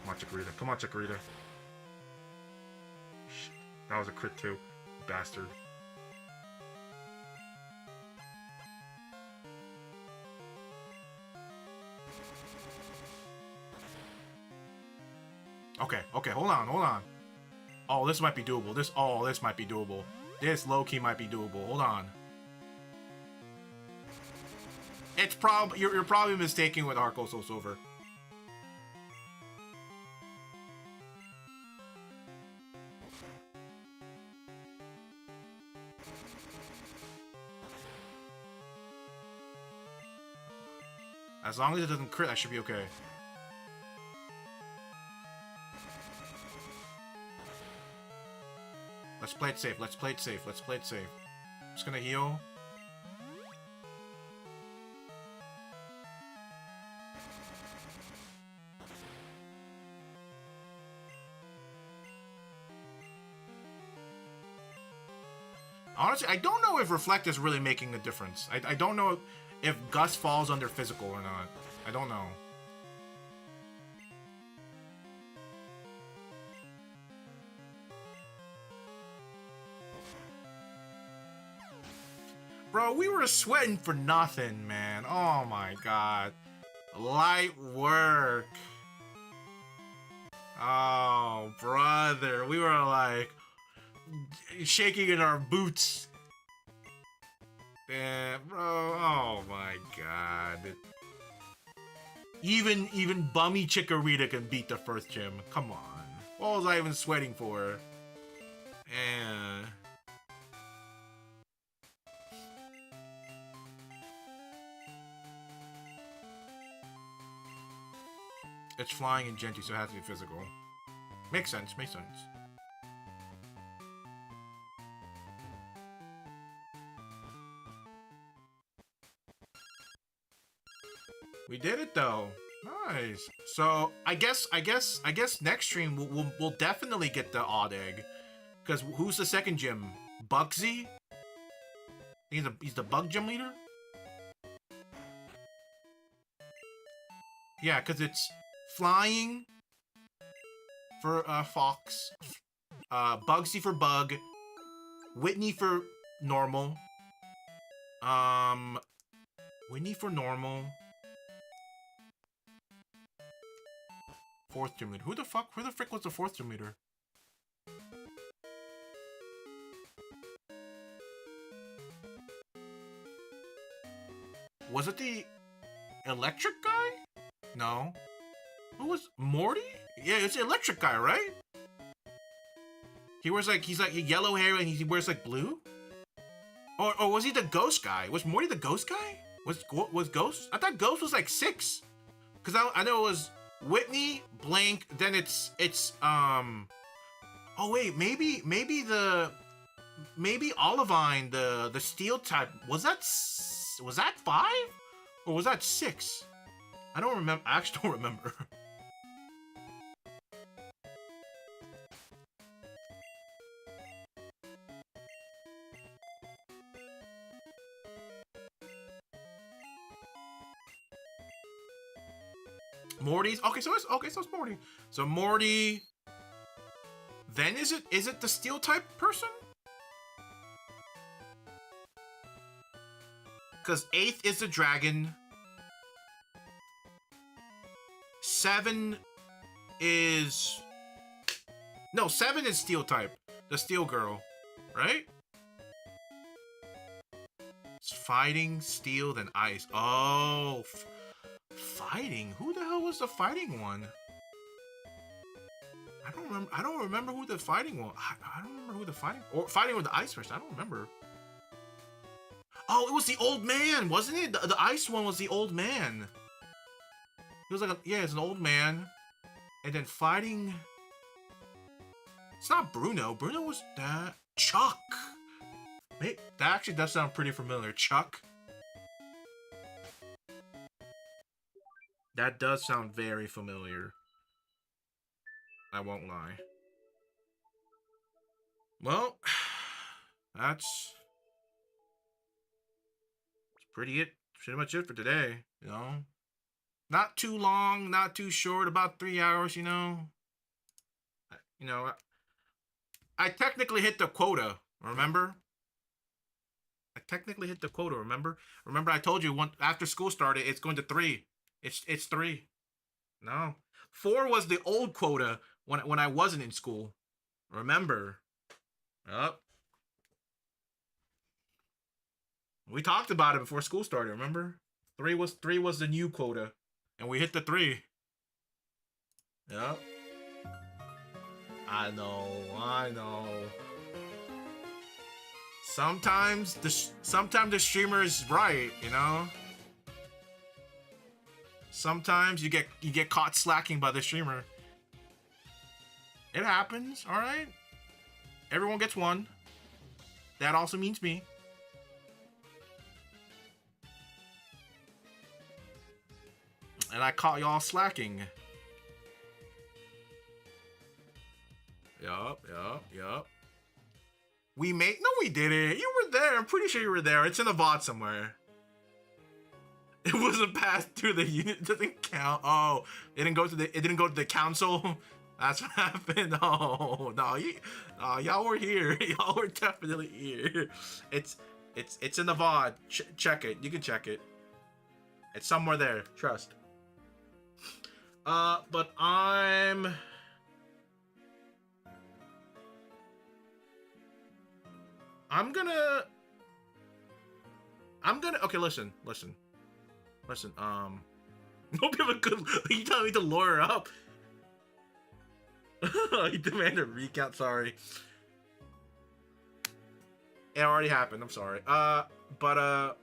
Come on, Chikorita. Come on, Chikorita. Shit. That was a crit too. Bastard. Okay, okay, hold on, hold on. Oh, this might be doable. This might be doable. This low-key might be doable. Hold on. It's you're probably mistaken with Arcoso Silver. As long as it doesn't crit, I should be okay. Let's play it safe. Let's play it safe. Let's play it safe. Just gonna heal. Honestly, I don't know if Reflect is really making a difference. I don't know if Gus falls under physical or not. I don't know. Bro, we were sweating for nothing, man. Oh my god. Light work. Oh, brother. We were like shaking in our boots. Yeah, bro. Oh my god. Even bummy Chikorita can beat the first gym. Come on. What was I even sweating for? Eh. It's flying in Gen 2, so it has to be physical. Makes sense, makes sense. We did it though. Nice. So I guess next stream we'll definitely get the odd egg. Cause who's the second gym? Bugsy? He's the bug gym leader? Yeah, cause it's flying for Fox, Bugsy for Bug, Whitney for normal, Whitney for normal, fourth gym leader. Who the frick was the fourth gym leader? Was it the electric guy? No. Who was Morty? Yeah, it's the electric guy, right? He wears like he's like yellow hair and he wears like blue. Or was he the ghost guy? Was Morty the ghost guy? Was Ghost? I thought Ghost was like 6. Cause I know it was Whitney, Blank. Then it's oh wait, maybe Olivine, the steel type. Was that 5 or was that 6? I don't remember. I actually don't remember. Morty's so it's Morty. So Morty, Then is it the steel type person? Because 8th is the dragon. 7 is... No, 7 is steel type. The steel girl. Right? It's fighting, steel, then ice. Oh, fighting? Who the hell was the fighting one? I don't remember who the fighting one. I don't remember who the fighting... Or fighting with the ice person. I don't remember. Oh, it was the old man, wasn't it? The ice one was the old man. He was like, yeah, it's an old man. And then fighting... It's not Bruno. Bruno was that... Chuck. That actually does sound pretty familiar. Chuck. That does sound very familiar. I won't lie. Well, that's pretty much it for today, you know? Not too long, not too short, about 3 hours, you know? I technically hit the quota, remember? I technically hit the quota, remember? Remember I told you after school started, it's going to 3. It's 3. No. 4 was the old quota when I wasn't in school. Remember? Yup. We talked about it before school started, remember? 3 was the new quota. And we hit the 3. Yup. I know. Sometimes the streamer is right, you know? Sometimes you get caught slacking by the streamer. It happens, alright? Everyone gets one. That also means me. And I caught y'all slacking. Yup. No, we didn't. You were there. I'm pretty sure you were there. It's in the VOD somewhere. It wasn't passed through the unit. It doesn't count. Oh, it didn't go to the council. That's what happened. Oh no, y'all were here. Y'all were definitely here. It's in the VOD. Check it. You can check it. It's somewhere there. Trust. But I'm gonna okay, listen. Hope you have a good... You telling me to lure her up? You demand a recount, sorry. It already happened, I'm sorry. But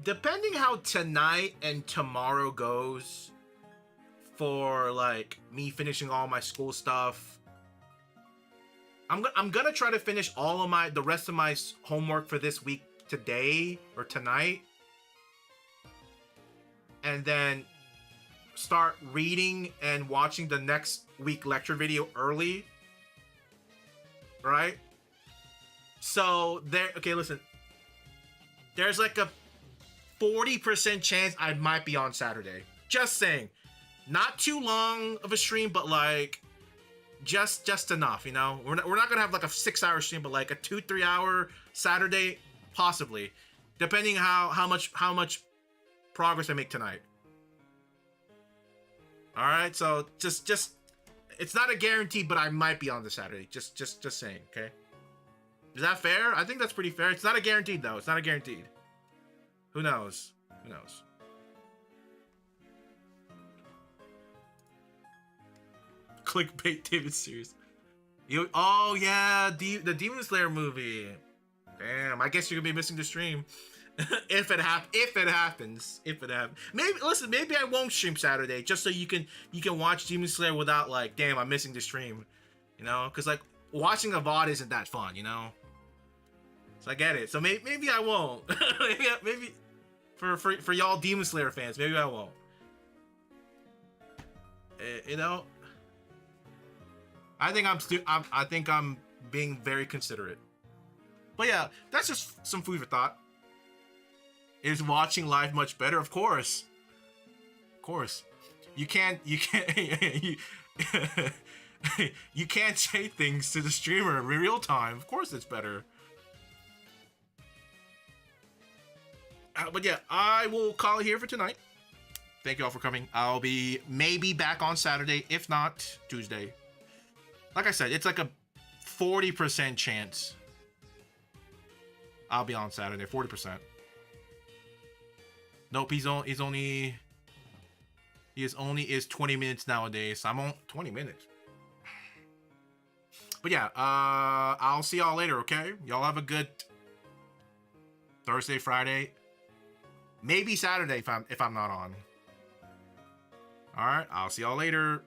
depending how tonight and tomorrow goes for, like, me finishing all my school stuff, I'm gonna try to finish all of the rest of my homework for this week today or tonight. And then start reading and watching the next week lecture video early. Right? So okay, listen. There's like a 40% chance I might be on Saturday. Just saying. Not too long of a stream, but like just enough, you know? We're not gonna have like a 6-hour stream, but like a 2-3 hour Saturday, possibly. Depending how much progress I make tonight. All right, so just it's not a guarantee, but I might be on the Saturday. Just saying, okay? Is that fair? I think that's pretty fair. It's not a guaranteed though. It's not a guaranteed. Who knows? Who knows? Clickbait David series. Oh yeah, the Demon Slayer movie. Damn, I guess you're gonna be missing the stream. If it happens. Maybe I won't stream Saturday just so you can watch Demon Slayer without like, damn, I'm missing the stream, you know? Because like watching a VOD isn't that fun, you know? So I get it. So maybe I won't. maybe for y'all Demon Slayer fans, maybe I won't. You know, I think I'm being very considerate. But yeah, that's just some food for thought. Is watching live much better? Of course. You can't You can't say things to the streamer in real time. Of course it's better. But yeah, I will call it here for tonight. Thank you all for coming. I'll be maybe back on Saturday, if not Tuesday. Like I said, it's like a 40% chance I'll be on Saturday. 40%. Nope, he is 20 minutes nowadays. So I'm on 20 minutes. But yeah, I'll see y'all later, okay? Y'all have a good Thursday, Friday, maybe Saturday if I'm not on. All right, I'll see y'all later.